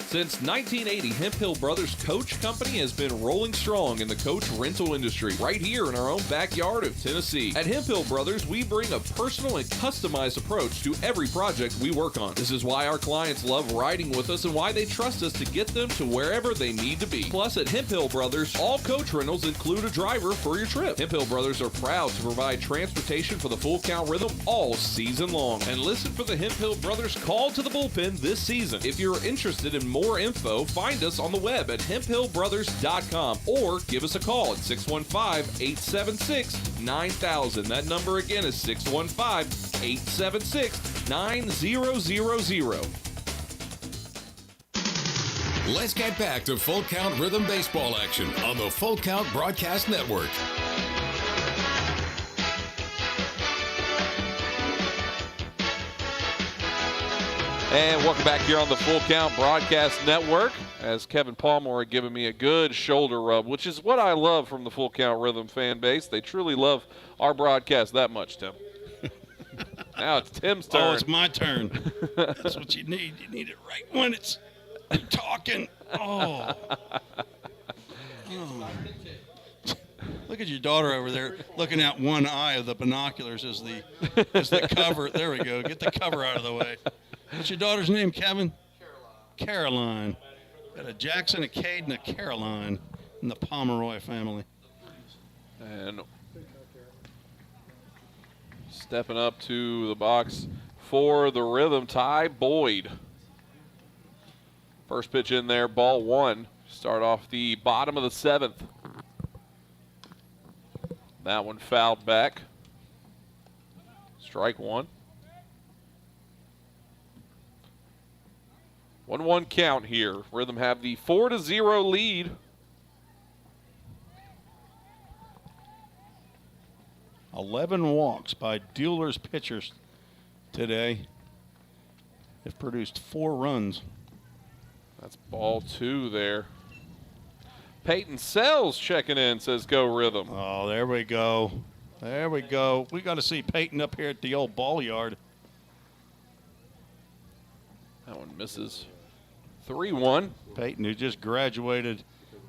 Since 1980, Hemp Hill Brothers Coach Company has been rolling strong in the coach rental industry right here in our own backyard of Tennessee. At Hemp Hill Brothers, we bring a personal and customized approach to every project we work on. This is why our clients love riding with us and why they trust us to get them to wherever they need to be. Plus, at Hemp Hill Brothers, all coach rentals include a driver for your trip. Hemp Hill Brothers are proud to provide transportation for the Full Count Rhythm all season long. And listen for the Hemp Hill Brothers call to the bullpen this season. If you're interested in more info, find us on the web at hemphillbrothers.com or give us a call at 615-876-9000. That number again is 615-876-9000. Let's get back to Full Count Rhythm baseball action on the Full Count Broadcast Network. And welcome back here on the Full Count Broadcast Network, as Kevin Palmer had given me a good shoulder rub, which is what I love from the Full Count Rhythm fan base. They truly love our broadcast that much, Tim. Now it's Tim's turn. Oh, it's my turn. That's what you need. You need it right when it's talking. Oh. Look at your daughter over there looking out one eye of the binoculars as the cover. There we go. Get the cover out of the way. What's your daughter's name, Kevin? Caroline. Got a Jackson, a Cade, and a Caroline in the Pomeroy family. And stepping up to the box for the Rhythm, Ty Boyd. First pitch in there, ball 1. Start off the bottom of the 7th. That one fouled back. Strike 1. 1-1 count here. Rhythm have the 4-0 lead. "11 walks by Duelers pitchers today. They've produced 4 runs. That's ball 2 there. Peyton Sells checking in, says go Rhythm. Oh, there we go. There we go. We got to see Peyton up here at the old ball yard. That one misses. 3-1. Peyton, who just graduated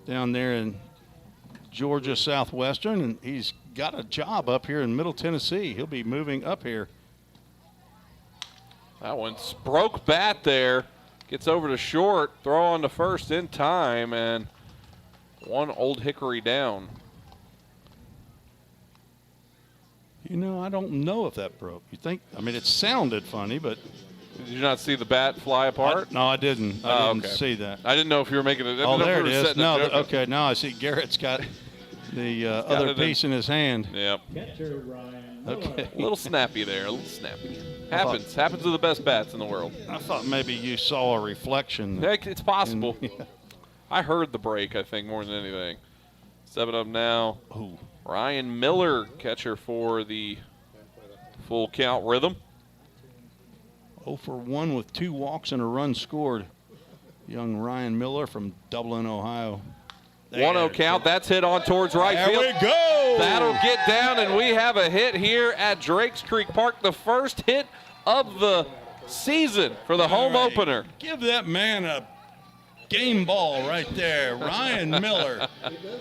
down there in Georgia Southwestern, and he's got a job up here in Middle Tennessee. He'll be moving up here. That one broke bat there. Gets over to short. Throw on to first in time, and one Old Hickory down. You know, I don't know if that broke. You think? I mean, it sounded funny, but. Did you not see the bat fly apart? No, I didn't. I didn't see that. I didn't know if you were making it. Oh, there it is. No, okay. Now I see Garrett's got the other piece in his hand. Yep. Catcher Ryan. Okay. A little snappy there. A little snappy. Happens to the best bats in the world. I thought maybe you saw a reflection. Heck, it's possible. I heard the break, I think, more than anything. 7 up now. Ooh. Ryan Miller, catcher for the Full Count Rhythm. 0 for 1 with 2 walks and a run scored. Young Ryan Miller from Dublin, Ohio. 1-0 count. That's hit on towards right there field. There we go. That'll get down, and we have a hit here at Drakes Creek Park. The first hit of the season for the home opener. Give that man a game ball right there. Ryan Miller,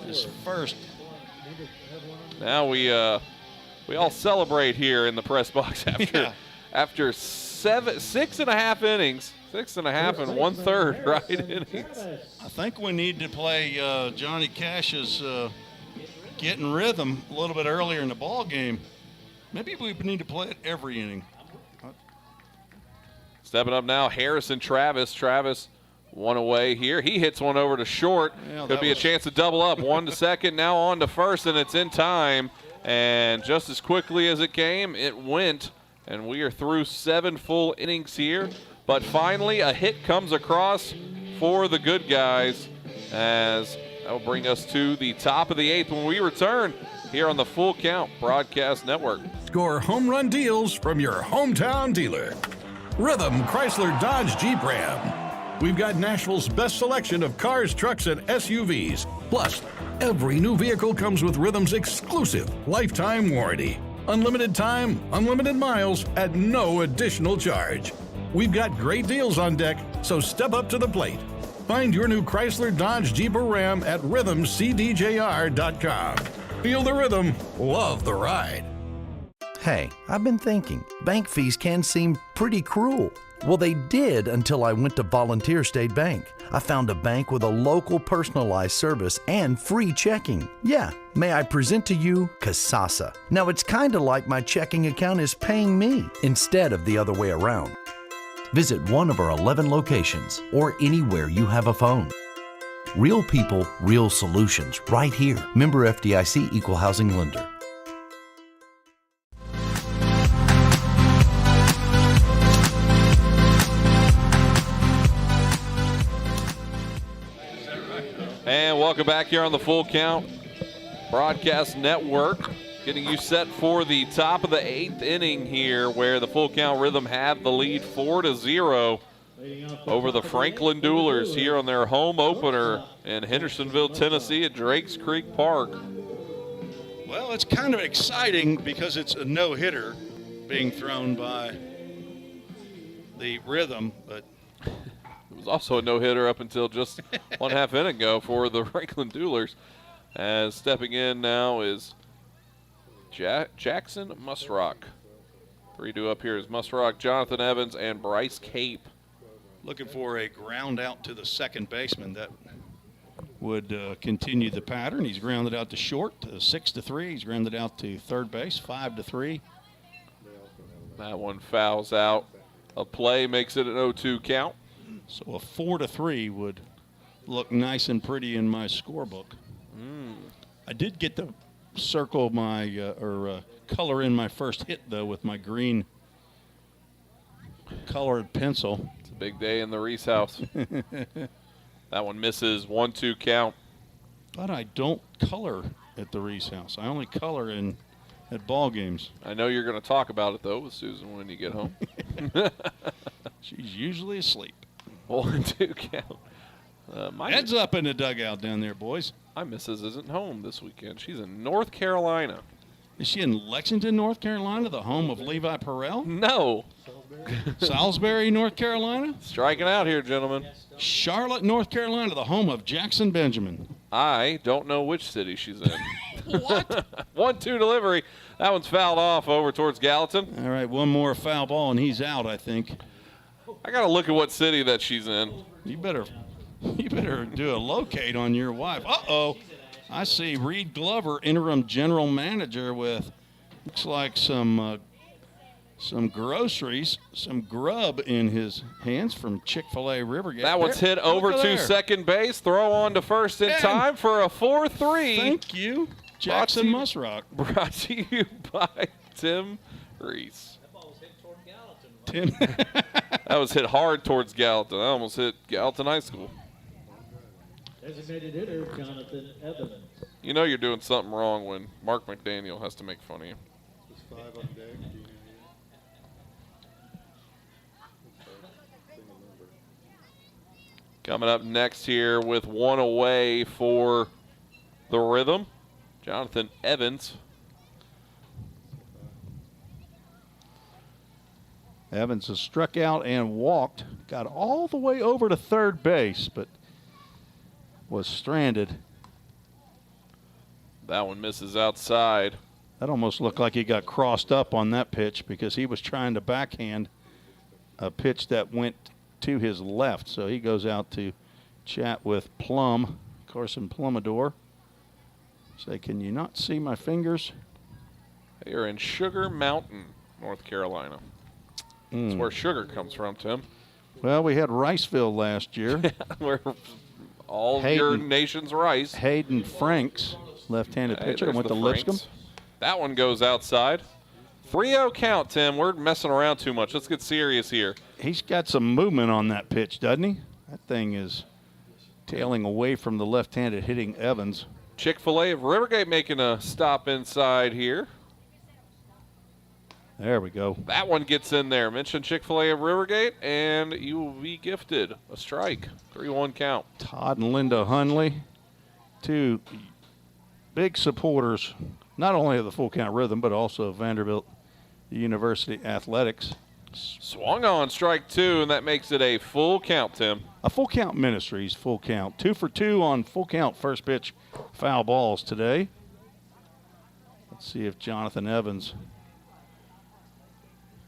his first. Now we all celebrate here in the press box after 6.5 innings. 6.5 and 1/3 right innings. I think we need to play Johnny Cash's Getting Rhythm a little bit earlier in the ball game. Maybe we need to play it every inning. Stepping up now, Harrison Travis. Travis one away here. He hits one over to short. Yeah, Could be a chance to double up. 1 to second, now on to first, and it's in time. And just as quickly as it came, it went. And we are through 7 full innings here. But finally, a hit comes across for the good guys, as that will bring us to the top of the 8th when we return here on the Full Count Broadcast Network. Score home run deals from your hometown dealer. Rhythm Chrysler Dodge Jeep Ram. We've got Nashville's best selection of cars, trucks, and SUVs. Plus, every new vehicle comes with Rhythm's exclusive lifetime warranty. Unlimited time, unlimited miles at no additional charge. We've got great deals on deck, so step up to the plate. Find your new Chrysler Dodge Jeep or Ram at rhythmcdjr.com. Feel the rhythm, love the ride. Hey, I've been thinking, bank fees can seem pretty cruel. Well, they did until I went to Volunteer State Bank. I found a bank with a local personalized service and free checking. Yeah, may I present to you Kasasa. Now, it's kind of like my checking account is paying me instead of the other way around. Visit one of our 11 locations or anywhere you have a phone. Real people, real solutions, right here. Member FDIC Equal Housing Lender. And welcome back here on the Full Count Broadcast Network. Getting you set for the top of the 8th inning here, where the Full Count Rhythm have the lead 4-0 over the Franklin Duelers here on their home opener in Hendersonville, Tennessee at Drakes Creek Park. Well, it's kind of exciting because it's a no-hitter being thrown by the Rhythm, but it was also a no-hitter up until just 1/2 inning ago for the Franklin Duelers. As stepping in now is Jackson Musrock. 3-2 up here is Musrock, Jonathan Evans, and Bryce Cape. Looking for a ground out to the second baseman that would continue the pattern. He's grounded out to short, 6-3. He's grounded out to third base, 5-3. That one fouls out. A play makes it an 0-2 count. So a 4-3 would look nice and pretty in my scorebook. I did get to circle my color in my first hit though with my green colored pencil. It's a big day in the Reese house. That one misses, 1-2 count. But I don't color at the Reese house. I only color at ball games. I know you're going to talk about it though with Susan when you get home. She's usually asleep. 1-2 count. Heads up in the dugout down there, boys. My missus isn't home this weekend. She's in North Carolina. Is she in Lexington, North Carolina, the home of Levi Perrell? No. Salisbury, North Carolina? Striking out here, gentlemen. Charlotte, North Carolina, the home of Jackson Benjamin. I don't know which city she's in. What? 1-2 delivery. That one's fouled off over towards Gallatin. All right, one more foul ball, and he's out, I think. I got to look at what city that she's in. You better do a locate on your wife. Uh-oh. I see Reed Glover, interim general manager, with looks like some groceries, some grub in his hands from Chick-fil-A Rivergate. That one's hit over to second base. Throw on to first in time for a 4-3. Thank you, Jackson Musrock. Brought to you by Tim Reese. Tim. That was hit hard towards Gallatin. I almost hit Gallatin High School. Designated hitter, Jonathan Evans. You know you're doing something wrong when Mark McDaniel has to make fun of you. Just 5 on deck. Coming up next here with one away for the Rhythm, Jonathan Evans. Evans has struck out and walked, got all the way over to third base, but was stranded. That one misses outside. That almost looked like he got crossed up on that pitch because he was trying to backhand a pitch that went to his left. So he goes out to chat with Plum, Carson Plumidor. Say, can you not see my fingers? You're in Sugar Mountain, North Carolina. That's where sugar comes from, Tim. Well, we had Riceville last year. Where all of your nation's rice. Hayden Franks, left-handed pitcher, went to Lipscomb. That one goes outside. 3-0 count, Tim. We're messing around too much. Let's get serious here. He's got some movement on that pitch, doesn't he? That thing is tailing away from the left-handed hitting Evans. Chick-fil-A of Rivergate making a stop inside here. There we go. That one gets in there. Mention Chick-fil-A of Rivergate, and you will be gifted a strike. 3-1 count. Todd and Linda Hunley, two big supporters, not only of the Full Count Rhythm, but also of Vanderbilt University Athletics. Swung on, strike 2, and that makes it a full count, Tim. A Full Count Ministries full count. 2 for 2 on full count first pitch foul balls today. Let's see if Jonathan Evans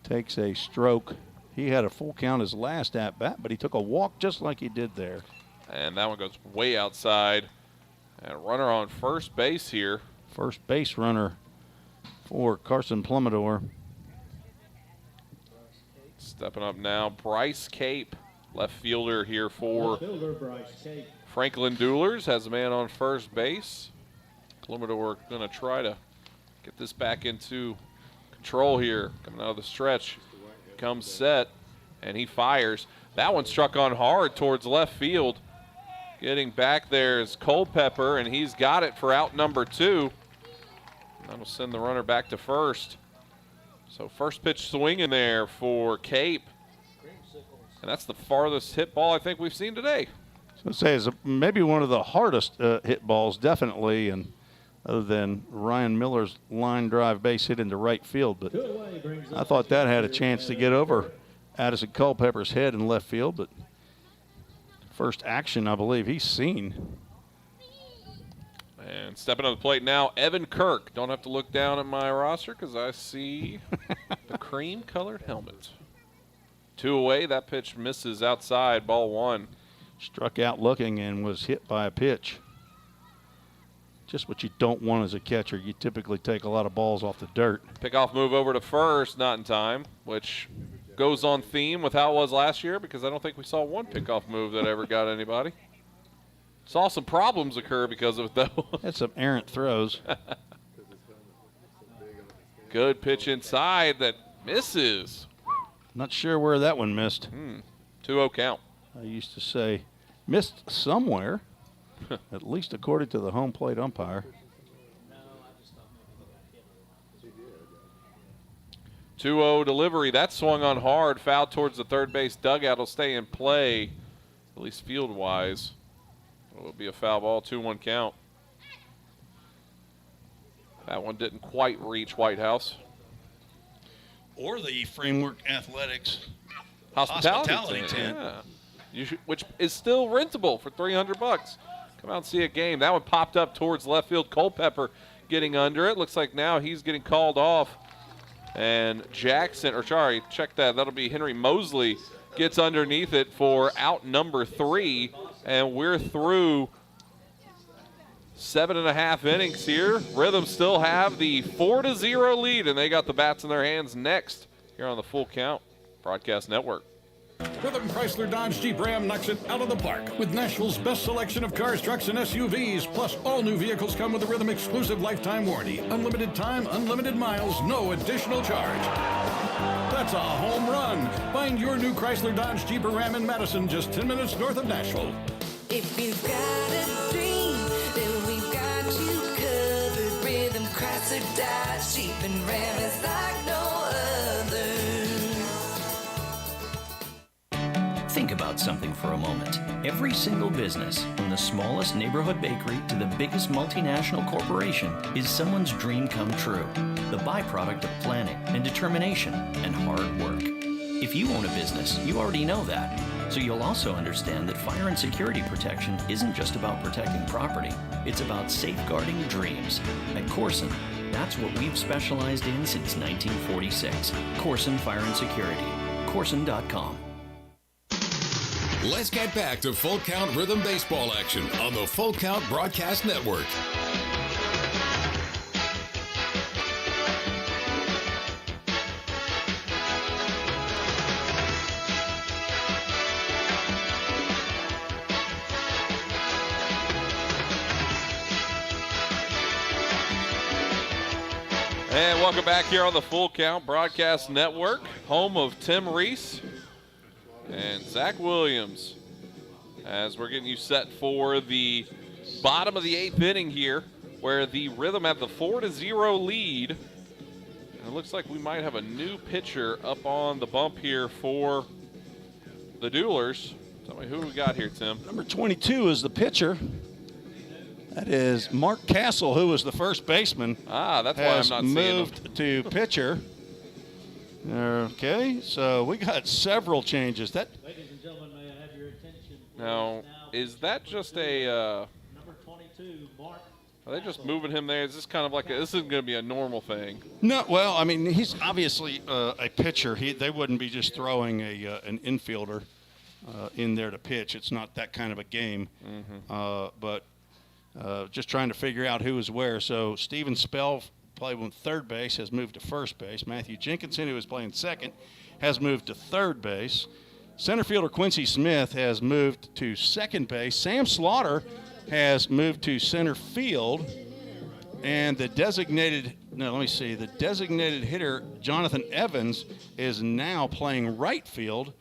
takes a stroke. He had a full count his last at-bat, but he took a walk just like he did there. And that one goes way outside. And a runner on first base here. First base runner for Carson Plumidor. Stepping up now, Bryce Cape, left fielder here for Franklin Duelers, has a man on first base. Plumidor going to try to get this back into control here, coming out of the stretch. Comes set, and he fires. That one struck on hard towards left field. Getting back there is Culpepper, and he's got it for out number 2. That'll send the runner back to first. So first pitch swing in there for Cape. And that's the farthest hit ball I think we've seen today. So I'd say it's maybe one of the hardest hit balls, definitely, and other than Ryan Miller's line drive base hit into right field. But I thought that had a chance to get over Addison Culpepper's head in left field. But first action, I believe, he's seen. And stepping on the plate now, Evan Kirk. Don't have to look down at my roster because I see the cream-colored helmet. 2 away. That pitch misses outside, ball 1. Struck out looking and was hit by a pitch. Just what you don't want as a catcher. You typically take a lot of balls off the dirt. Pickoff move over to first, not in time, which goes on theme with how it was last year because I don't think we saw one pickoff move that ever got anybody. Saw some problems occur because of it, though. Had some errant throws. Good pitch inside that misses. Not sure where that one missed. 2-0 count. I used to say missed somewhere, at least according to the home plate umpire. 2-0 delivery. That swung on hard, foul towards the third base dugout. Will stay in play, at least field-wise. It will be a foul ball, 2-1 count. That one didn't quite reach Whitehouse. Or the Framework Athletics hospitality tent. Yeah. Which is still rentable for $300. Come out and see a game. That one popped up towards left field. Culpepper getting under it. Looks like now he's getting called off. And check that. That'll be Henry Mosley gets underneath it for out number 3. And we're through 7.5 innings here. Rhythm still have the 4-0 lead, and they got the bats in their hands next here on the Full Count Broadcast Network. Rhythm Chrysler Dodge Jeep Ram knocks it out of the park with Nashville's best selection of cars, trucks, and SUVs. Plus, all new vehicles come with a Rhythm exclusive lifetime warranty. Unlimited time, unlimited miles, no additional charge. That's a home run. Find your new Chrysler Dodge Jeep or Ram in Madison, just 10 minutes north of Nashville. If you've got a dream, then we've got you covered. Rhythm, Chrysler, Dodge, Jeep, and Ram is like no other. Think about something for a moment. Every single business, from the smallest neighborhood bakery to the biggest multinational corporation, is someone's dream come true. The byproduct of planning and determination and hard work. If you own a business, you already know that. So you'll also understand that fire and security protection isn't just about protecting property. It's about safeguarding dreams. At Corson, that's what we've specialized in since 1946. Corson Fire and Security. Corson.com. Let's get back to Full Count Rhythm Baseball action on the Full Count Broadcast Network. And welcome back here on the Full Count Broadcast Network, home of Tim Reese and Zach Williams, as we're getting you set for the bottom of the 8th inning here, where the Rhythm have the 4-0 lead. And it looks like we might have a new pitcher up on the bump here for the Duelers. Tell me who we got here, Tim. Number 22 is the pitcher. That is Mark Castle, who was the first baseman. That's why I'm not seeing him. Moved to pitcher. Okay, so we got several changes. Ladies and gentlemen, may I have your attention? Now, is that just a number 22, Mark? Are they just moving him there? Is this kind of like this isn't going to be a normal thing? No, well, I mean, he's obviously a pitcher. They wouldn't be just throwing an infielder in there to pitch. It's not that kind of a game. But just trying to figure out who is where. So Steven Spell played with third base, has moved to first base. Matthew Jenkinson, who was playing second, has moved to third base. Center fielder Quincy Smith has moved to second base. Sam Slaughter has moved to center field. And the designated hitter, Jonathan Evans, is now playing right field.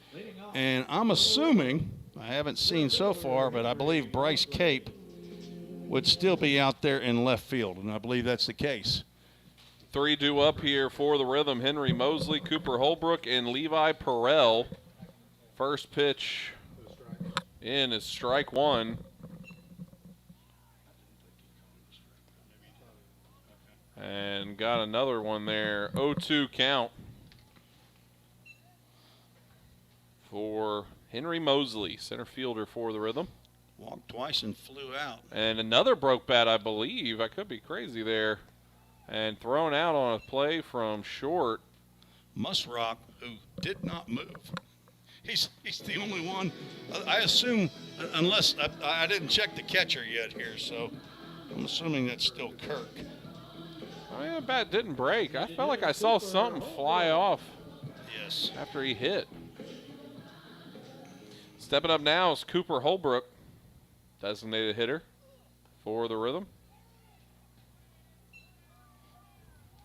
And I'm assuming, I haven't seen so far, but I believe Bryce Cape would still be out there in left field, and I believe that's the case. 3 due up here for the Rhythm. Henry Mosley, Cooper Holbrook, and Levi Perrell. First pitch in is strike one. And got another one there. 0-2 count for Henry Mosley, center fielder for the Rhythm. Walked twice and flew out. And another broke bat, I believe. I could be crazy there. And thrown out on a play from short. Musrock, who did not move. He's the only one. I assume, unless I didn't check the catcher yet here, so I'm assuming that's still Kirk. I mean, the bat didn't break. I felt like I saw something fly off. Yes. After he hit. Stepping up now is Cooper Holbrook, designated hitter for the Rhythm.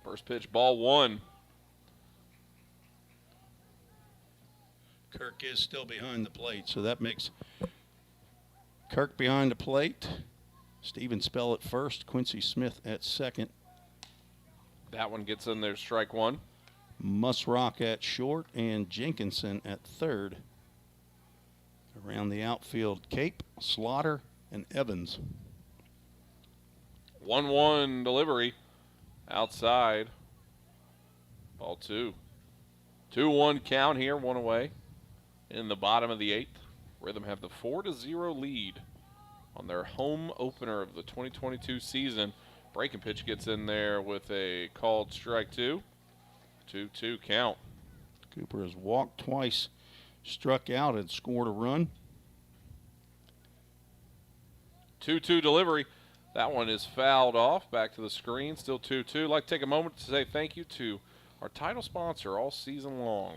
First pitch, ball one. Kirk is still behind the plate, so that makes Kirk behind the plate. Steven Spell at first, Quincy Smith at second. That one gets in there, strike one. Musrock at short and Jenkinson at third. Around the outfield, Cape, Slaughter, and Evans. 1-1 delivery outside. Ball two. 2-1 count here, one away. In the bottom of the 8th, Rhythm have the 4-0 lead on their home opener of the 2022 season. Breaking pitch gets in there with a called strike two. 2-2 count. Cooper has walked twice, struck out, and scored a run. 2-2 delivery. That one is fouled off. Back to the screen. Still 2-2. I'd like to take a moment to say thank you to our title sponsor all season long.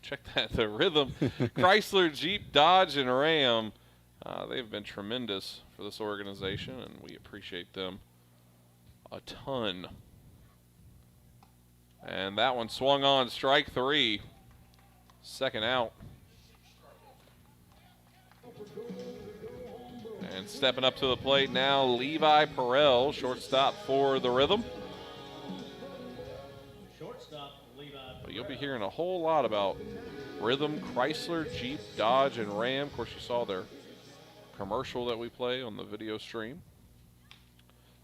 Check that, the Rhythm. Chrysler, Jeep, Dodge, and Ram. They've been tremendous for this organization, and we appreciate them a ton. And that one swung on, strike 3. Second out. And stepping up to the plate now, Levi Perel, shortstop for the Rhythm. But you'll be hearing a whole lot about Rhythm, Chrysler, Jeep, Dodge, and Ram. Of course, you saw their commercial that we play on the video stream.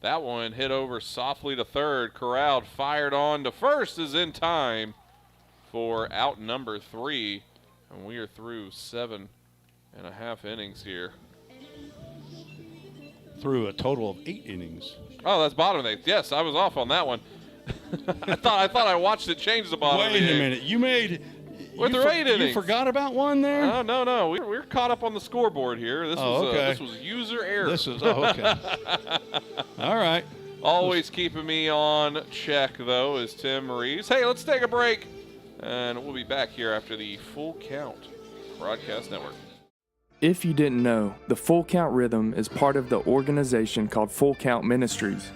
That one hit over softly to third. Corralled, fired on to first, is in time for out number 3. And we are through 7.5 innings here. Through a total of 8 innings. Oh, that's bottom 8th. Yes, I was off on that one. I thought I watched it change the bottom. Wait a minute. You made... We're through 8 innings. You forgot about one there? No. We're caught up on the scoreboard here. This okay. This was user error. Okay. All right. Always keeping me on check, though, is Tim Reeves. Hey, let's take a break, and we'll be back here after the Full Count Broadcast Network. If you didn't know, the Full Count Rhythm is part of the organization called Full Count Ministries.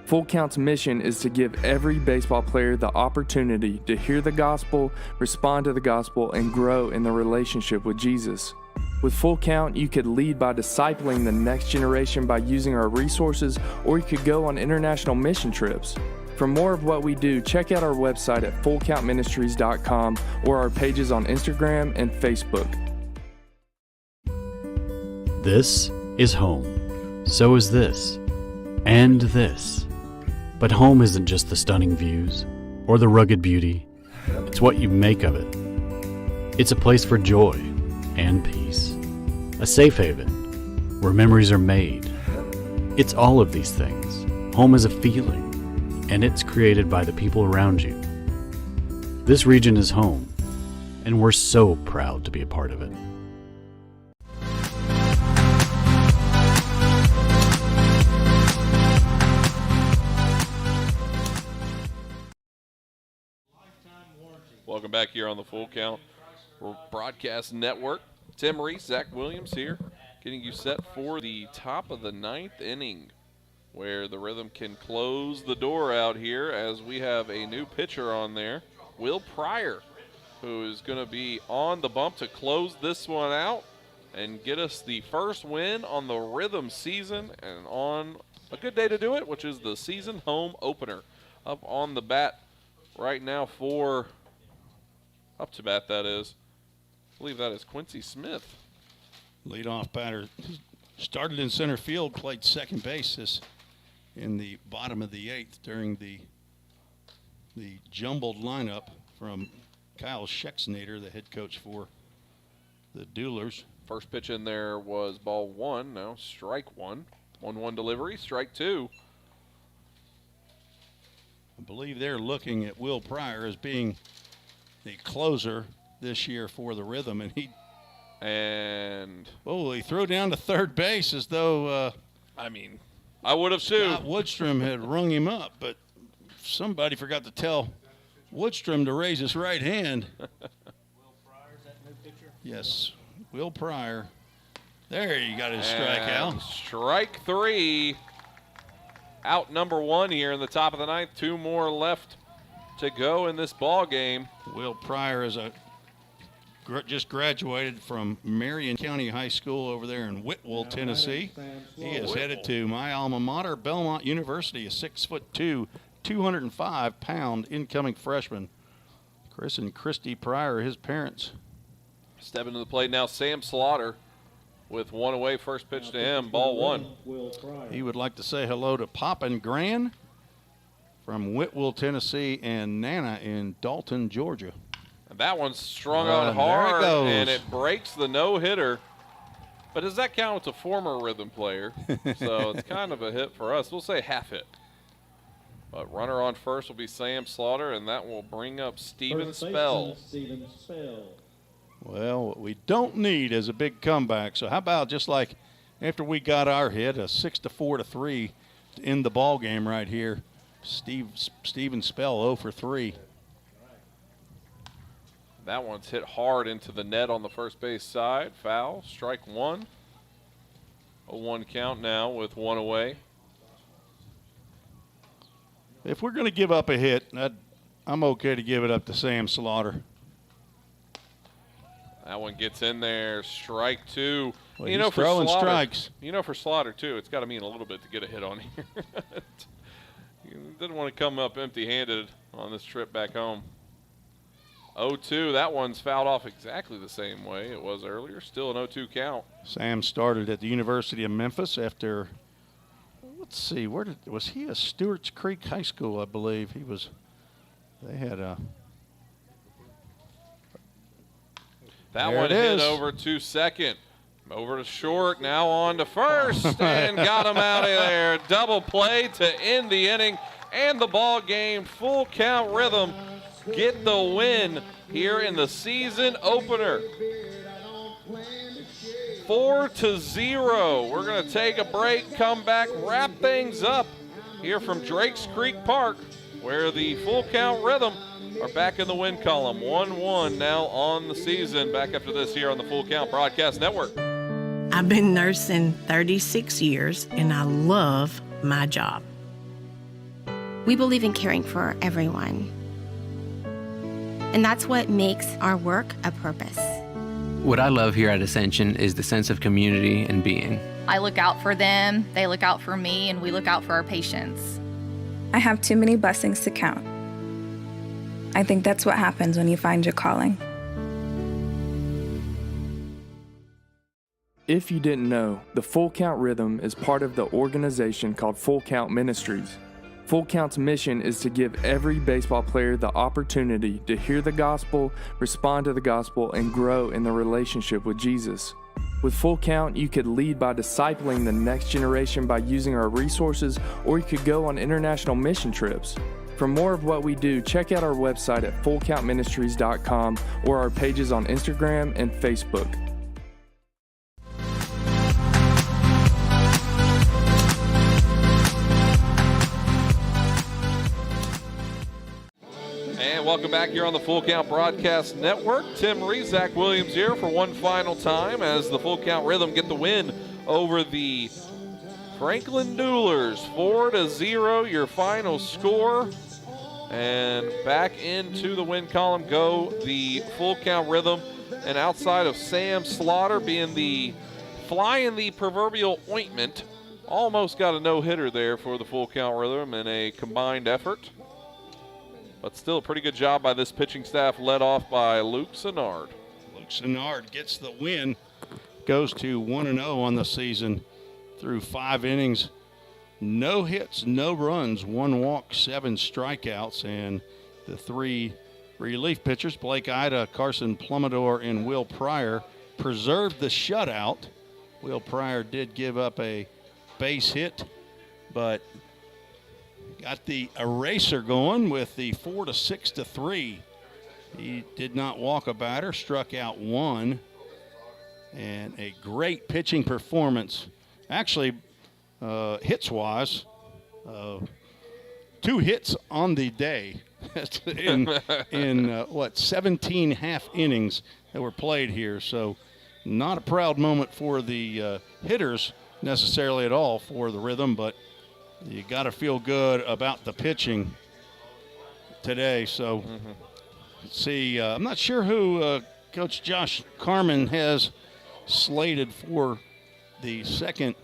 Full Count's mission is to give every baseball player the opportunity to hear the gospel, respond to the gospel, and grow in their relationship with Jesus. With Full Count, you could lead by discipling the next generation by using our resources, or you could go on international mission trips. For more of what we do, check out our website at fullcountministries.com or our pages on Instagram and Facebook. This is home. So is this. And this. But home isn't just the stunning views or the rugged beauty. It's what you make of it. It's a place for joy and peace. A safe haven where memories are made. It's all of these things. Home is a feeling, and it's created by the people around you. This region is home, and we're so proud to be a part of it. Welcome back here on the Full Count Broadcast Network. Tim Reese, Zach Williams here, getting you set for the top of the 9th inning, where the Rhythm can close the door out here as we have a new pitcher on there, Will Pryor, who is going to be on the bump to close this one out and get us the first win on the Rhythm season and on a good day to do it, which is the season home opener. Up on the bat right now for... Up to bat, that is. I believe that is Quincy Smith. Leadoff batter. Started in center field, played second base in the bottom of the 8th during the jumbled lineup from Kyle Schexnader, the head coach for the Duelers. First pitch in there was ball 1, now strike 1. 1-1 delivery, strike 2. I believe they're looking at Will Pryor as being the closer this year for the Rhythm, and he threw down to third base as though I would have too. Woodstrom had rung him up, but somebody forgot to tell Woodstrom to raise his right hand. Will Pryor, is that new pitcher? Yes, Will Pryor. There, he got his strikeout. Strike 3. Out number 1 here in the top of the 9th. 2 more left to go in this ball game. Will Pryor is just graduated from Marion County High School over there in Whitwell, Tennessee. He is headed to my alma mater, Belmont University, a 6'2", 205-pound incoming freshman. Chris and Christy Pryor, his parents. Stepping to the plate now, Sam Slaughter with 1 away. First pitch to him, ball 1. He would like to say hello to Pop and Gran from Whitwell, Tennessee, and Nana in Dalton, Georgia. And that one's strung out hard, and it breaks the no-hitter. But does that count? It's a former Rhythm player, so it's kind of a hit for us. We'll say half hit. But runner on first will be Sam Slaughter, and that will bring up Steven Spell. Well, what we don't need is a big comeback. So how about just like after we got our hit, a 6-4-3 to end the ball game right here. Steven Spell 0 for 3. That one's hit hard into the net on the first base side. Foul, strike 1. A 1 count now with 1 away. If we're going to give up a hit, I'm okay to give it up to Sam Slaughter. That one gets in there. Strike two. Well, he's throwing strikes. For Slaughter, too, it's got to mean a little bit to get a hit on here. He didn't want to come up empty-handed on this trip back home. 0-2. That one's fouled off exactly the same way it was earlier. Still an 0-2 count. Sam started at the University of Memphis after, let's see, was he a Stewart's Creek High School, I believe. They had a. That one hit over to second. Over to short, now on to first, and got him out of there. Double play to end the inning and the ball game. Full count Rhythm get the win here in the season opener. 4-0. We're going to take a break, come back, wrap things up here from Drakes Creek Park, where the Full Count Rhythm are back in the win column. 1-1 now on the season. Back after this here on the Full Count Broadcast Network. I've been nursing 36 years, and I love my job. We believe in caring for everyone. And that's what makes our work a purpose. What I love here at Ascension is the sense of community and being. I look out for them, they look out for me, and we look out for our patients. I have too many blessings to count. I think that's what happens when you find your calling. If you didn't know, the Full Count Rhythm is part of the organization called Full Count Ministries. Full Count's mission is to give every baseball player the opportunity to hear the gospel, respond to the gospel, and grow in their relationship with Jesus. With Full Count, you could lead by discipling the next generation by using our resources, or you could go on international mission trips. For more of what we do, check out our website at fullcountministries.com or our pages on Instagram and Facebook. And welcome back here on the Full Count Broadcast Network. Tim Rees, Zach Williams here for one final time as the Full Count Rhythm get the win over the Franklin Duelers. 4-0 your final score. And back into the win column go the Full Count Rhythm. And outside of Sam Slaughter being the fly in the proverbial ointment, almost got a no-hitter there for the Full Count Rhythm in a combined effort. But still a pretty good job by this pitching staff, led off by Luke Sennard. Luke Sennard gets the win, goes to 1-0 on the season through 5 innings. No hits, no runs, 1 walk, 7 strikeouts, and the 3 relief pitchers, Blake Ida, Carson Plumidor, and Will Pryor, preserved the shutout. Will Pryor did give up a base hit, but got the eraser going with the 4-6-3. He did not walk a batter, struck out 1, and a great pitching performance. Actually, hits-wise, 2 hits on the day in 17 half innings that were played here. So not a proud moment for the hitters necessarily at all for the Rhythm, but you got to feel good about the pitching today. So let's see. I'm not sure who Coach Josh Carmen has slated for the second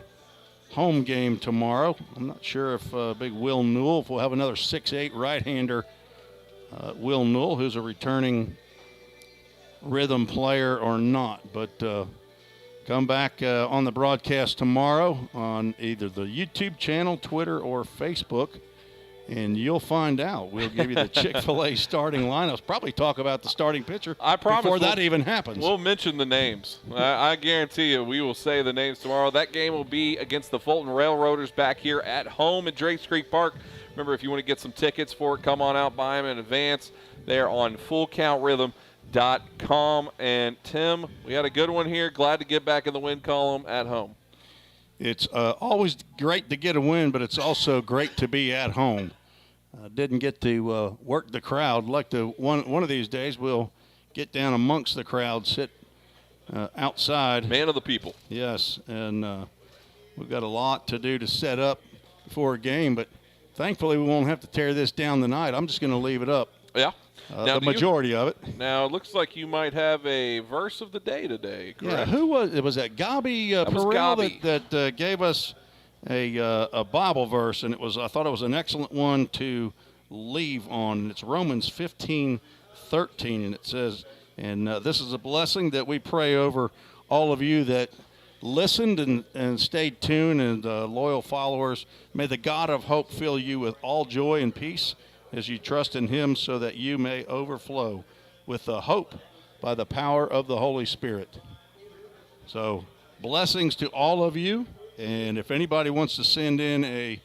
home game tomorrow. I'm not sure if big Will Newell, if we'll have another 6'8" right-hander, Will Newell, who's a returning Rhythm player or not. But come back on the broadcast tomorrow on either the YouTube channel, Twitter, or Facebook, and you'll find out. We'll give you the Chick-fil-A starting lineups. Probably talk about the starting pitcher before that even happens. We'll mention the names. I guarantee you we will say the names tomorrow. That game will be against the Fulton Railroaders back here at home at Drakes Creek Park. Remember, if you want to get some tickets for it, come on out, buy them in advance. They're on fullcountrhythm.com. And Tim, we had a good one here. Glad to get back in the win column at home. It's always great to get a win, but it's also great to be at home. Didn't get to work the crowd. Like to one of these days, we'll get down amongst the crowd, sit outside. Man of the people. Yes, and we've got a lot to do to set up for a game, but thankfully we won't have to tear this down tonight. I'm just going to leave it up. Yeah. The majority of it. Now, it looks like you might have a verse of the day today, correct? Yeah, who was it? Was that Gabi Perel that gave us a Bible verse, and I thought it was an excellent one to leave on. It's Romans 15:13, and it says, and this is a blessing that we pray over all of you that listened and stayed tuned, and loyal followers. May the God of hope fill you with all joy and peace as you trust in him, so that you may overflow with the hope by the power of the Holy Spirit. So blessings to all of you. And if anybody wants to send in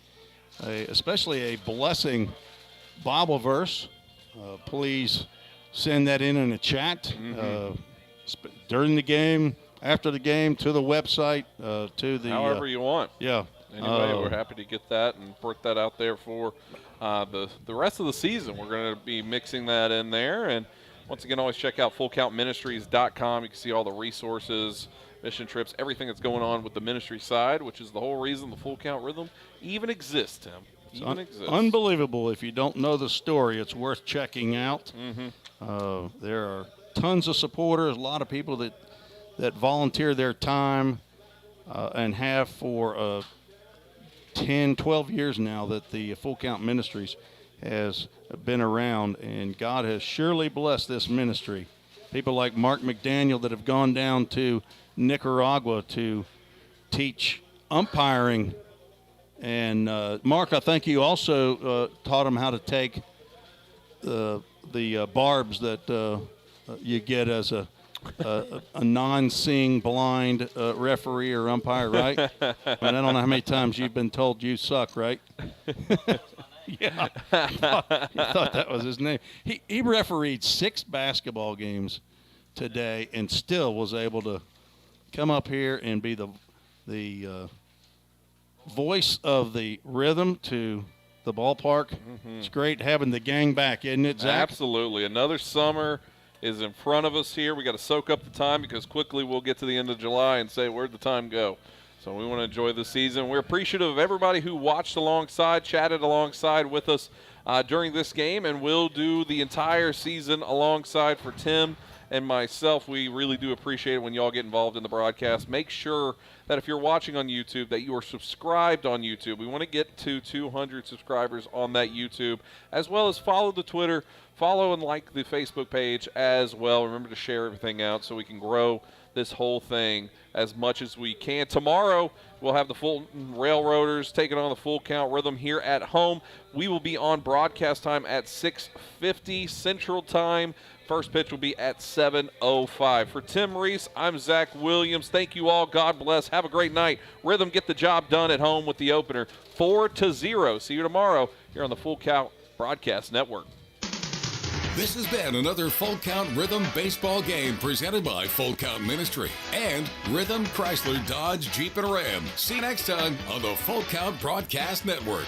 especially a blessing Bible verse, please send that in a chat during the game, after the game, to the website, to the however you want. Yeah. Anyway, we're happy to get that and put that out there for the rest of the season. We're going to be mixing that in there. And once again, always check out fullcountministries.com. You can see all the resources, mission trips, everything that's going on with the ministry side, which is the whole reason the Full Count Rhythm even exists, Tim. Exists. Unbelievable. If you don't know the story, it's worth checking out. There are tons of supporters, a lot of people that volunteer their time and have for 10, 12 years now that the Full Count Ministries has been around, and God has surely blessed this ministry. People like Mark McDaniel that have gone down to Nicaragua to teach umpiring. And Mark, I think you also taught them how to take the barbs that you get as a non-seeing blind referee or umpire, right? I don't know how many times you've been told you suck, right? Yeah, I thought that was his name. He refereed 6 basketball games today and still was able to come up here and be the voice of the rhythm to the ballpark. It's great having the gang back, isn't it, Zach? Absolutely. Another summer is in front of us here. We got to soak up the time because quickly we'll get to the end of July and say, where'd the time go? So we want to enjoy the season. We're appreciative of everybody who watched alongside, chatted alongside with us during this game, and we'll do the entire season alongside for Tim and myself. We really do appreciate it when y'all get involved in the broadcast. Make sure that if you're watching on YouTube that you are subscribed on YouTube. We want to get to 200 subscribers on that YouTube, as well as follow the Twitter, follow and like the Facebook page as well. Remember to share everything out so we can grow this whole thing as much as we can. Tomorrow, we'll have the Fulton Railroaders taking on the Full Count Rhythm here at home. We will be on broadcast time at 6:50 Central Time. First pitch will be at 7:05. For Tim Reese, I'm Zach Williams. Thank you all. God bless. Have a great night. Rhythm get the job done at home with the opener 4-0. See you tomorrow here on the Full Count Broadcast Network. This has been another Full Count Rhythm baseball game presented by Full Count Ministry and Rhythm Chrysler Dodge Jeep and Ram. See you next time on the Full Count Broadcast Network.